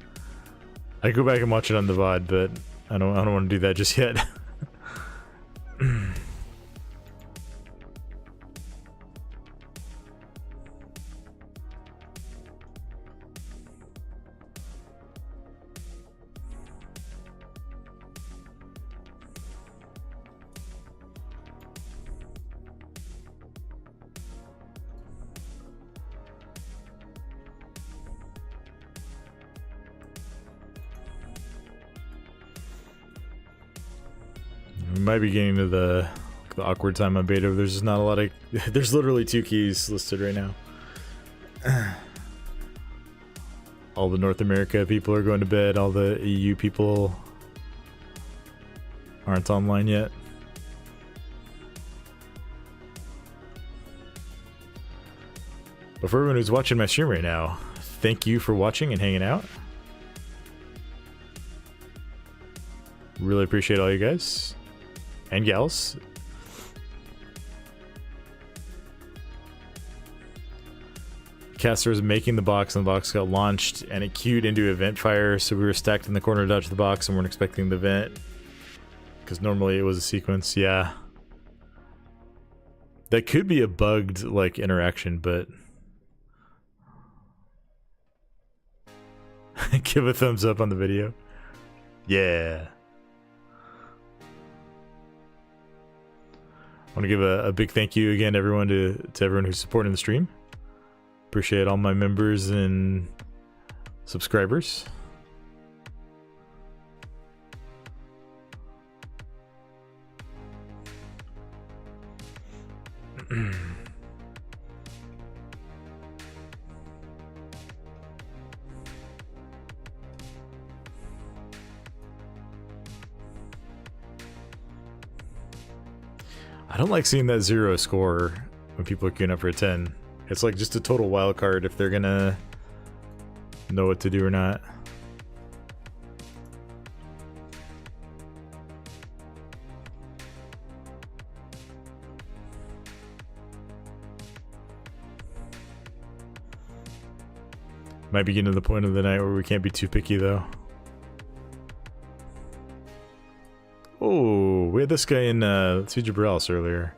I go back and watch it on the VOD, but I don't want to do that just yet. We might be getting to the awkward time on beta. There's just not a lot of... There's literally 2 keys listed right now. All the North America people are going to bed. All the EU people aren't online yet. But for everyone who's watching my stream right now, thank you for watching and hanging out. Really appreciate all you guys. And gals. Caster was making the box, and the box got launched, and it queued into event fire, so we were stacked in the corner to dodge the box and weren't expecting the vent. Because normally it was a sequence, yeah. That could be a bugged, like, interaction, but... Give a thumbs up on the video. Yeah. I want to give a big thank you again to everyone to everyone who's supporting the stream. Appreciate all my members and subscribers. I don't like seeing that 0 score when people are queuing up for a 10. It's like just a total wild card if they're gonna know what to do or not. Might be getting to the point of the night where we can't be too picky though. Oh, we had this guy in Siege of Boralus earlier.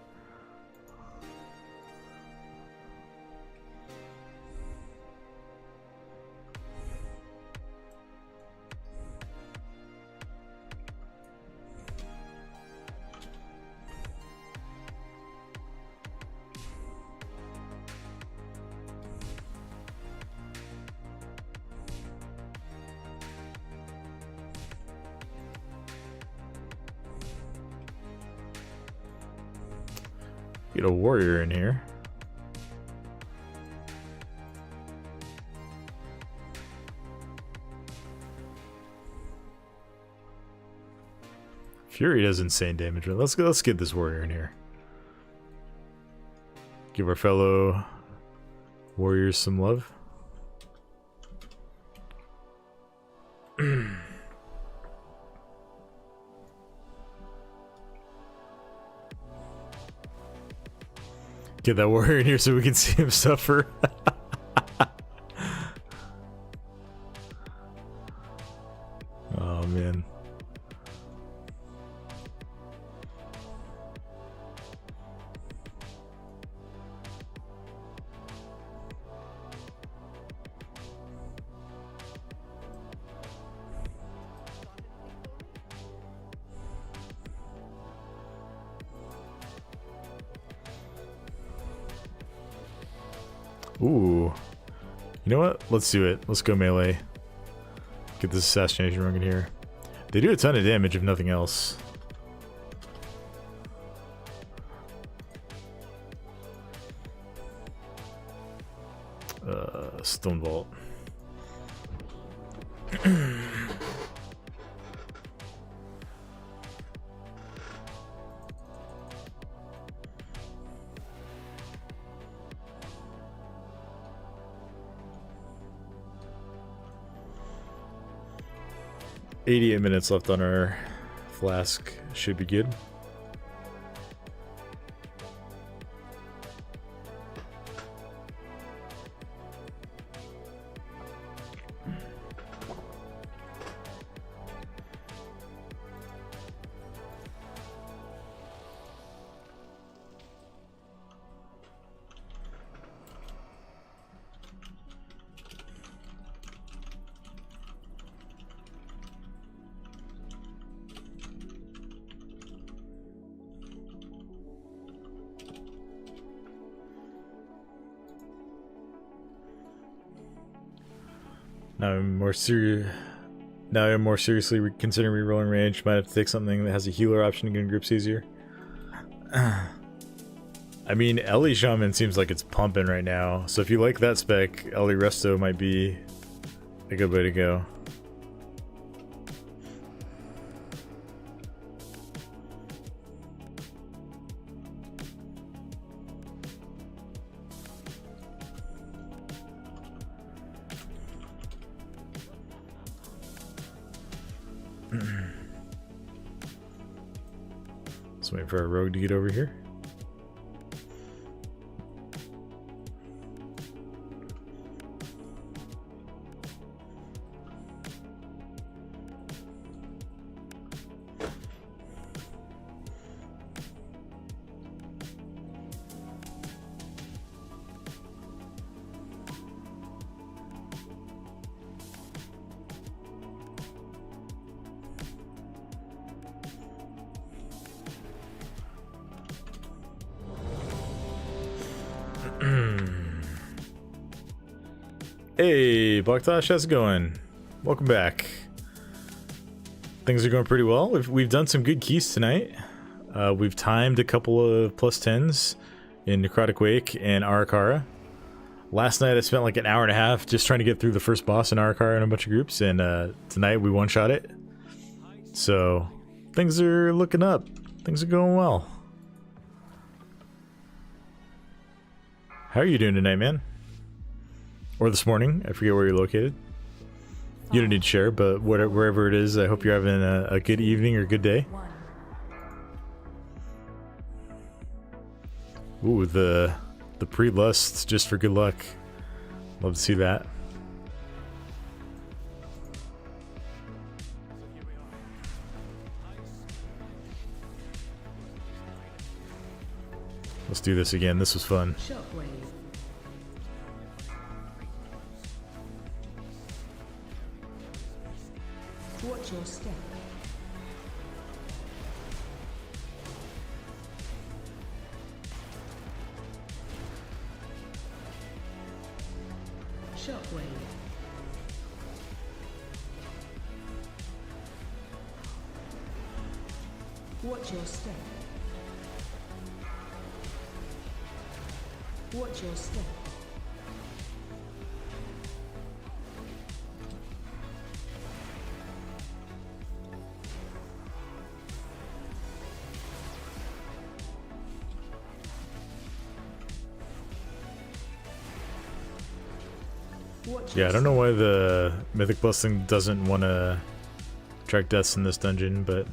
Get a warrior in here. Fury does insane damage. Let's get this warrior in here. Give our fellow warriors some love. Get that warrior in here so we can see him suffer. Oh man. Ooh. You know what? Let's do it. Let's go melee. Get this assassination rung in here. They do a ton of damage if nothing else. Stonevault. 88 minutes left on our flask. Should be good. Now I'm more seriously considering re-rolling range. Might have to take something that has a healer option to get in groups easier. I mean, Ellie Shaman seems like it's pumping right now. So if you like that spec, Ellie Resto might be a good way to go. Let's wait for our rogue to get over here. Hey, Baktash, how's it going? Welcome back. Things are going pretty well. We've done some good keys tonight. We've timed a couple of +10s in Necrotic Wake and Ara-kara. Last night I spent like an hour and a half just trying to get through the first boss in Ara-kara in a bunch of groups, and tonight we one-shot it. So things are looking up. Things are going well. How are you doing tonight, man? Or this morning, I forget where you're located. You don't need to share, but wherever it is, I hope you're having a good evening or good day. Ooh, the pre-lust just for good luck. Love to see that. Let's do this again. This was fun. Watch your step. Shockwave. Watch your step. Watch your step. Watch Yeah, I your don't know step. why the Mythic Blessing doesn't want to track deaths in this dungeon, but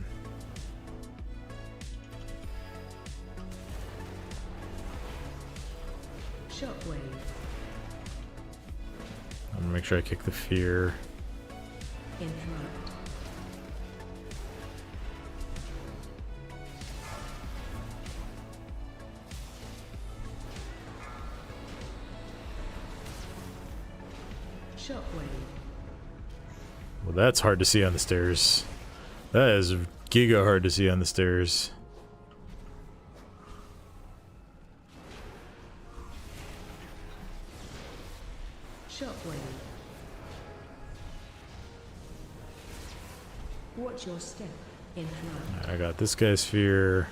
Shockwave. I'm gonna make sure I kick the fear. Interrupt. Shockwave. Well, that's hard to see on the stairs. That is giga hard to see on the stairs. Shockwave. Watch your step. Interrupt. I got this guy's fear.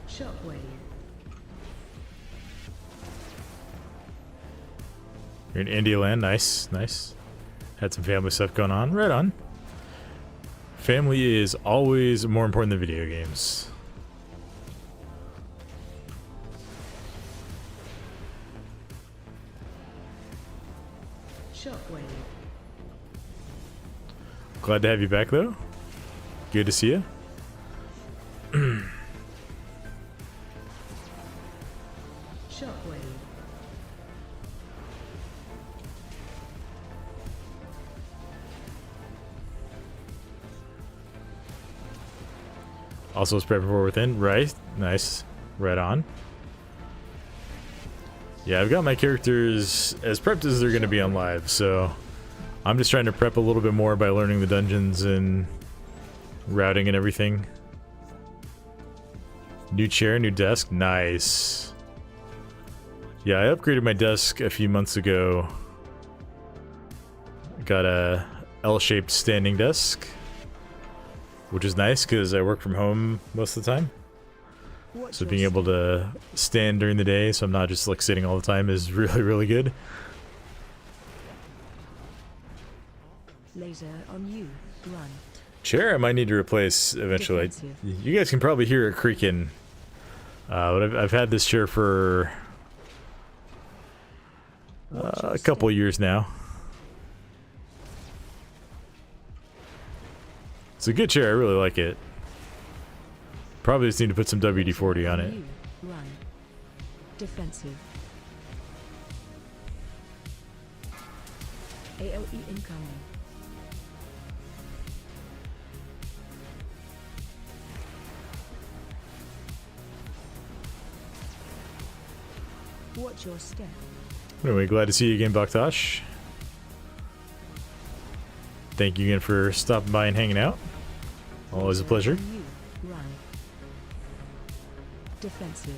Shockwave. You're in India land, nice, nice. Had some family stuff going on, right on. Family is always more important than video games. Shockwave. Glad to have you back though. Good to see you. Shockwave. Also spread for within, right? Nice. Right on. Yeah, I've got my characters as prepped as they're going to be on live, so I'm just trying to prep a little bit more by learning the dungeons and routing and everything. New chair, new desk, nice. Yeah, I upgraded my desk a few months ago. Got a L-shaped standing desk, which is nice because I work from home most of the time. Watch So your being able step. to stand during the day, so I'm not just like sitting all the time, is really, really good. Laser on you. Run. Chair I might need to replace eventually. Defensive. You guys can probably hear it creaking. But I've had this chair for Watch your a couple step. years now. It's a good chair, I really like it. Probably just need to put some WD-40 on it. You. Run. Defensive. AOE incoming. Watch your step. Anyway, glad to see you again, Bakhtash. Thank you again for stopping by and hanging out. Always a Laser pleasure. on you. Run. Defensive.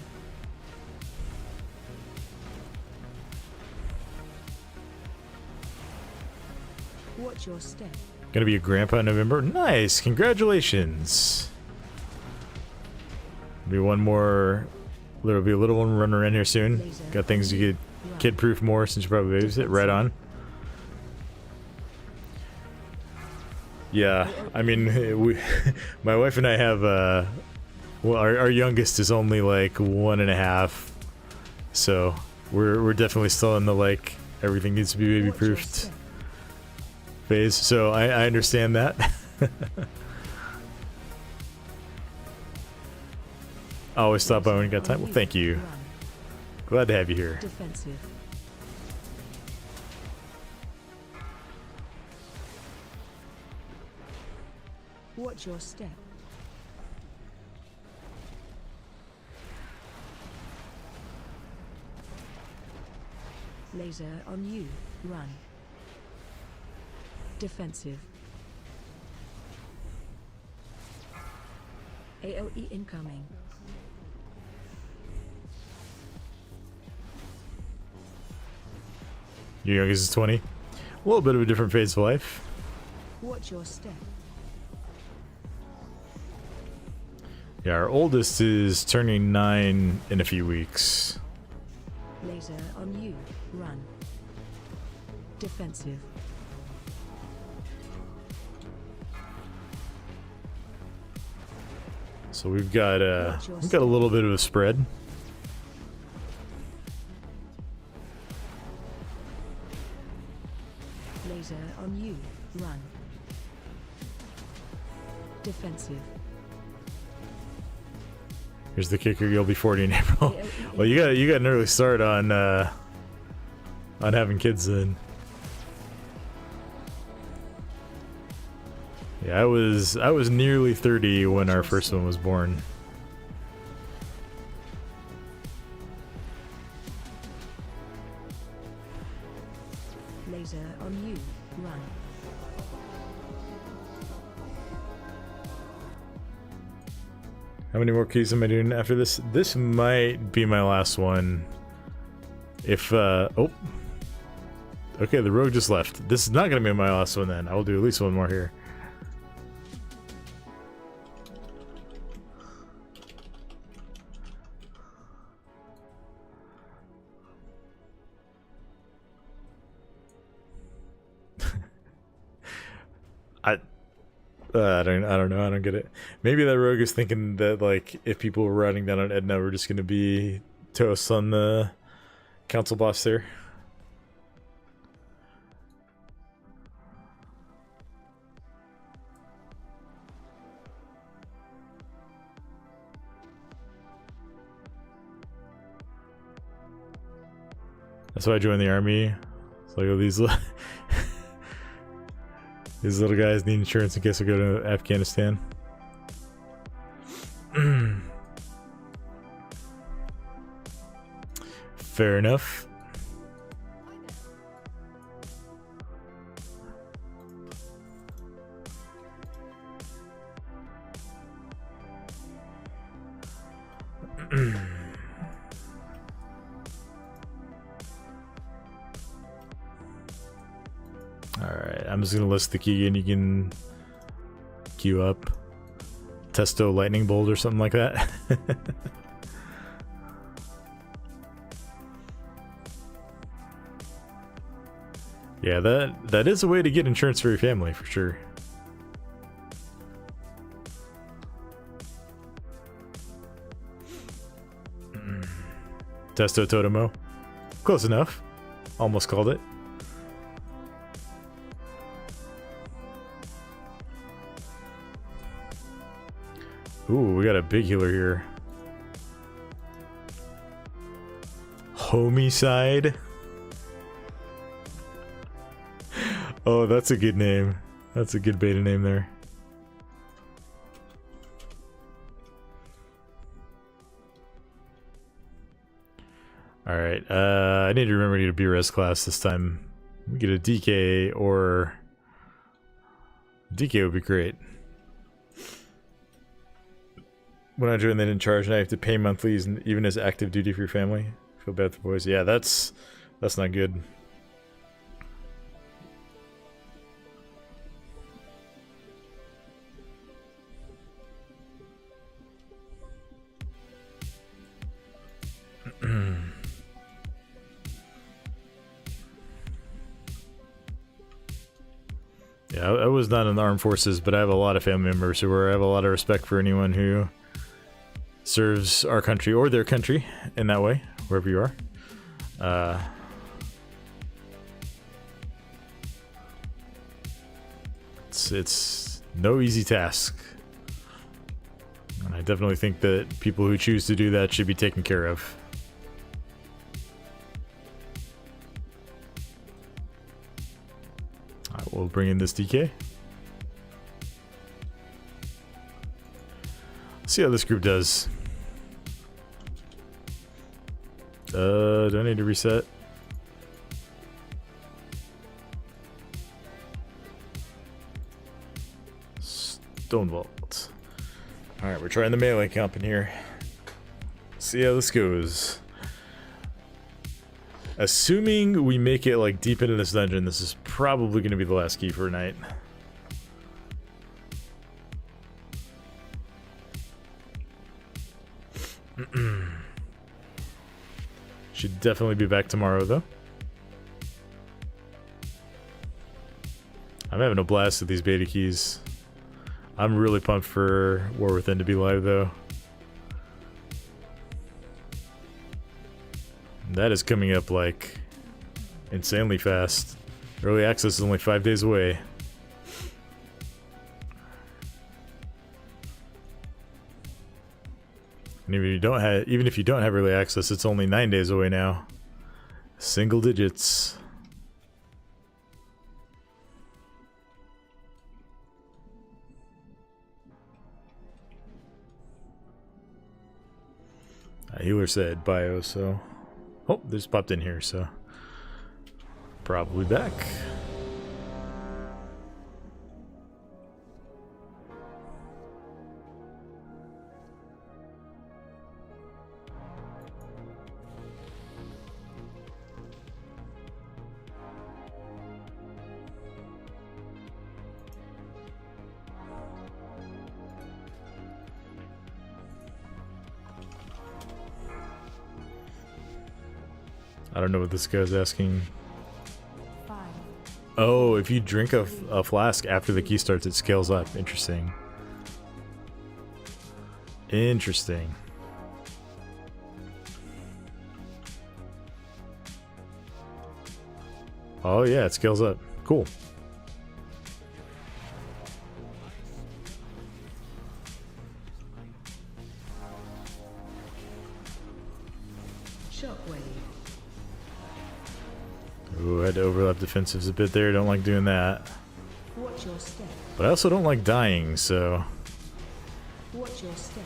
Watch your step. Gonna be a grandpa in November. Nice, congratulations. Be one more. There'll be a little one running around here soon. Got things to get Run. kid-proof more since you probably babysit. Right on. Yeah, I mean, my wife and I have. Well, our youngest is only like 1.5, so we're definitely still in the like everything needs to be Watch your baby-proofed step. phase. So I understand that. Always stop by when you got time. Well, thank you. Run. Glad to have you here. Defensive. Watch your step. Laser on you. Run. Defensive. AOE incoming. Your youngest is 20. A little bit of a different phase of life. Watch your step. Yeah, our oldest is turning 9 in a few weeks. Laser on you. Run. Defensive. So we've got a little bit of a spread. Laser on you. Run. Defensive. Here's the kicker: you'll be 40 in April. Well, you got an early start on having kids then. Yeah, I was nearly 30 when our first one was born. Laser on you. Run. How many more keys am I doing after this? This might be my last one. If oh. Okay, the rogue just left. This is not gonna be my last one then. I will do at least one more here. I don't know. I don't get it. Maybe that rogue is thinking that like if people were riding down on Edna, we're just gonna be toast on the council boss there. That's why I joined the army. It's like, oh, these little guys need insurance in case I go to Afghanistan. Fair enough. Alright, I'm just gonna list the key and you can queue up Testo Lightning Bolt or something like that. Yeah, that is a way to get insurance for your family for sure. Testo Totemo. Close enough. Almost called it. Ooh, we got a big healer here. Homicide. Oh, that's a good name. That's a good beta name there. Alright, I need to remember to get a B-Res class this time. We get a DK or... DK would be great. When I joined, they didn't charge, and I have to pay monthly even as active duty for your family. Feel bad for the boys. Yeah, that's not good. Yeah, I was not in the armed forces, but I have a lot of family members who are. I have a lot of respect for anyone who serves our country or their country in that way, wherever you are. It's no easy task. And I definitely think that people who choose to do that should be taken care of. Alright, we'll bring in this DK. See how this group does. Do I need to reset? Stonevault. Alright, we're trying the melee comp in here. See how this goes. Assuming we make it like deep into this dungeon, this is probably going to be the last key for a night. Should definitely be back tomorrow though. I'm having a blast with these beta keys. I'm really pumped for War Within to be live though. That is coming up like insanely fast. Early access is only 5 days away. And even if you don't have early access, it's only 9 days away now. Single digits. Healer said bio, so oh, they just popped in here, so probably back. I don't know what this guy's asking. 5, Oh, if you drink a flask after the key starts, it scales up. Interesting. Interesting. Oh yeah, it scales up. Cool. Shockwave. Ooh, I had to overlap defensives a bit there. Don't like doing that. Watch your step. But I also don't like dying, so... Watch your step.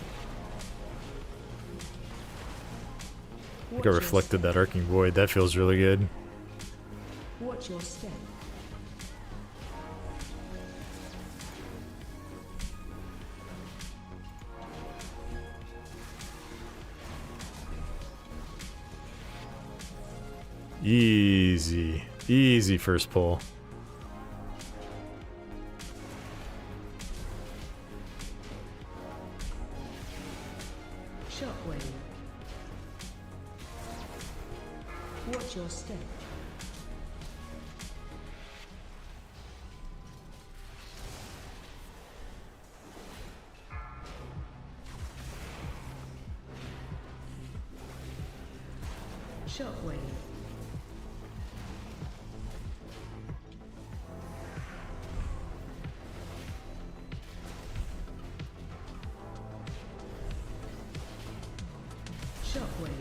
I think I reflected that Arcing Void. That feels really good. Watch your step. Easy. Easy first pull. Shockwave. Watch your step. Shockwave. Shockwave.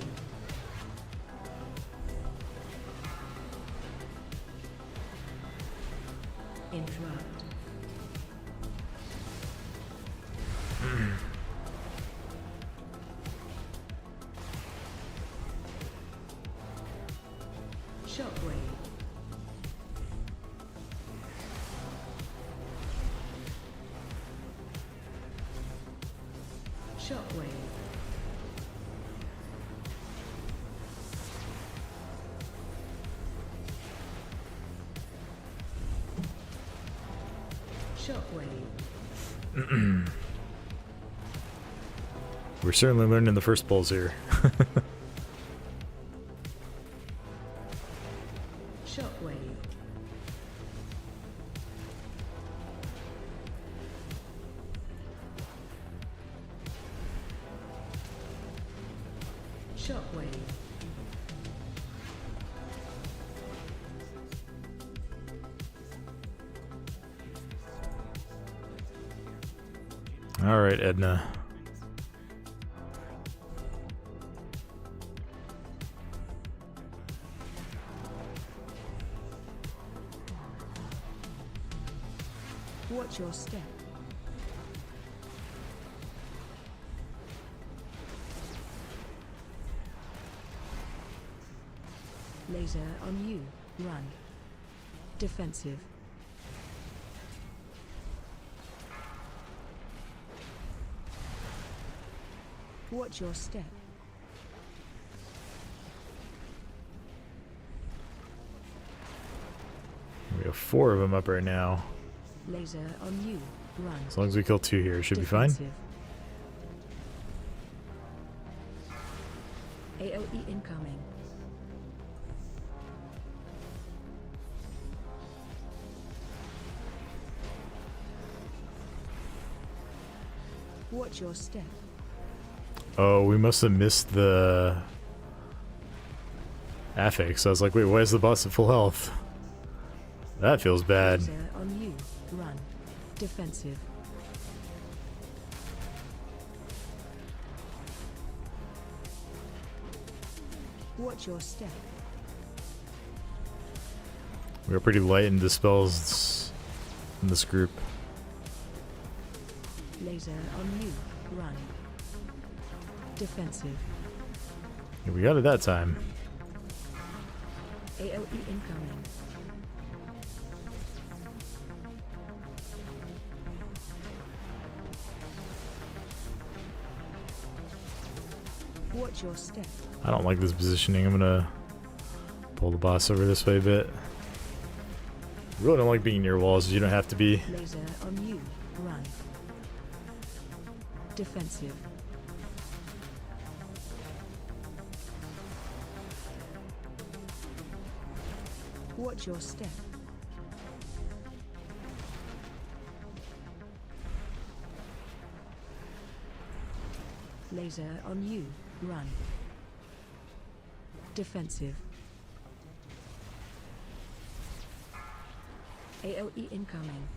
Interrupt. Shockwave. Shockwave. Shockwave. We're certainly learning the first pulls here. Shockwave. Shockwave. All right, Edna. Watch your step. Laser on you. Run. Defensive. Watch your step. We have 4 of them up right now. Laser on you. Run. As long as we kill 2 here, it should be fine. Defensive. AOE incoming. Watch your step. Oh, we must have missed the affix. I was like, wait, why is the boss at full health? That feels bad. Laser on you. Run. Defensive. Watch your step. We are pretty light in dispels in this group. Laser on you. Run. Defensive. Yeah, we got it that time. AOE incoming. Watch your step. I don't like this positioning. I'm gonna pull the boss over this way a bit. Really don't like being near walls. You don't have to be. Laser on you. Run. Defensive. Watch your step. Laser on you. Run. Defensive. AOE incoming.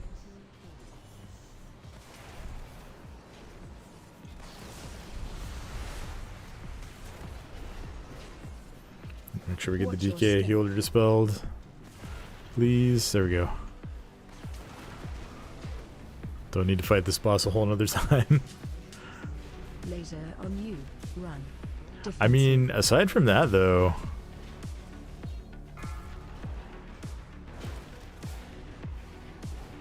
Make sure we get Watch the your DK step. healer dispelled. Please. There we go. Don't need to fight this boss a whole nother time. Laser on you. Run. Defensive. I mean, aside from that, though,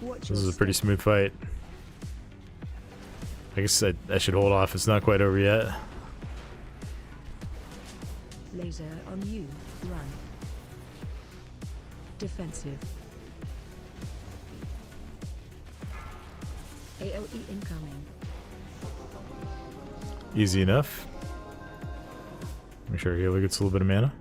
Watch this your is a pretty step. smooth fight. I guess I should hold off. It's not quite over yet. Laser on you. Run. Defensive. AOE incoming. Easy enough. Make sure healer gets a little bit of mana.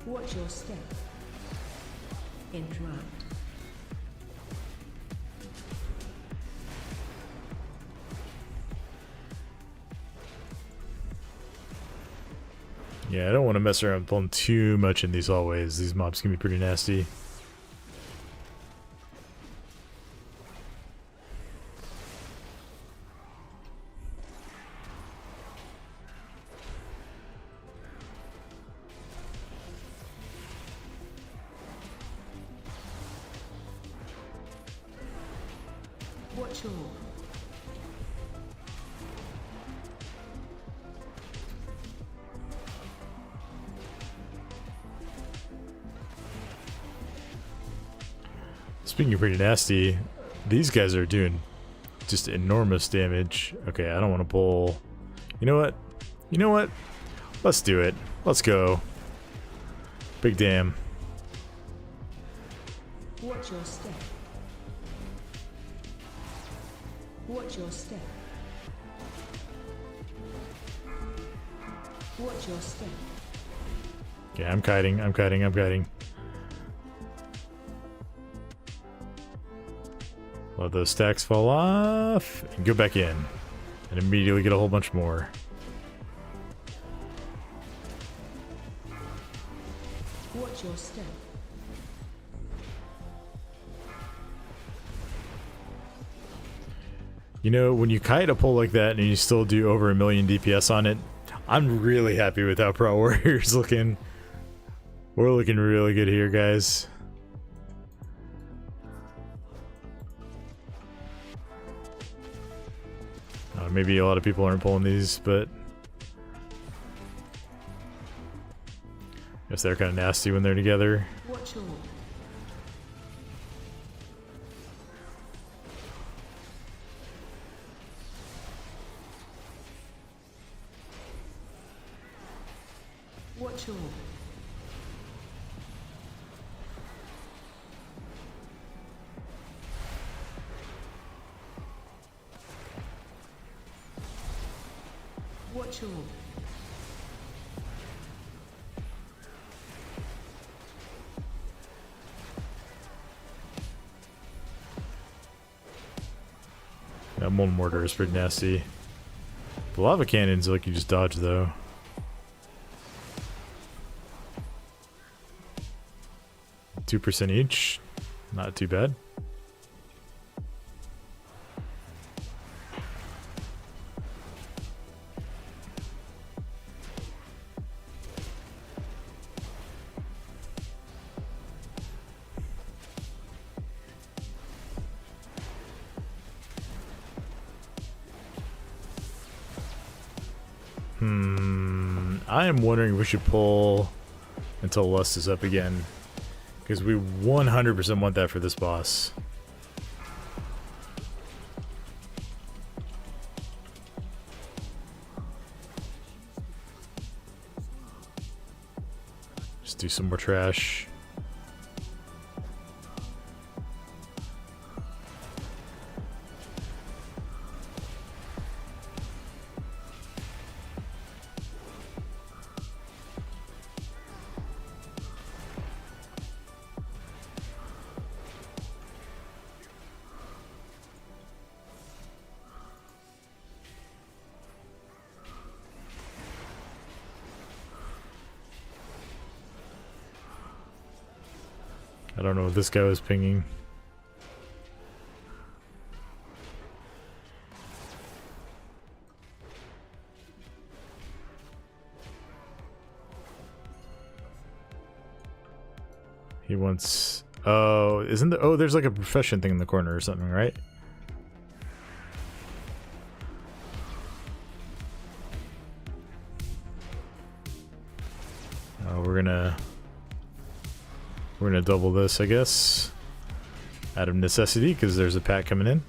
Watch your step. Interrupt. Yeah, I don't want to mess around pulling too much in these hallways. These mobs can be pretty nasty. Watch your. Speaking of pretty nasty, these guys are doing just enormous damage. Okay, I don't want to pull. You know what? You know what? Let's do it. Let's go. Big damn. Watch your step. Watch your step. Watch your step. Yeah, I'm kiting. I'm kiting. I'm kiting. Let those stacks fall off and go back in. And immediately get a whole bunch more. Watch your step. You know, when you kite a pull like that and you still do over 1,000,000 DPS on it, I'm really happy with how Pro Warrior's looking. We're looking really good here, guys. Maybe a lot of people aren't pulling these, but I guess they're kind of nasty when they're together. Watch all. Watch all. Watch all. That molten mortar is pretty nasty. The lava cannons like you just dodge though. %2 each, not too bad. I am wondering if we should pull until Lust is up again, because we 100% want that for this boss. Just do some more trash. I don't know what this guy was pinging. He wants... Oh, isn't there... Oh, there's like a profession thing in the corner or something, right? We're gonna double this, I guess, out of necessity, because there's a pack coming in.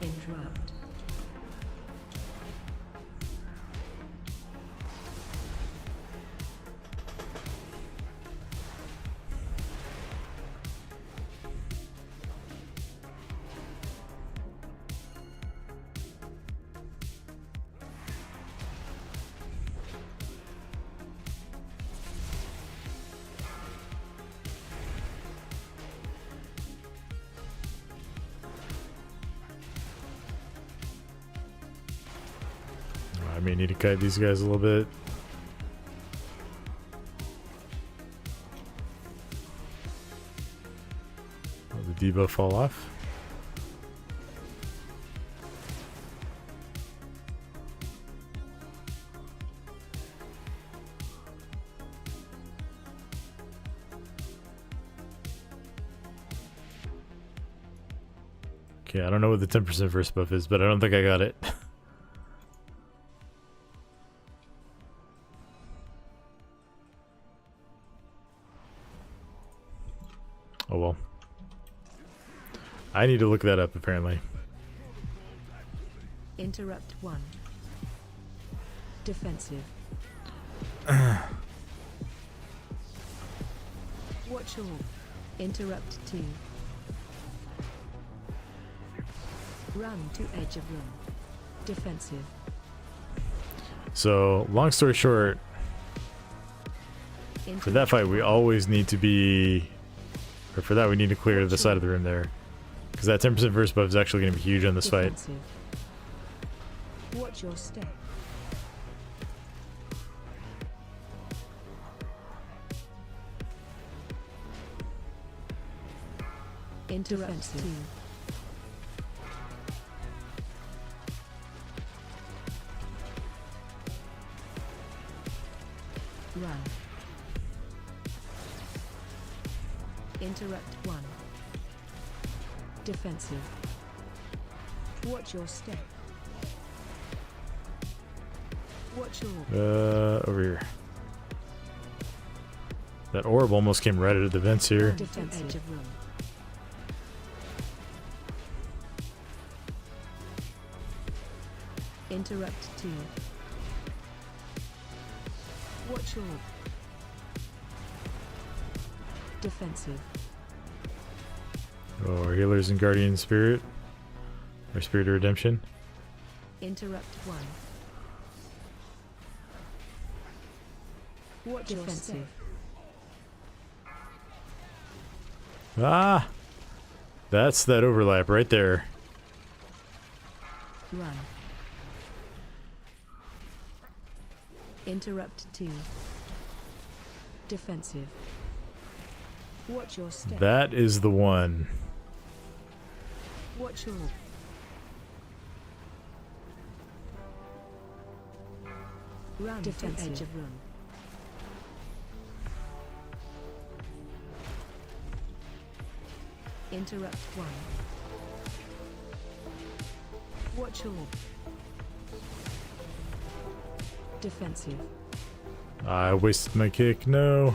Interrupt. I may need to kite these guys a little bit. Will the debuff fall off? Okay, I don't know what the 10% first buff is, but I don't think I got it. Oh well. I need to look that up apparently. Interrupt 1. Defensive. Watch all. Interrupt 2. Run to edge of room. Defensive. So, long story short, for that fight we always need to be... Or for that we need to clear the side of the room there. Because that 10% first buff is actually going to be huge on this fight. Watch your step. Interrupt 2. Run. Interrupt 1. Defensive. Watch your step. Watch your Over here. That orb almost came right out of the vents here. defensive. Edge of room. Interrupt 2. Watch your defensive. Oh, our healers and guardian spirit. Or spirit of redemption. Interrupt 1. Watch defensive. Ah! That's that overlap right there. Run. Interrupt 2. Defensive. Watch your step. That is the one. Watch your run. Defensive. Edge of room. Interrupt 1. Watch your defensive. I wasted my kick. No.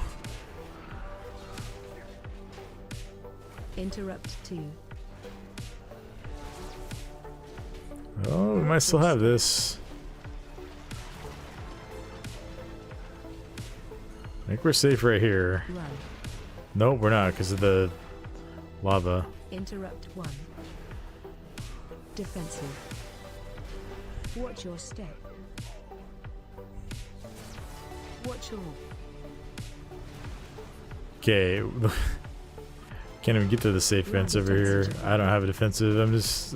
Interrupt 2. Oh, we might still have this. I think we're safe right here. Run. Nope, we're not because of the lava. Interrupt 1. Defensive. Watch your step. Watch your Okay. Can't even get to the safe fence over here. I don't have a defensive. I'm just.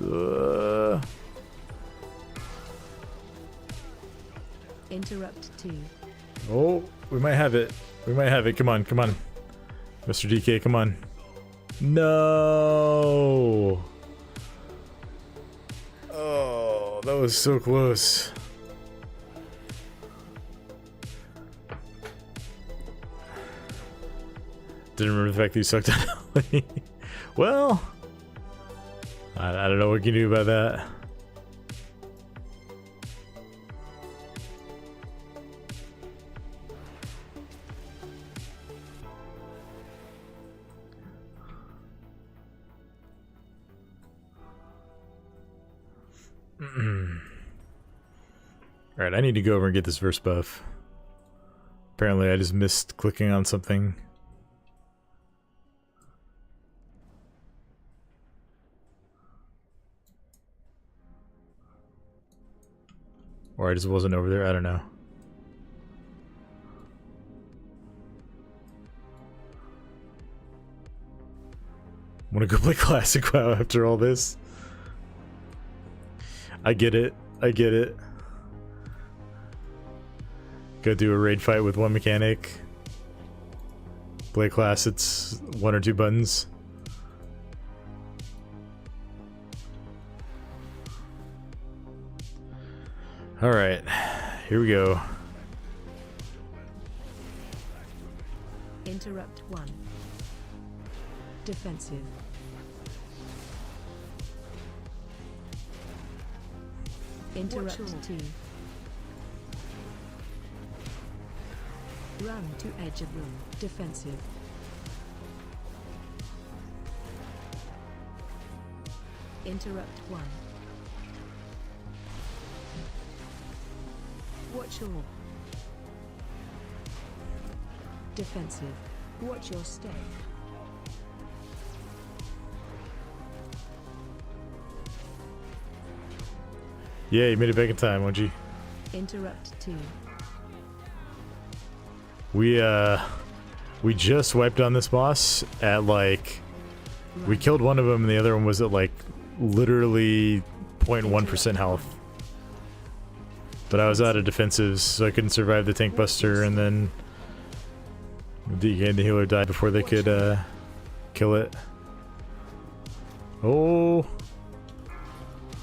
interrupt 2. Oh, we might have it. We might have it. Come on, come on. Mr. DK, come on. No. Oh, that was so close. Didn't remember the fact that you sucked on. Well, I don't know what you can do about that. Alright, I need to go over and get this verse buff. Apparently I just missed clicking on something. Or I just wasn't over there, I don't know. Wanna go play Classic WoW after all this? I get it, I get it. Go do a raid fight with one mechanic. Play class, it's 1 or 2 buttons. Alright, here we go. Interrupt 1. Defensive. Interrupt 2. Run to edge of room. Defensive. Interrupt 1. Watch your defensive. Watch your step. Yeah, you made it back in time, won't you? Interrupt 2. We just wiped on this boss at like we killed one of them and the other one was at like literally 0.1% health. But I was out of defensives, so I couldn't survive the tank buster, and then the DK and the healer died before they could kill it. Oh,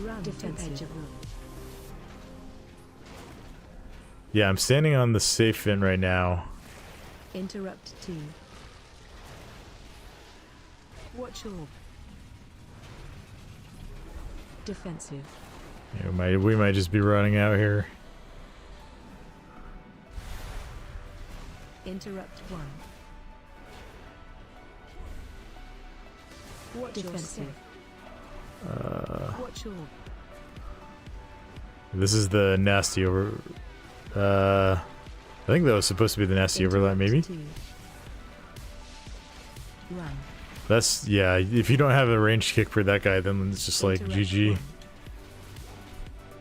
Run to edge of room. yeah, I'm standing on the safe vent right now. Interrupt 2. Watch orb. Defensive. Yeah, we might just be running out here. Interrupt 1. Watch Defensive. Watch orb. This is the nasty over. I think that was supposed to be the nasty overlap, maybe. 2. Run. That's, yeah, if you don't have a ranged kick for that guy, then it's just like Interrupt GG. 1.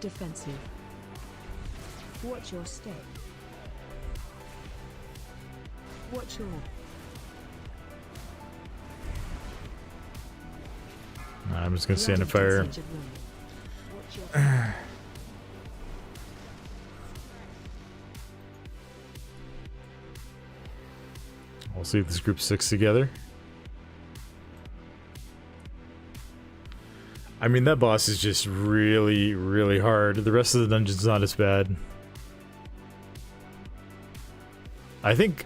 Defensive. Watch your step. Watch orb. Nah, I'm just gonna stand Run and fire. edge of room. Watch your step. We'll see if this group sticks together. I mean, that boss is just really, really hard. The rest of the dungeon's not as bad. I think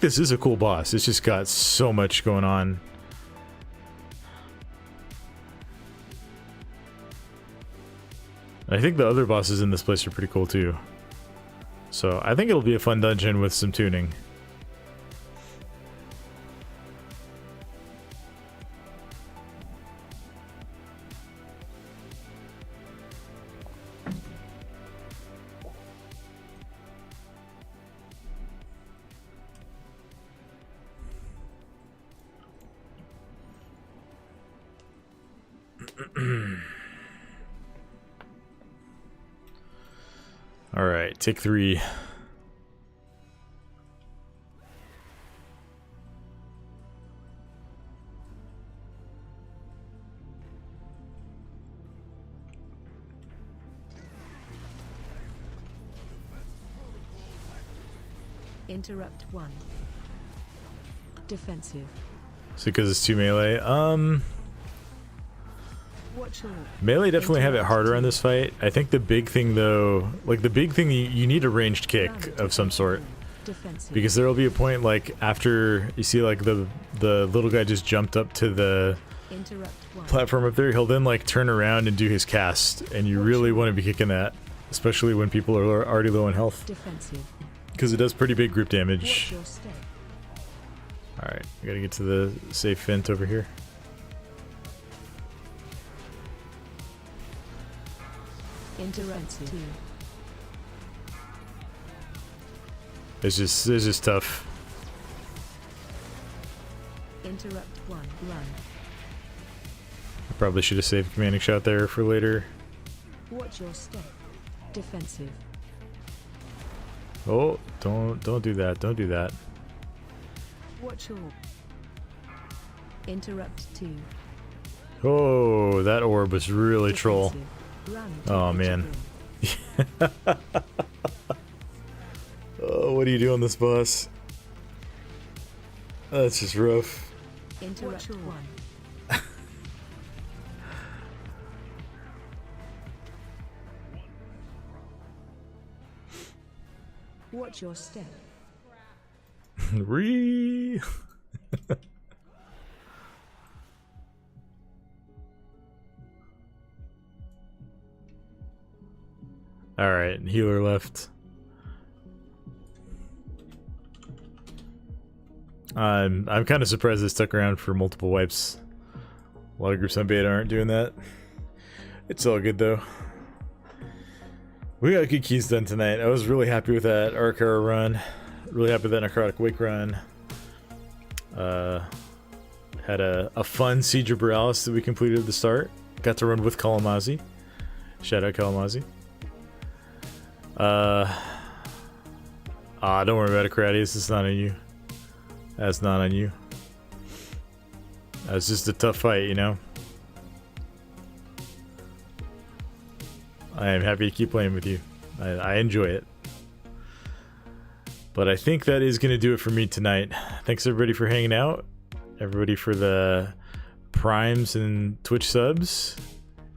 this is a cool boss. It's just got so much going on. I think the other bosses in this place are pretty cool too. So I think it'll be a fun dungeon with some tuning. All right, take 3. Interrupt 1. Defensive. So because it's 2 melee, Watch orb. melee definitely have it harder on this fight. I think the big thing though, like the big thing, you need a ranged kick of some sort. Defensive. Because there will be a point like after you see like the little guy just jumped up to the Interrupt 1. platform up there, he'll then like turn around and do his cast, and you really want to be kicking that, especially when people are already low in health, Defensive. because it does pretty big group Watch damage. your step. Alright, we gotta get to the safe vent over here. Interrupt 2. It's just tough. Interrupt 1. Run. I probably should have saved commanding shot there for later. Watch your step. Defensive. Oh, don't do that. Don't do that. Watch orb. Interrupt 2. Oh, that orb was really troll. Defensive. Run to Oh, edge of man. room. Oh, what do you do on this boss? That's just rough. Interrupt Watch orb. 1. Watch your step. Ree. All right, healer left. I'm kind of surprised they stuck around for multiple wipes. A lot of groups on beta aren't doing that. It's all good though. We got good keys done tonight. I was really happy with that Ara-kara run. Really happy with that Necrotic Wake run. Had a fun Siege of Boralus that we completed at the start. Got to run with Kalamazi. Shout out Kalamazi. Don't worry about it, Cradius. It's not on you. That's not on you. That's just a tough fight, you know? I am happy to keep playing with you. I enjoy it. But I think that is going to do it for me tonight. Thanks everybody for hanging out. Everybody for the primes and Twitch subs.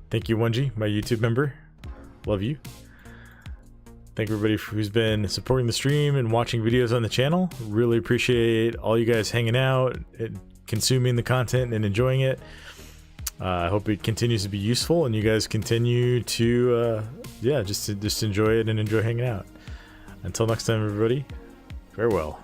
Thank you, 1G, my YouTube member. Love you. Thank everybody who's been supporting the stream and watching videos on the channel. Really appreciate all you guys hanging out and consuming the content and enjoying it. I hope it continues to be useful and you guys continue to, just enjoy it and enjoy hanging out. Until next time, everybody, farewell.